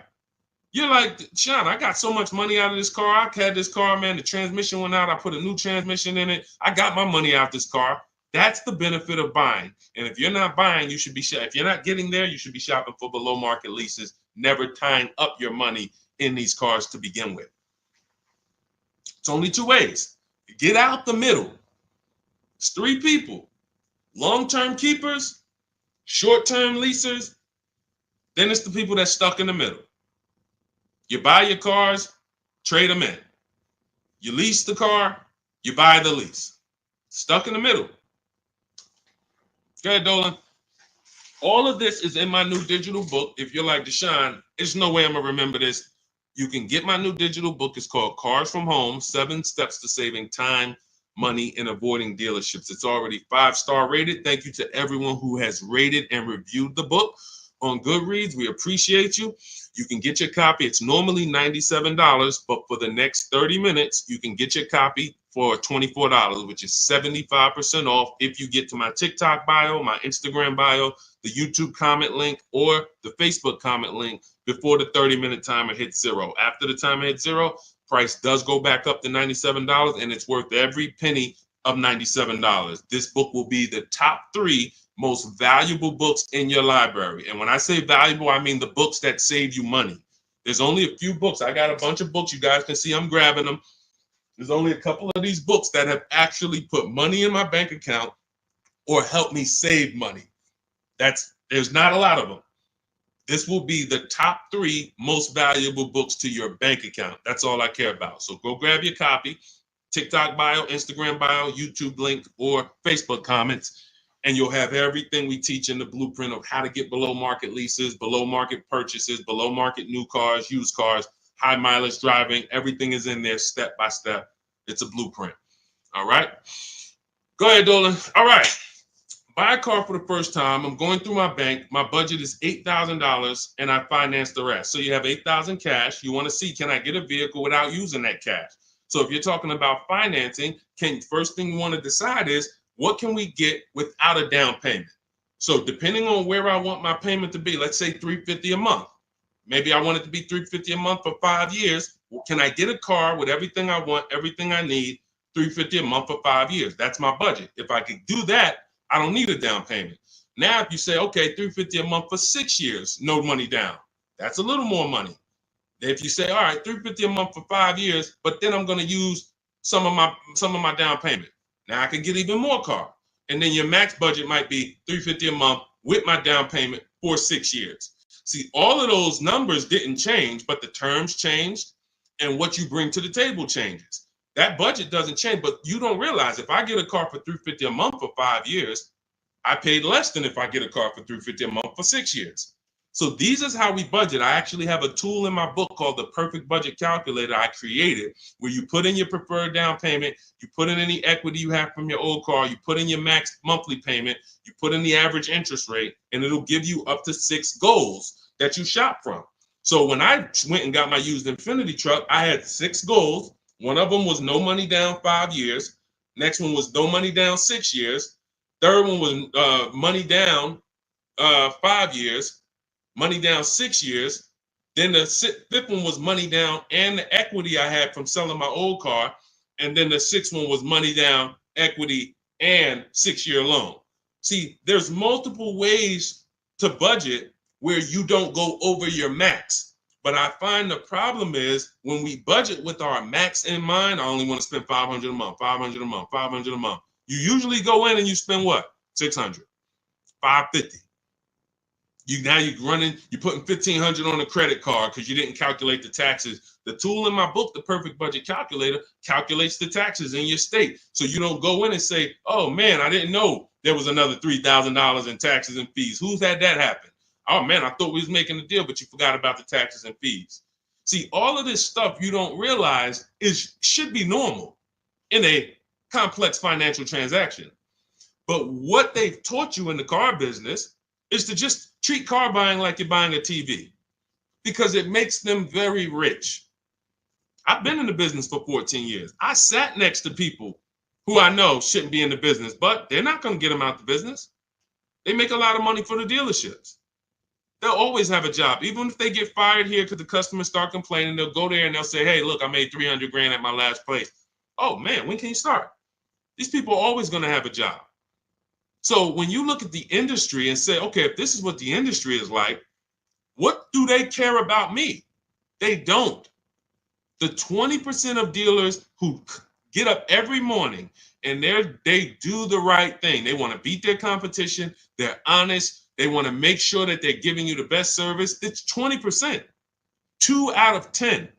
You're like, Sean, I got so much money out of this car. I had this car, man. The transmission went out. I put a new transmission in it. I got my money out this car. That's the benefit of buying. And if you're not buying, you should be if you're not getting there, you should be shopping for below market leases, never tying up your money in these cars to begin with. It's only two ways. Get out the middle. It's three people: long-term keepers, short-term leasers. Then it's the people that's stuck in the middle. You buy your cars, trade them in. You lease the car, you buy the lease. Stuck in the middle. Go ahead, Dolan. All of this is in my new digital book. If you're like, Deshone, there's no way I'm going to remember this. You can get my new digital book. It's called Cars from Home, 7 Steps to Saving Time, Money, and Avoiding Dealerships. It's already 5-star rated. Thank you to everyone who has rated and reviewed the book on Goodreads. We appreciate you. You can get your copy. It's normally $97, but for the next 30 minutes, you can get your copy for $24, which is 75% off if you get to my TikTok bio, my Instagram bio, the YouTube comment link, or the Facebook comment link before the 30-minute timer hits zero. After the timer hits zero, price does go back up to $97, and it's worth every penny of $97. This book will be the top 3 most valuable books in your library. And when I say valuable, I mean the books that save you money. There's only a few books. I got a bunch of books. You guys can see I'm grabbing them. There's only a couple of these books that have actually put money in my bank account or helped me save money. There's not a lot of them. This will be the top 3 most valuable books to your bank account. That's all I care about. So go grab your copy, TikTok bio, Instagram bio, YouTube link, or Facebook comments, and you'll have everything we teach in the blueprint of how to get below market leases, below market purchases, below market new cars, used cars, high mileage driving. Everything is in there step by step. It's a blueprint. All right. Go ahead, Dolan. All right. Buy a car for the first time. I'm going through my bank. My budget is $8,000 and I finance the rest. So you have $8,000 cash. You want to see, can I get a vehicle without using that cash? So if you're talking about financing, first thing you want to decide is, what can we get without a down payment? So depending on where I want my payment to be, let's say $350 a month. Maybe I want it to be $350 a month for 5 years. Well, can I get a car with everything I want, everything I need, $350 a month for 5 years? That's my budget. If I could do that, I don't need a down payment. Now, if you say, okay, $350 a month for 6 years, no money down, that's a little more money. If you say, all right, $350 a month for 5 years, but then I'm going to use some of my down payment. Now I can get even more car. And then your max budget might be $350 a month with my down payment for 6 years. See, all of those numbers didn't change, but the terms changed and what you bring to the table changes. That budget doesn't change, but you don't realize if I get a car for $350 a month for 5 years, I paid less than if I get a car for $350 a month for 6 years. So these is how we budget. I actually have a tool in my book called the Perfect Budget Calculator I created, where you put in your preferred down payment, you put in any equity you have from your old car, you put in your max monthly payment, you put in the average interest rate, and it'll give you up to 6 goals that you shop from. So when I went and got my used Infiniti truck, I had 6 goals. One of them was no money down 5 years. Next one was no money down 6 years. Third one was money down 5 years. Money down 6 years. Then the fifth one was money down and the equity I had from selling my old car. And then the sixth one was money down, equity, and 6-year loan. See, there's multiple ways to budget where you don't go over your max. But I find the problem is when we budget with our max in mind, I only want to spend $500 a month, $500 a month, $500 a month. You usually go in and you spend what? $600, $550. You're putting $1,500 on a credit card because you didn't calculate the taxes. The tool in my book, the Perfect Budget Calculator, calculates the taxes in your state. So you don't go in and say, oh man, I didn't know there was another $3,000 in taxes and fees. Who's had that happen? Oh man, I thought we was making a deal, but you forgot about the taxes and fees. See, all of this stuff you don't realize should be normal in a complex financial transaction. But what they've taught you in the car business is to just treat car buying like you're buying a TV, because it makes them very rich. I've been in the business for 14 years. I sat next to people who I know shouldn't be in the business, but they're not going to get them out the business. They make a lot of money for the dealerships. They'll always have a job. Even if they get fired here because the customers start complaining, they'll go there and they'll say, hey, look, I made 300 grand at my last place. Oh man, when can you start? These people are always going to have a job. So when you look at the industry and say, okay, if this is what the industry is like, what do they care about me? They don't. The 20% of dealers who get up every morning and they do the right thing. They want to beat their competition. They're honest. They want to make sure that they're giving you the best service. It's 20%. 2 out of 10.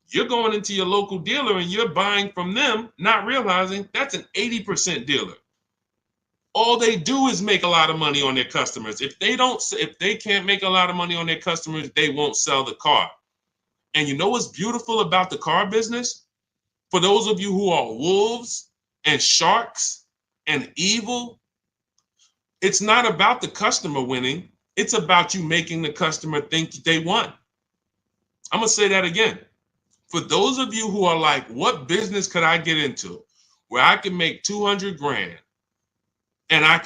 You're going into your local dealer and you're buying from them, not realizing that's an 80% dealer. All they do is make a lot of money on their customers. If they can't make a lot of money on their customers, they won't sell the car. And you know what's beautiful about the car business? For those of you who are wolves and sharks and evil, it's not about the customer winning. It's about you making the customer think they won. I'm going to say that again. For those of you who are like, what business could I get into where I can make 200 grand? And I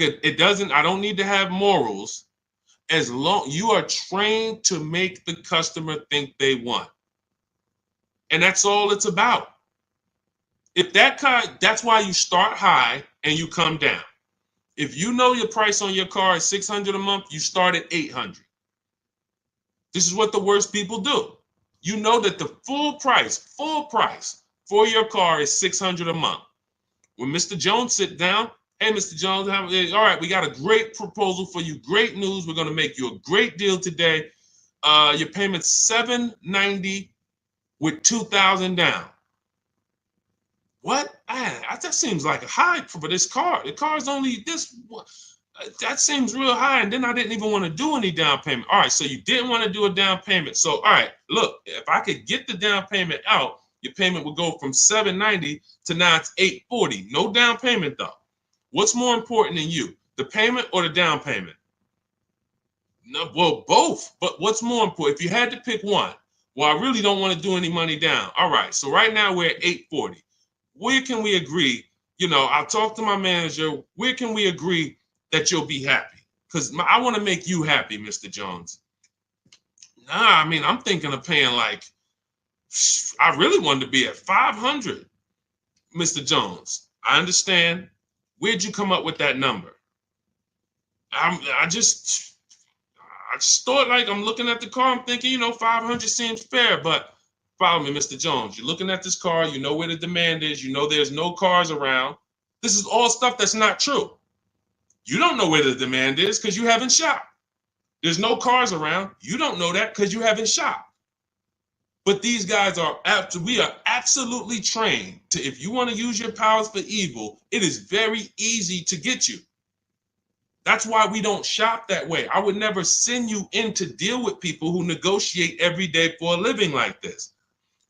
don't need to have morals, as long you are trained to make the customer think they won. And that's all it's about. If that's why you start high and you come down. If you know your price on your car is $600 a month, you start at $800. This is what the worst people do. You know that the full price for your car is $600 a month. When Mr. Jones sit down, hey, Mr. Jones, all right, we got a great proposal for you. Great news. We're going to make you a great deal today. Your payment's $790 with $2,000 down. What? That seems like a high for this car. The car's only this. That seems real high. And then I didn't even want to do any down payment. All right, so you didn't want to do a down payment. So, all right, look, if I could get the down payment out, your payment would go from $790 to now it's $840. No down payment, though. What's more important than you, the payment or the down payment? No, well, both. But what's more important? If you had to pick one, well, I really don't want to do any money down. All right, so right now we're at $840. Where can we agree? I'll talk to my manager. Where can we agree that you'll be happy? Because I want to make you happy, Mr. Jones. Nah, I mean, I'm thinking of paying I really wanted to be at $500, Mr. Jones. I understand. Where'd you come up with that number? I just thought, like, I'm looking at the car, I'm thinking, 500 seems fair, but follow me, Mr. Jones. You're looking at this car, you know where the demand is, you know there's no cars around. This is all stuff that's not true. You don't know where the demand is because you haven't shopped. There's no cars around. You don't know that because you haven't shopped. But these guys we are absolutely trained to, if you want to use your powers for evil, it is very easy to get you. That's why we don't shop that way. I would never send you in to deal with people who negotiate every day for a living like this.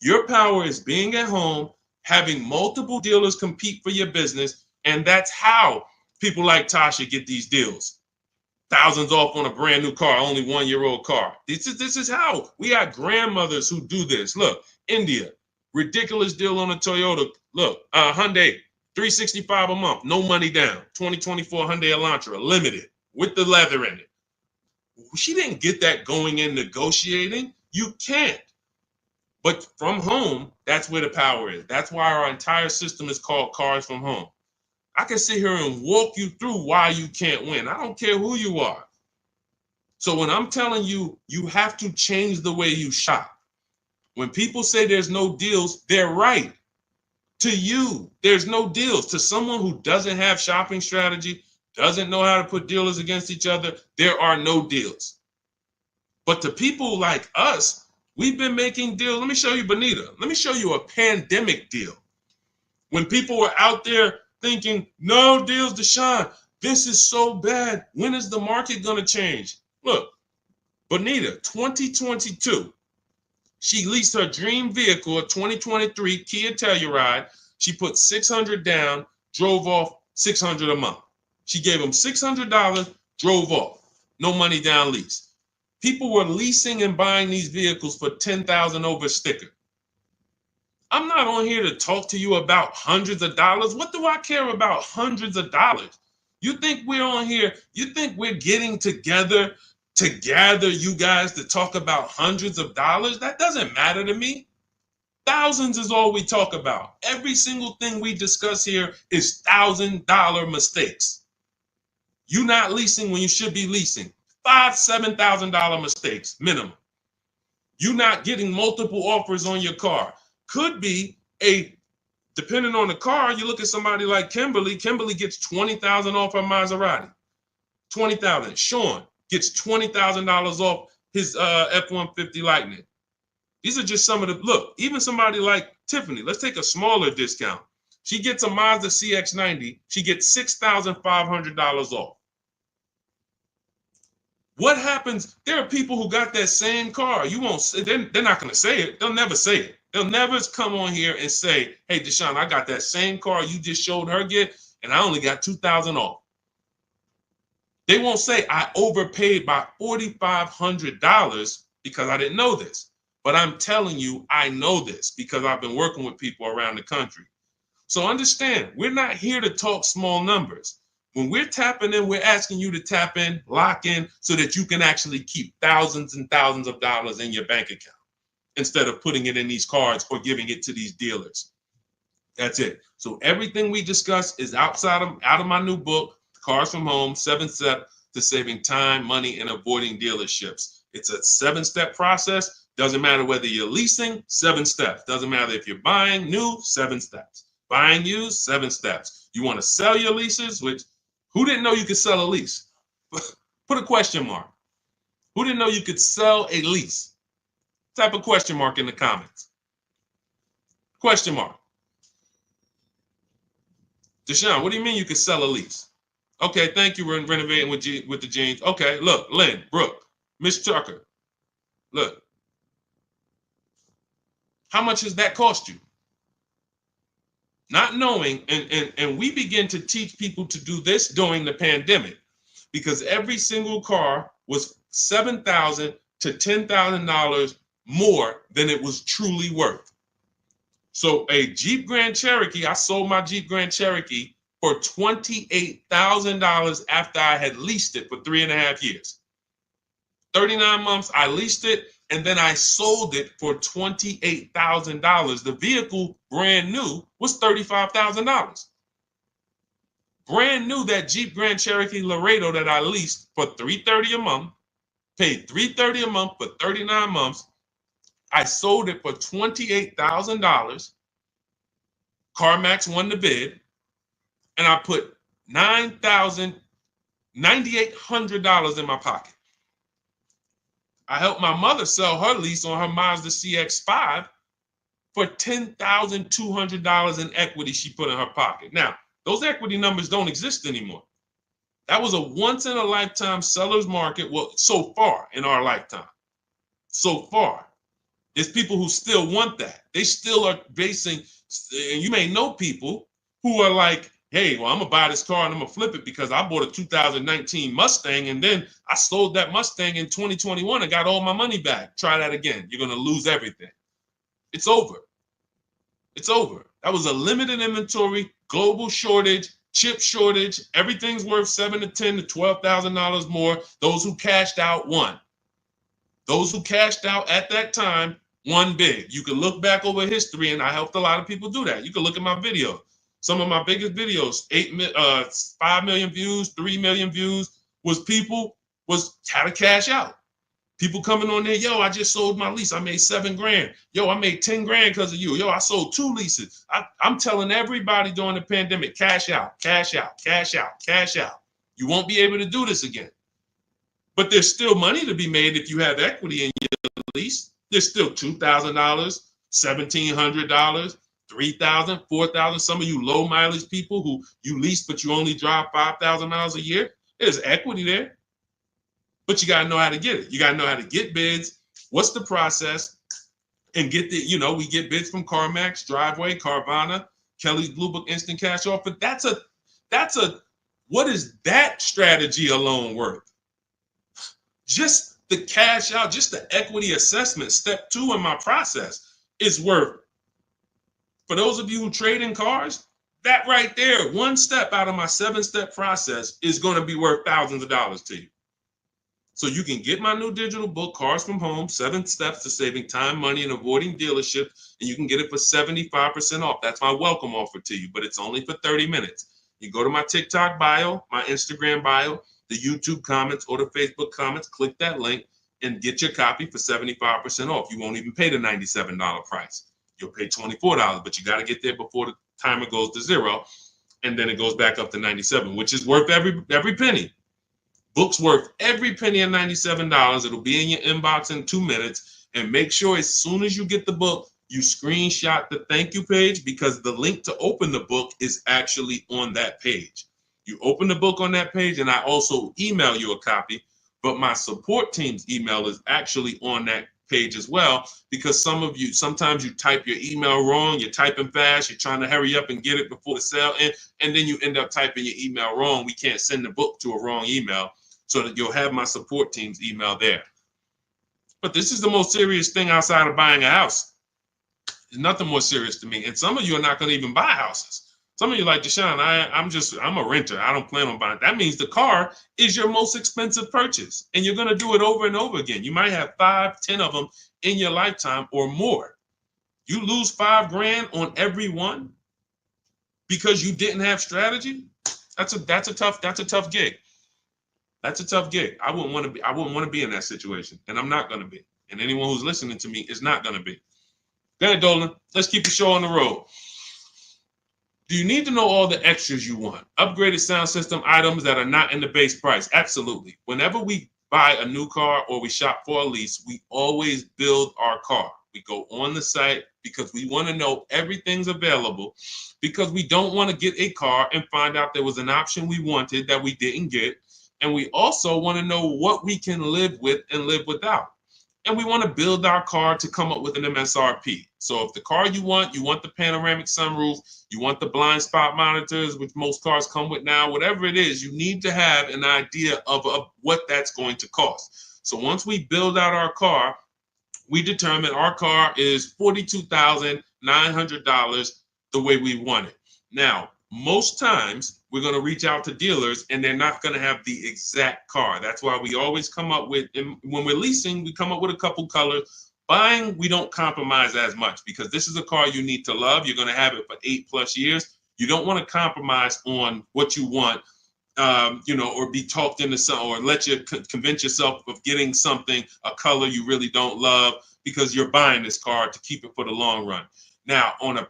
Your power is being at home, having multiple dealers compete for your business, and that's how people like Tasha get these deals. Thousands off on a brand new car, only 1-year-old car. This is how we got grandmothers who do this. Look, India, ridiculous deal on a Toyota. Look, Hyundai, $365 a month, no money down. 2024 Hyundai Elantra, limited with the leather in it. She didn't get that going in negotiating. You can't. But from home, that's where the power is. That's why our entire system is called Cars from Home. I can sit here and walk you through why you can't win. I don't care who you are. So when I'm telling you, you have to change the way you shop. When people say there's no deals, they're right. To you, there's no deals. To someone who doesn't have shopping strategy, doesn't know how to put dealers against each other, there are no deals. But to people like us, we've been making deals. Let me show you, Bonita. Let me show you a pandemic deal. When people were out there thinking, no deals, Deshone, this is so bad. When is the market going to change? Look, Bonita, 2022, she leased her dream vehicle, a 2023 Kia Telluride. She put $600 down, drove off $600 a month. She gave him $600, drove off. No money down lease. People were leasing and buying these vehicles for $10,000 over sticker. I'm not on here to talk to you about hundreds of dollars. What do I care about hundreds of dollars? You think we're on here? You think we're getting together to gather you guys to talk about hundreds of dollars? That doesn't matter to me. Thousands is all we talk about. Every single thing we discuss here is $1,000 mistakes. You not leasing when you should be leasing. $5,000, $7,000 mistakes minimum. You not getting multiple offers on your car. Could be depending on the car, you look at somebody like Kimberly. Kimberly gets $20,000 off her Maserati. $20,000. Sean gets $20,000 off his F-150 Lightning. These are just some of the, look, even somebody like Tiffany, let's take a smaller discount. She gets a Mazda CX-90. She gets $6,500 off. What happens? There are people who got that same car. You won't say, they're not going to say it. They'll never say it. They'll never come on here and say, hey, Deshone, I got that same car you just showed her get, and I only got $2,000 off. They won't say I overpaid by $4,500 because I didn't know this. But I'm telling you, I know this because I've been working with people around the country. So understand, we're not here to talk small numbers. When we're tapping in, we're asking you to tap in, lock in, so that you can actually keep thousands and thousands of dollars in your bank account instead of putting it in these cards or giving it to these dealers. That's it. So everything we discuss is out of my new book, Cars from Home, 7 Steps to Saving Time, Money, and Avoiding Dealerships. It's a 7-step process. Doesn't matter whether you're leasing, 7 steps. Doesn't matter if you're buying new, 7 steps. Buying used, 7 steps. You want to sell your leases, which who didn't know you could sell a lease? Put a question mark. Who didn't know you could sell a lease? Type a question mark in the comments. Question mark. Deshone, what do you mean you could sell a lease? Okay, thank you. We're renovating with the jeans. Okay, look, Lynn, Brooke, Miss Tucker. Look. How much does that cost you? Not knowing, and we begin to teach people to do this during the pandemic because every single car was $7,000 to $10,000 more than it was truly worth. So a Jeep Grand Cherokee, I sold my Jeep Grand Cherokee for $28,000 after I had leased it for 3.5 years. 39 months, I leased it, and then I sold it for $28,000. The vehicle, brand new, was $35,000. Brand new, that Jeep Grand Cherokee Laredo that I leased for $330 a month, paid $330 a month for 39 months. I sold it for $28,000. CarMax won the bid, and I put $9,800 in my pocket. I helped my mother sell her lease on her Mazda CX-5 for $10,200 in equity she put in her pocket. Now, those equity numbers don't exist anymore. That was a once in a lifetime seller's market. Well, so far in our lifetime, so far, there's people who still want that. They still are basing, and you may know people who are like, hey, well, I'm gonna buy this car and I'm gonna flip it because I bought a 2019 Mustang and then I sold that Mustang in 2021 and got all my money back. Try that again. You're gonna lose everything. It's over. It's over. That was a limited inventory, global shortage, chip shortage. Everything's worth $7,000 to $10,000 to $12,000 more. Those who cashed out won. Those who cashed out at that time won big. You can look back over history, and I helped a lot of people do that. You can look at my videos. Some of my biggest videos, 5 million views, 3 million views, was how to cash out. People coming on there, yo, I just sold my lease. I made $7,000. Yo, I made 10 grand because of you. Yo, I sold 2 leases. I'm telling everybody during the pandemic, cash out, cash out, cash out, cash out. You won't be able to do this again. But there's still money to be made if you have equity in your lease. There's still $2,000, $1,700, $3,000, $4,000. Some of you low mileage people who you lease, but you only drive 5,000 miles a year. There's equity there. But you got to know how to get it. You got to know how to get bids. What's the process? And get we get bids from CarMax, Driveway, Carvana, Kelly's Blue Book Instant Cash Offer. What is that strategy alone worth? Just the cash out, just the equity assessment, step 2 in my process is worth. For those of you who trade in cars, that right there, one step out of my 7-step process is going to be worth thousands of dollars to you. So you can get my new digital book, Cars from Home, 7 Steps to Saving Time, Money, and Avoiding Dealership, and you can get it for 75% off. That's my welcome offer to you, but it's only for 30 minutes. You go to my TikTok bio, my Instagram bio, the YouTube comments, or the Facebook comments, click that link, and get your copy for 75% off. You won't even pay the $97 price. You'll pay $24, but you got to get there before the timer goes to 0, and then it goes back up to $97, which is worth every penny. Book's worth every penny of $97. It'll be in your inbox in 2 minutes. And make sure as soon as you get the book, you screenshot the thank you page, because the link to open the book is actually on that page. You open the book on that page, and I also email you a copy, but my support team's email is actually on that page as well, because sometimes you type your email wrong, you're typing fast, you're trying to hurry up and get it before the sale, and then you end up typing your email wrong. We can't send the book to a wrong email, so that you'll have my support team's email there. But this is the most serious thing outside of buying a house. There's nothing more serious to me. And some of you are not going to even buy houses. Some of you like, Deshone, I'm a renter. I don't plan on buying. That means the car is your most expensive purchase. And you're going to do it over and over again. You might have 5, 10 of them in your lifetime or more. You lose $5,000 on every one because you didn't have strategy. That's a tough gig. That's a tough gig. I wouldn't want to be in that situation. And I'm not going to be. And anyone who's listening to me is not going to be. Go ahead, Dolan. Let's keep the show on the road. Do you need to know all the extras you want? Upgraded sound system items that are not in the base price? Absolutely. Whenever we buy a new car or we shop for a lease, we always build our car. We go on the site because we want to know everything's available, because we don't want to get a car and find out there was an option we wanted that we didn't get. And we also want to know what we can live with and live without. And we want to build our car to come up with an MSRP. So if the car you want the panoramic sunroof, you want the blind spot monitors, which most cars come with now, whatever it is, you need to have an idea of what that's going to cost. So once we build out our car, we determine our car is $42,900 the way we want it. Now, most times we're going to reach out to dealers and they're not going to have the exact car. That's why we always come up with, and when we're leasing, we come up with a couple colors. Buying, we don't compromise as much, because this is a car you need to love. You're going to have it for 8+ years. You don't want to compromise on what you want, or be talked into something, or let you convince yourself of getting something, a color you really don't love, because you're buying this car to keep it for the long run. Now, on a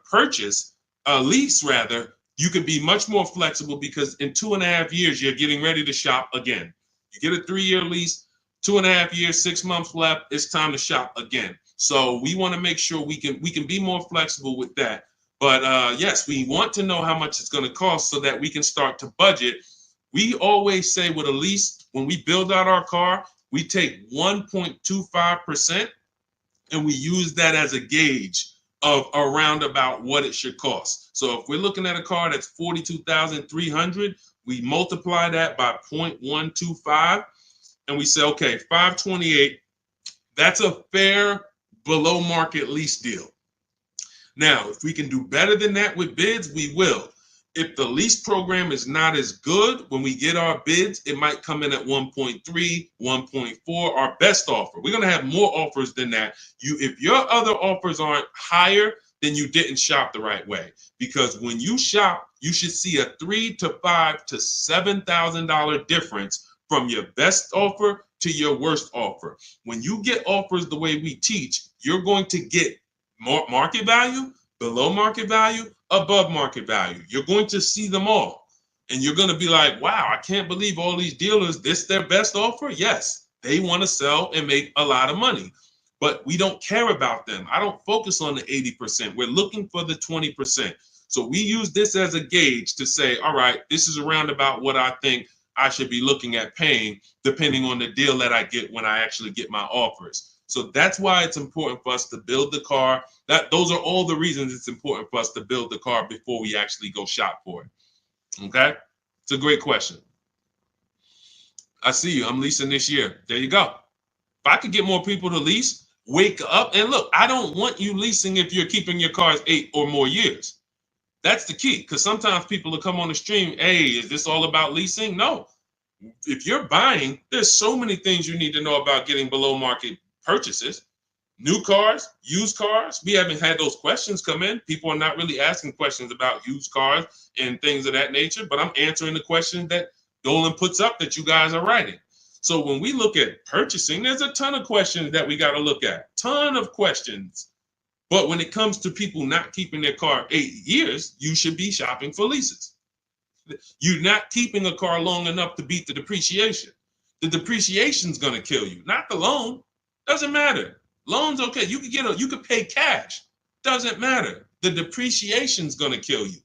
lease rather, you can be much more flexible, because in 2.5 years, you're getting ready to shop again. You get a 3-year lease, 2.5 years, 6 months left, it's time to shop again. So we want to make sure we can be more flexible with that. But yes, we want to know how much it's going to cost so that we can start to budget We always say with a lease, when we build out our car, we take 1.25% and we use that as a gauge of around about what it should cost. So if we're looking at a car that's $42,300, we multiply that by 0.125 and we say, okay, 528, that's a fair below market lease deal. Now, if we can do better than that with bids, we will. If the lease program is not as good, when we get our bids, it might come in at 1.3, 1.4, our best offer. We're going to have more offers than that. If your other offers aren't higher, then you didn't shop the right way. Because when you shop, you should see a $3,000 to $5,000 to $7,000 difference from your best offer to your worst offer. When you get offers the way we teach, you're going to get more market value, below market value, above market value. You're going to see them all. And you're going to be like, wow, I can't believe all these dealers, this their best offer? Yes, they want to sell and make a lot of money. But we don't care about them. I don't focus on the 80%. We're looking for the 20%. So we use this as a gauge to say, all right, this is around about what I think I should be looking at paying, depending on the deal that I get when I actually get my offers. So that's why it's important for us to build the car. Those are all the reasons it's important for us to build the car before we actually go shop for it. Okay? It's a great question. I see you. I'm leasing this year. There you go. If I could get more people to lease, wake up and look. I don't want you leasing if you're keeping your cars 8 or more years. That's the key, because sometimes people will come on the stream, hey, is this all about leasing? No. If you're buying, there's so many things you need to know about getting below market purchases. New cars, used cars, we haven't had those questions come in. People are not really asking questions about used cars and things of that nature, but I'm answering the questions that Dolan puts up that you guys are writing. So when we look at purchasing, there's a ton of questions that we got to look at, ton of questions. But when it comes to people not keeping their car 8 years, you should be shopping for leases. You're not keeping a car long enough to beat the depreciation. The depreciation's going to kill you, not the loan. Doesn't matter. Loan's okay. You could pay cash. Doesn't matter. The depreciation's going to kill you.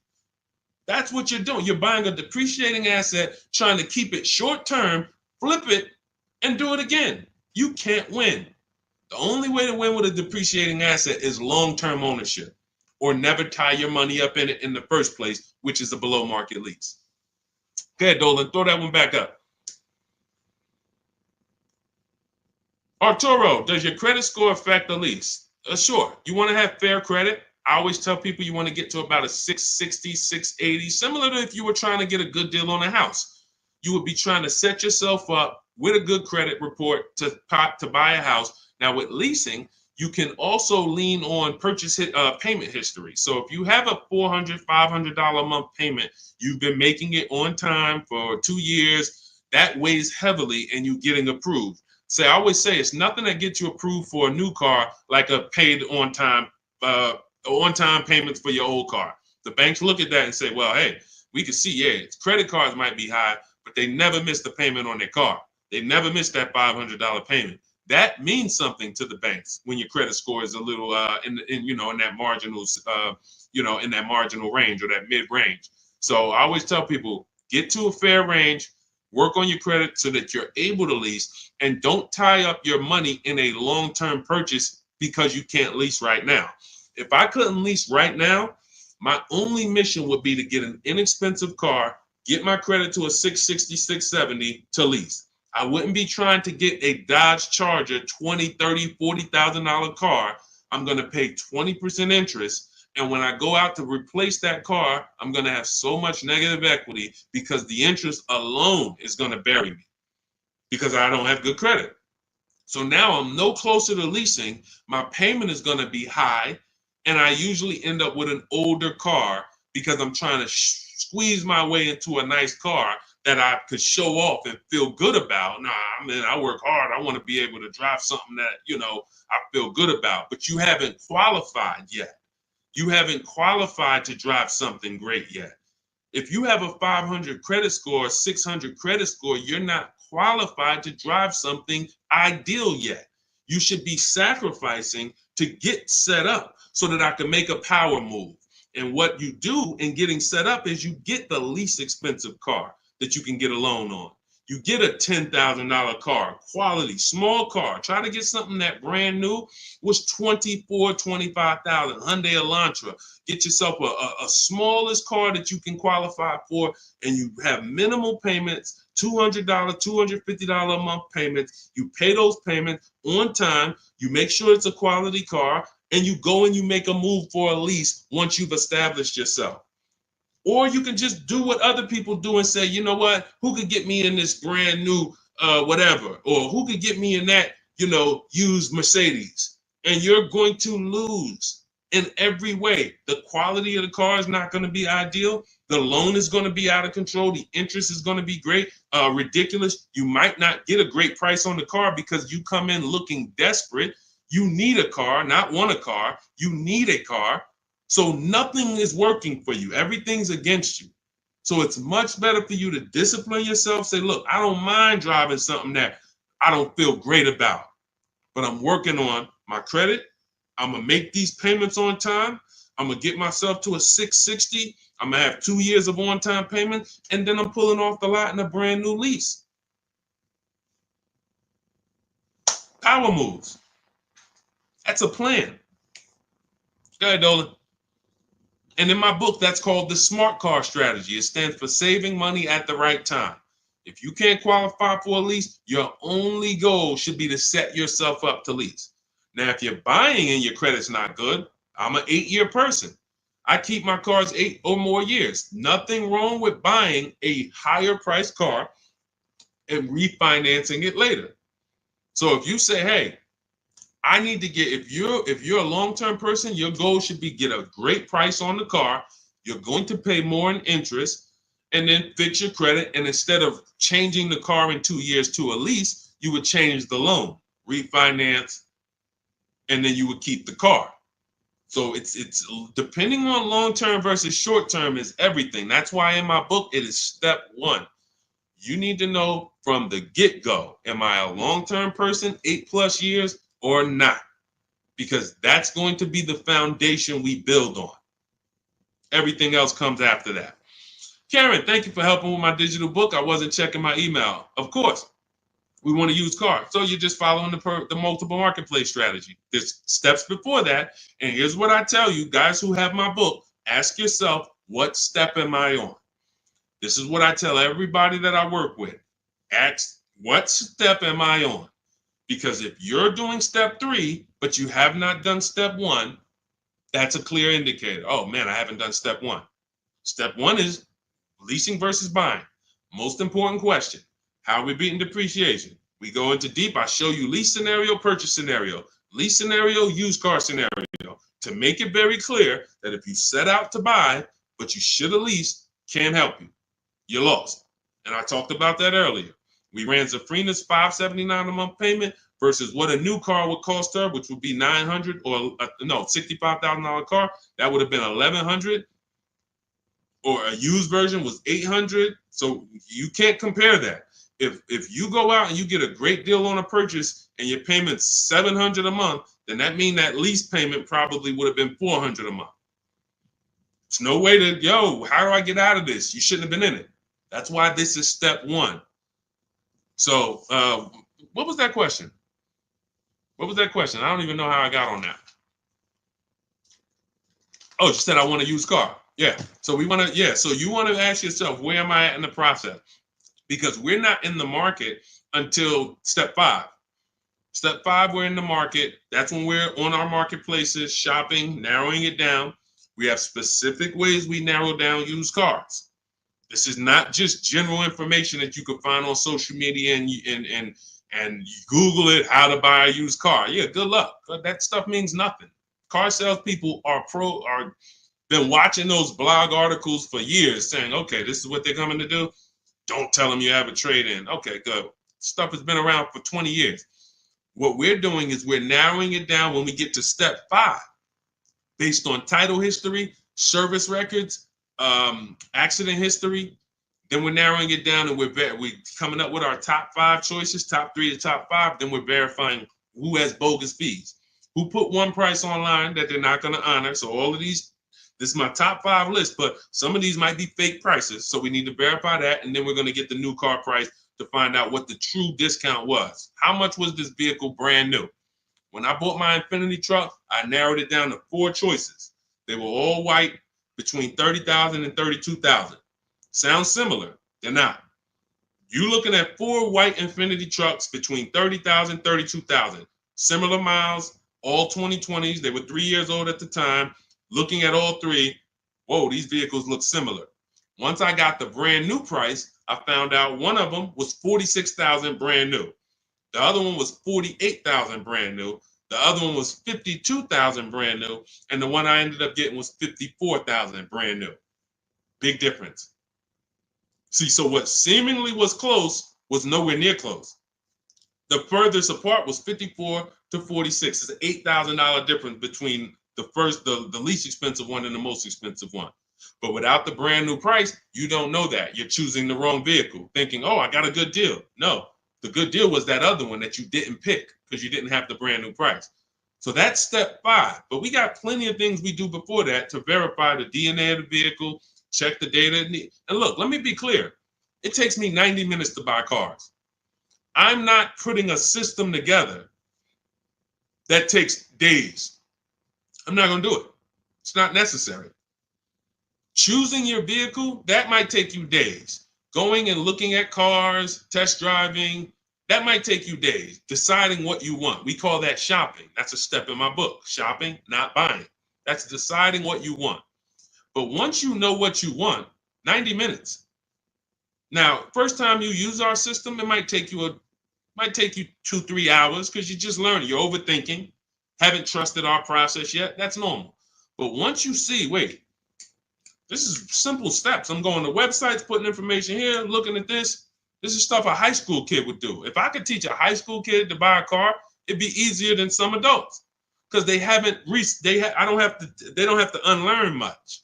That's what you're doing. You're buying a depreciating asset, trying to keep it short term, flip it, and do it again. You can't win. The only way to win with a depreciating asset is long-term ownership, or never tie your money up in it in the first place, which is a below market lease. Go ahead, Dolan, throw that one back up. Arturo, does your credit score affect the lease? Sure. You want to have fair credit. I always tell people you want to get to about a 660, 680, similar to if you were trying to get a good deal on a house. You would be trying to set yourself up with a good credit report to buy a house. Now with leasing, you can also lean on payment history. So if you have a $400, $500 a month payment, you've been making it on time for 2 years, that weighs heavily in you getting approved. So I always say it's nothing that gets you approved for a new car like a paid on-time payments for your old car. The banks look at that and say, well, hey, we can see, yeah, credit cards might be high, but they never miss the payment on their car. They never miss that $500 payment. That means something to the banks when your credit score is a little in that marginal in that marginal range or that mid range. So I always tell people, get to a fair range, work on your credit so that you're able to lease, and don't tie up your money in a long-term purchase because you can't lease right now. If I couldn't lease right now, my only mission would be to get an inexpensive car, get my credit to a 660, 670 to lease. I wouldn't be trying to get a Dodge Charger, $20,000, $30,000, $40,000 car. I'm going to pay 20% interest. And when I go out to replace that car, I'm going to have so much negative equity because the interest alone is going to bury me because I don't have good credit. So now I'm no closer to leasing. My payment is going to be high. And I usually end up with an older car because I'm trying to squeeze my way into a nice car that I could show off and feel good about. Nah, I mean, I work hard. I want to be able to drive something that, I feel good about. But you haven't qualified yet. You haven't qualified to drive something great yet. If you have a 500 credit score, 600 credit score, you're not qualified to drive something ideal yet. You should be sacrificing to get set up so that I can make a power move. And what you do in getting set up is you get the least expensive car. that you can get a loan on. You get a $10,000 car, quality, small car. Try to get something that brand new was $24,000, $25,000, Hyundai Elantra. Get yourself a smallest car that you can qualify for, and you have minimal payments, $200, $250 a month payments. You pay those payments on time. You make sure it's a quality car, and you go and you make a move for a lease once you've established yourself. Or you can just do what other people do and say, you know what, who could get me in this brand new whatever, or who could get me in that, used Mercedes? And you're going to lose in every way. The quality of the car is not going to be ideal. The loan is going to be out of control. The interest is going to be great, ridiculous. You might not get a great price on the car because you come in looking desperate. You need a car, not want a car. You need a car. So nothing is working for you. Everything's against you. So it's much better for you to discipline yourself. Say, look, I don't mind driving something that I don't feel great about, but I'm working on my credit. I'm going to make these payments on time. I'm going to get myself to a 660. I'm going to have 2 years of on-time payments, and then I'm pulling off the lot in a brand new lease. Power moves. That's a plan. Go ahead, Dolan. And in my book, that's called the SMART car strategy. It stands for saving money at the right time. If you can't qualify for a lease, your only goal should be to set yourself up to lease. Now, if you're buying and your credit's not good, I'm an 8-year person. I keep my cars 8 or more years. Nothing wrong with buying a higher priced car and refinancing it later. So if you say, hey, I need to get, if you're a long-term person, your goal should be get a great price on the car. You're going to pay more in interest and then fix your credit. And instead of changing the car in 2 years to a lease, you would change the loan, refinance, and then you would keep the car. So it's depending on long-term versus short-term is everything. That's why in my book, it is step 1. You need to know from the get-go, am I a long-term person, 8+ years, or not? Because that's going to be the foundation we build on. Everything else comes after that. Karen, thank you for helping with my digital book. I wasn't checking my email. Of course, we want to use cars. So you're just following the multiple marketplace strategy. There's steps before that. And here's what I tell you, guys who have my book, ask yourself, what step am I on? This is what I tell everybody that I work with. Ask, what step am I on? Because if you're doing step 3, but you have not done step 1, that's a clear indicator. Oh man, I haven't done step 1. Step 1 is leasing versus buying. Most important question. How are we beating depreciation? We go into deep. I show you lease scenario, purchase scenario, lease scenario, used car scenario, to make it very clear that if you set out to buy, but you should have leased, can't help you. You're lost. And I talked about that earlier. We ran Zafrina's $579 a month payment versus what a new car would cost her, which would be $900 or $65,000 car. That would have been $1,100. Or a used version was $800. So you can't compare that. If you go out and you get a great deal on a purchase and your payment's $700 a month, then that means that lease payment probably would have been $400 a month. There's no way to, how do I get out of this? You shouldn't have been in it. That's why this is step 1. So what was that question? What was that question? I don't even know how I got on that. Oh, you said I want a used car. Yeah. So so you want to ask yourself, where am I at in the process? Because we're not in the market until step 5. Step 5, we're in the market. That's when we're on our marketplaces, shopping, narrowing it down. We have specific ways we narrow down used cars. This is not just general information that you could find on social media and you Google it, how to buy a used car. Yeah, good luck. That stuff means nothing. Car salespeople are been watching those blog articles for years saying, okay, this is what they're coming to do. Don't tell them you have a trade-in. Okay, good. Stuff has been around for 20 years. What we're doing is we're narrowing it down when we get to step 5, based on title history, service records, accident history. Then we're narrowing it down and we're coming up with our top 5 choices, top 3 to top 5. Then we're verifying who has bogus fees, who put one price online that they're not going to honor. So all of these This is my top 5 list, but some of these might be fake prices. So we need to verify that. And then we're going to get the new car price to find out what the true discount was. How much was this vehicle brand new? When I bought my Infiniti truck, I narrowed it down to 4 choices. They were all white, between $30,000 and $32,000. Sounds similar. They're not. You're looking at 4 white Infiniti trucks between $30,000 and $32,000. Similar miles, all 2020s. They were 3 years old at the time. Looking at all 3, whoa, these vehicles look similar. Once I got the brand new price, I found out one of them was $46,000 brand new. The other one was $48,000 brand new. The other one was $52,000 brand new. And the one I ended up getting was $54,000 brand new. Big difference. See, so what seemingly was close was nowhere near close. The furthest apart was 54 to 46. It's an $8,000 difference between the least expensive one and the most expensive one. But without the brand new price, you don't know that. You're choosing the wrong vehicle, thinking, oh, I got a good deal. No, the good deal was that other one that you didn't pick because you didn't have the brand new price. So that's step 5. But we got plenty of things we do before that to verify the DNA of the vehicle, check the data. And look, let me be clear. It takes me 90 minutes to buy cars. I'm not putting a system together that takes days. I'm not going to do it. It's not necessary. Choosing your vehicle, that might take you days. Going and looking at cars, test driving, that might take you days. Deciding what you want. We call that shopping. That's a step in my book. Shopping, not buying. That's deciding what you want. But once you know what you want, 90 minutes. Now, first time you use our system, it might take you 2-3 hours because you're just learning. You're overthinking. Haven't trusted our process yet. That's normal. But once you see, wait, this is simple steps. I'm going to websites, putting information here, looking at this. This is stuff a high school kid would do. If I could teach a high school kid to buy a car, it'd be easier than some adults because they don't have to unlearn much.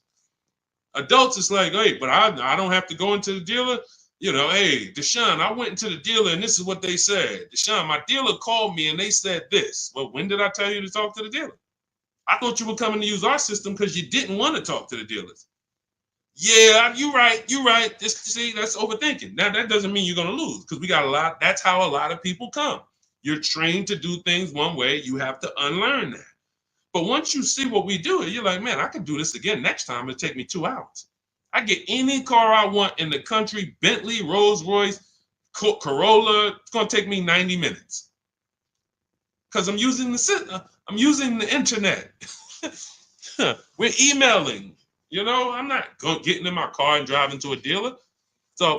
Adults, it's like, hey, but I don't have to go into the dealer. You know, hey, Deshone, I went into the dealer and this is what they said. Deshone, my dealer called me and they said this. Well, when did I tell you to talk to the dealer? I thought you were coming to use our system because you didn't want to talk to the dealers. Yeah, you're right. See, that's overthinking. Now, that doesn't mean you're going to lose because we got a lot. That's how a lot of people come. You're trained to do things one way. You have to unlearn that. But once you see what we do, you're like, man, I can do this again next time. It'll take me 2 hours. I get any car I want in the country, Bentley, Rolls Royce, Corolla. It's going to take me 90 minutes because I'm using the internet. We're emailing. You know, I'm not getting in my car and driving to a dealer. So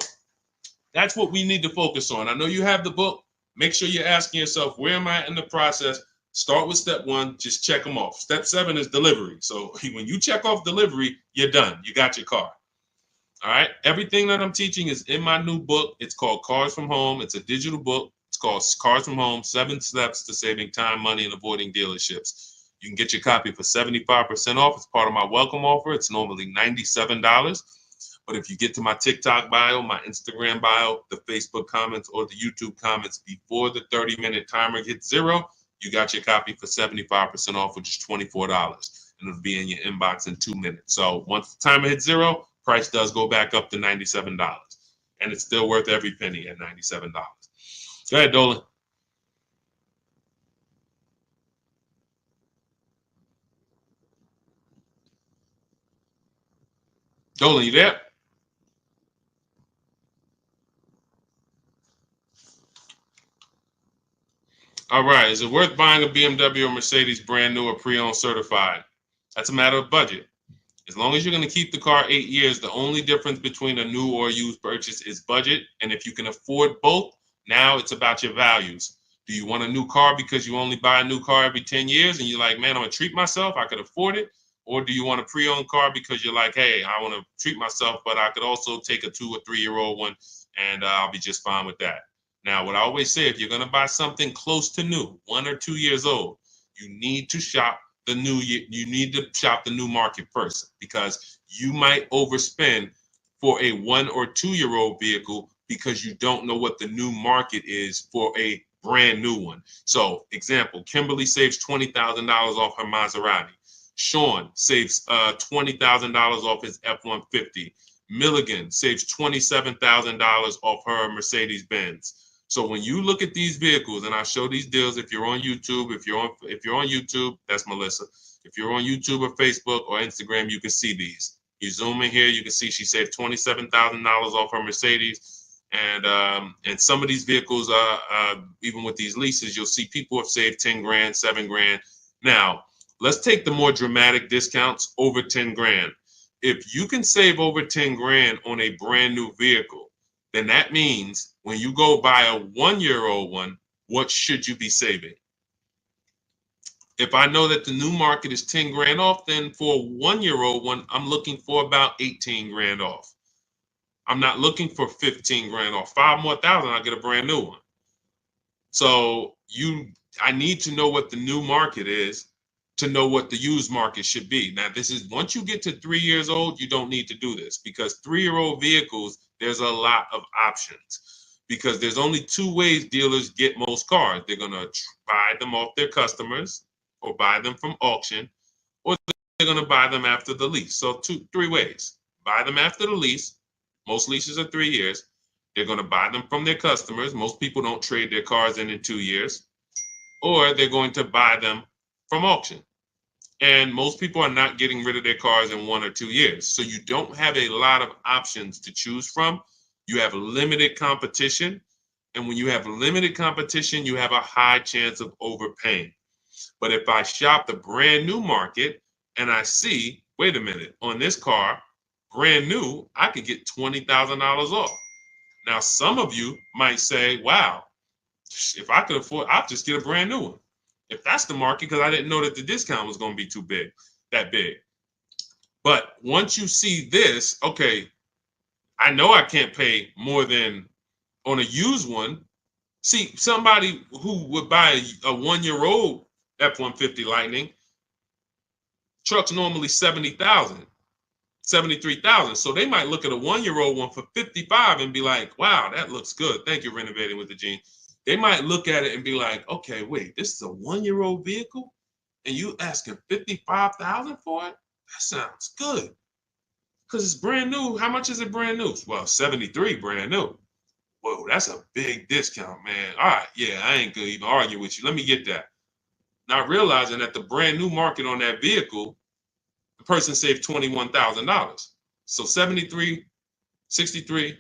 that's what we need to focus on. I know you have the book. Make sure you're asking yourself, where am I in the process? Start with step 1, just check them off. Step 7 is delivery. So when you check off delivery, you're done. You got your car. All right. Everything that I'm teaching is in my new book. It's called Cars from Home. It's a digital book. It's called Cars from Home, 7 Steps to Saving Time, Money, and Avoiding Dealerships. You can get your copy for 75% off. It's part of my welcome offer. It's normally $97. But if you get to my TikTok bio, my Instagram bio, the Facebook comments, or the YouTube comments before the 30-minute timer hits 0, you got your copy for 75% off, which is $24. And it'll be in your inbox in 2 minutes. So once the timer hits 0, price does go back up to $97. And it's still worth every penny at $97. Go ahead, Dolan. Dolan, you there? All right. Is it worth buying a BMW or Mercedes brand new or pre-owned certified? That's a matter of budget. As long as you're going to keep the car 8 years, the only difference between a new or used purchase is budget. And if you can afford both, now it's about your values. Do you want a new car because you only buy a new car every 10 years and you're like, man, I'm going to treat myself, I could afford it? Or do you want a pre-owned car because you're like, hey, I want to treat myself, but I could also take a 2 or 3 year old one and I'll be just fine with that. Now, what I always say, if you're going to buy something close to new, 1 or 2 years old, you need to shop the new market first because you might overspend for a 1 or 2 year old vehicle because you don't know what the new market is for a brand new one. So, example, Kimberly saves $20,000 off her Maserati. Sean saves $20,000 off his F-150. Milligan saves $27,000 off her Mercedes-Benz. So when you look at these vehicles, and I show these deals, if you're on YouTube, if you're on YouTube, that's Melissa. If you're on YouTube or Facebook or Instagram, you can see these. You zoom in here, you can see she saved $27,000 off her Mercedes. And some of these vehicles, even with these leases, you'll see people have saved 10 grand, 7 grand. Now, let's take the more dramatic discounts over 10 grand. If you can save over 10 grand on a brand new vehicle, then that means when you go buy a 1-year-old one, what should you be saving? If I know that the new market is 10 grand off, then for a 1-year-old one, I'm looking for about 18 grand off. I'm not looking for 15 grand off. 5 more thousand, I'll get a brand new one. So I need to know what the new market is to know what the used market should be. Now, this is once you get to 3 years old, you don't need to do this because 3-year-old vehicles, there's a lot of options because there's only 2 ways dealers get most cars. They're going to buy them off their customers or buy them from auction, or they're going to buy them after the lease. So 3 ways. Buy them after the lease. Most leases are 3 years. They're going to buy them from their customers. Most people don't trade their cars in 2 years. Or they're going to buy them from auction. And most people are not getting rid of their cars in 1 or 2 years. So you don't have a lot of options to choose from. You have limited competition. And when you have limited competition, you have a high chance of overpaying. But if I shop the brand new market and I see, wait a minute, on this car, brand new, I could get $20,000 off. Now, some of you might say, wow, if I could afford, I'll just get a brand new one. If that's the market, because I didn't know that the discount was going to be that big. But once you see this, okay, I know I can't pay more than on a used one. See, somebody who would buy a 1-year-old F-150 Lightning, truck's normally 70,000, 73,000. So they might look at a 1-year-old one for 55 and be like, wow, that looks good. Thank you, Renovating with the Gene. They might look at it and be like, okay, wait, this is a 1-year-old vehicle and you asking 55,000 for it? That sounds good. Because it's brand new. How much is it brand new? Well, 73 brand new. Whoa, that's a big discount, man. All right, yeah, I ain't gonna even argue with you. Let me get that. Not realizing that the brand new market on that vehicle, the person saved $21,000. So 73, 63,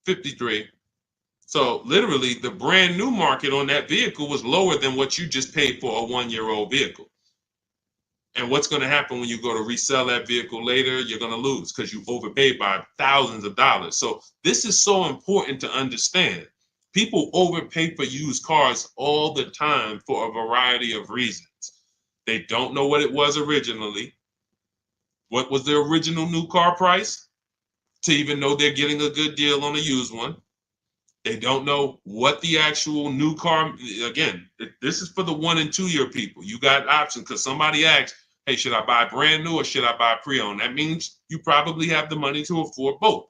53. So literally the brand new market on that vehicle was lower than what you just paid for a 1-year-old vehicle. And what's going to happen when you go to resell that vehicle later? You're going to lose because you overpaid by thousands of dollars. So this is so important to understand. People overpay for used cars all the time for a variety of reasons. They don't know what it was originally. What was the original new car price? To even know they're getting a good deal on a used one. They don't know what the actual new car, again, this is for the 1 and 2 year people. You got options because somebody asked, hey, should I buy brand new or should I buy pre-owned? That means you probably have the money to afford both.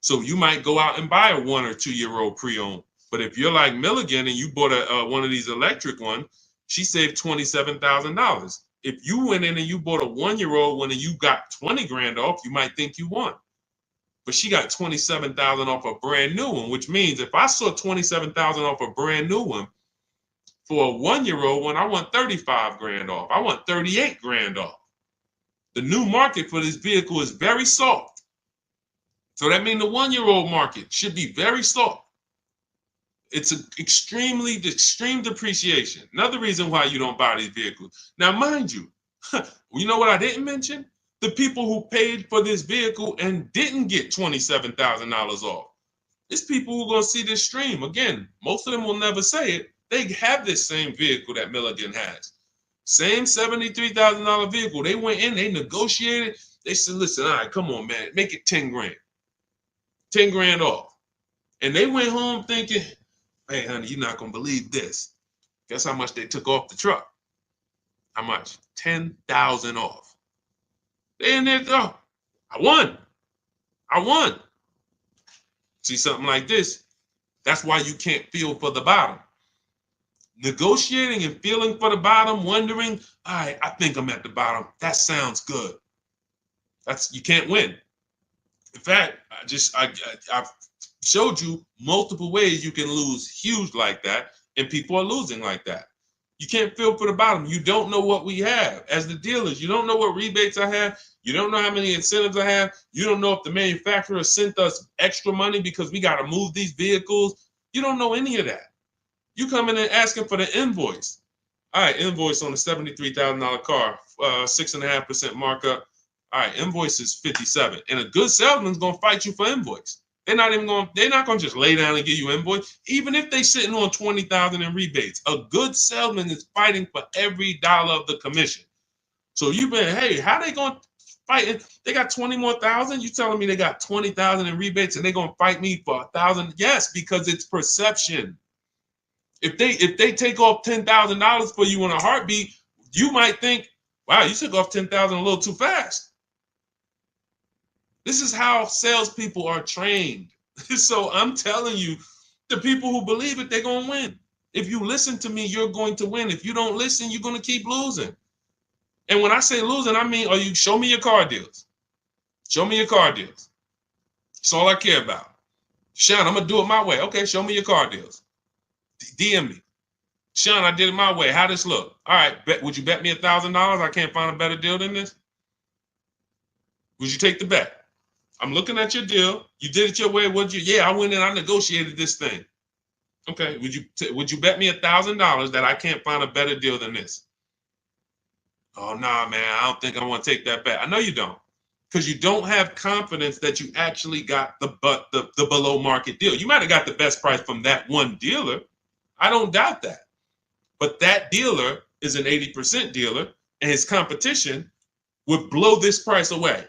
So you might go out and buy a 1 or 2 year old pre-owned. But if you're like Milligan and you bought one of these electric ones, she saved $27,000. If you went in and you bought a 1-year-old one and you got 20 grand off, you might think you won. But she got 27,000 off a brand new one, which means if I saw 27,000 off a brand new one, for a 1-year-old one, I want 35 grand off. I want 38 grand off. The new market for this vehicle is very soft. So that means the 1-year-old market should be very soft. It's an extreme depreciation. Another reason why you don't buy these vehicles. Now, mind you, you know what I didn't mention? The people who paid for this vehicle and didn't get $27,000 off. It's people who are going to see this stream. Again, most of them will never say it. They have this same vehicle that Milligan has. Same $73,000 vehicle. They went in, they negotiated. They said, listen, all right, come on, man, make it 10 grand. 10 grand off. And they went home thinking, hey, honey, you're not going to believe this. Guess how much they took off the truck? How much? 10,000 off. They in there, oh, I won. See something like this? That's why you can't feel for the bottom. Negotiating and feeling for the bottom, wondering, all right, I think I'm at the bottom. That sounds good. You can't win. In fact, I've showed you multiple ways you can lose huge like that, and people are losing like that. You can't feel for the bottom. You don't know what we have as the dealers. You don't know what rebates I have. You don't know how many incentives I have. You don't know if the manufacturer sent us extra money because we got to move these vehicles. You don't know any of that. You come in and asking for the invoice. All right, invoice on a $73,000 car, 6.5% markup. All right, invoice is 57, and a good salesman's gonna fight you for invoice. They're not gonna just lay down and give you invoice, even if they sitting on 20,000 in rebates. A good salesman is fighting for every dollar of the commission. So you've been, hey, how they gonna fight? They got 20 more thousand. You telling me they got 20,000 in rebates and they gonna fight me for 1,000? Yes, because it's perception. If they take off $10,000 for you in a heartbeat, you might think, wow, you took off 10,000 a little too fast. This is how salespeople are trained. So I'm telling you, the people who believe it, they're going to win. If you listen to me, you're going to win. If you don't listen, you're going to keep losing. And when I say losing, I mean, show me your car deals. Show me your car deals. That's all I care about. Sean, I'm going to do it my way. Okay, show me your car deals. DM me. Sean, I did it my way. How this look? All right, would you bet me $1,000 I can't find a better deal than this? Would you take the bet? I'm looking at your deal. You did it your way. Yeah, I went in. I negotiated this thing. Okay. Would you bet me $1,000 that I can't find a better deal than this? Oh, nah, man. I don't think I want to take that bet. I know you don't, because you don't have confidence that you actually got the below market deal. You might have got the best price from that one dealer. I don't doubt that. But that dealer is an 80% dealer, and his competition would blow this price away.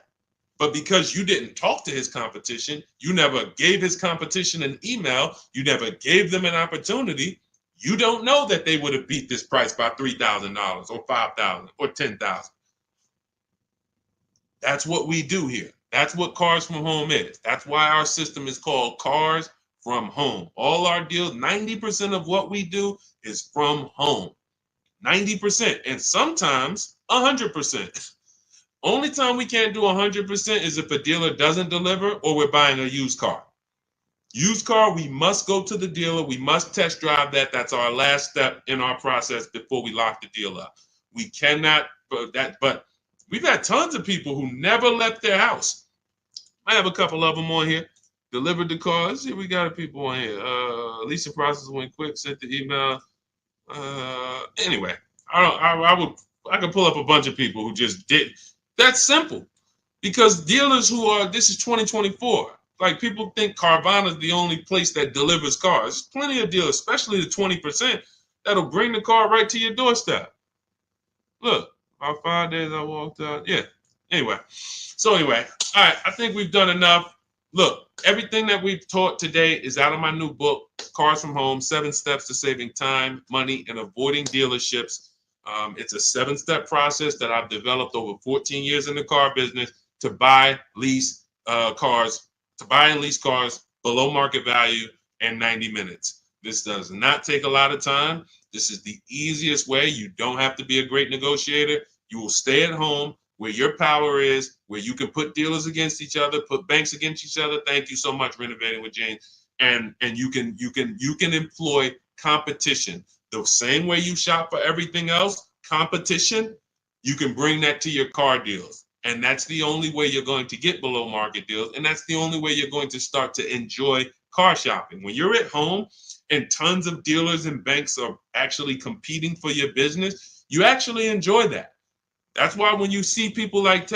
But because you didn't talk to his competition, you never gave his competition an email, you never gave them an opportunity, you don't know that they would have beat this price by $3,000 or $5,000 or $10,000. That's what we do here. That's what Cars from Home is. That's why our system is called Cars from Home. All our deals, 90% of what we do is from home. 90%, and sometimes 100%. Only time we can't do 100% is if a dealer doesn't deliver or we're buying a used car. Used car, we must go to the dealer. We must test drive that. That's our last step in our process before we lock the deal up. We cannot, but we've had tons of people who never left their house. I have a couple of them on here. Delivered the car. Let's see if we got people on here. Leasing process went quick, sent the email. Anyway, I could pull up a bunch of people who just did. That's simple, because dealers this is 2024. Like, people think Carvana is the only place that delivers cars. There's plenty of dealers, especially the 20%, that'll bring the car right to your doorstep. Look, about 5 days I walked out. Yeah. Anyway, all right, I think we've done enough. Look, everything that we've taught today is out of my new book, Cars from Home, 7 Steps to Saving Time, Money, and Avoiding Dealerships. It's a 7-step process that I've developed over 14 years in the car business to buy, lease cars, below market value in 90 minutes. This does not take a lot of time. This is the easiest way. You don't have to be a great negotiator. You will stay at home where your power is, where you can put dealers against each other, put banks against each other. Thank you so much, Renovating with James. And you can employ competition. The same way you shop for everything else, competition, you can bring that to your car deals. And that's the only way you're going to get below market deals. And that's the only way you're going to start to enjoy car shopping. When you're at home and tons of dealers and banks are actually competing for your business, you actually enjoy that. That's why when you see people like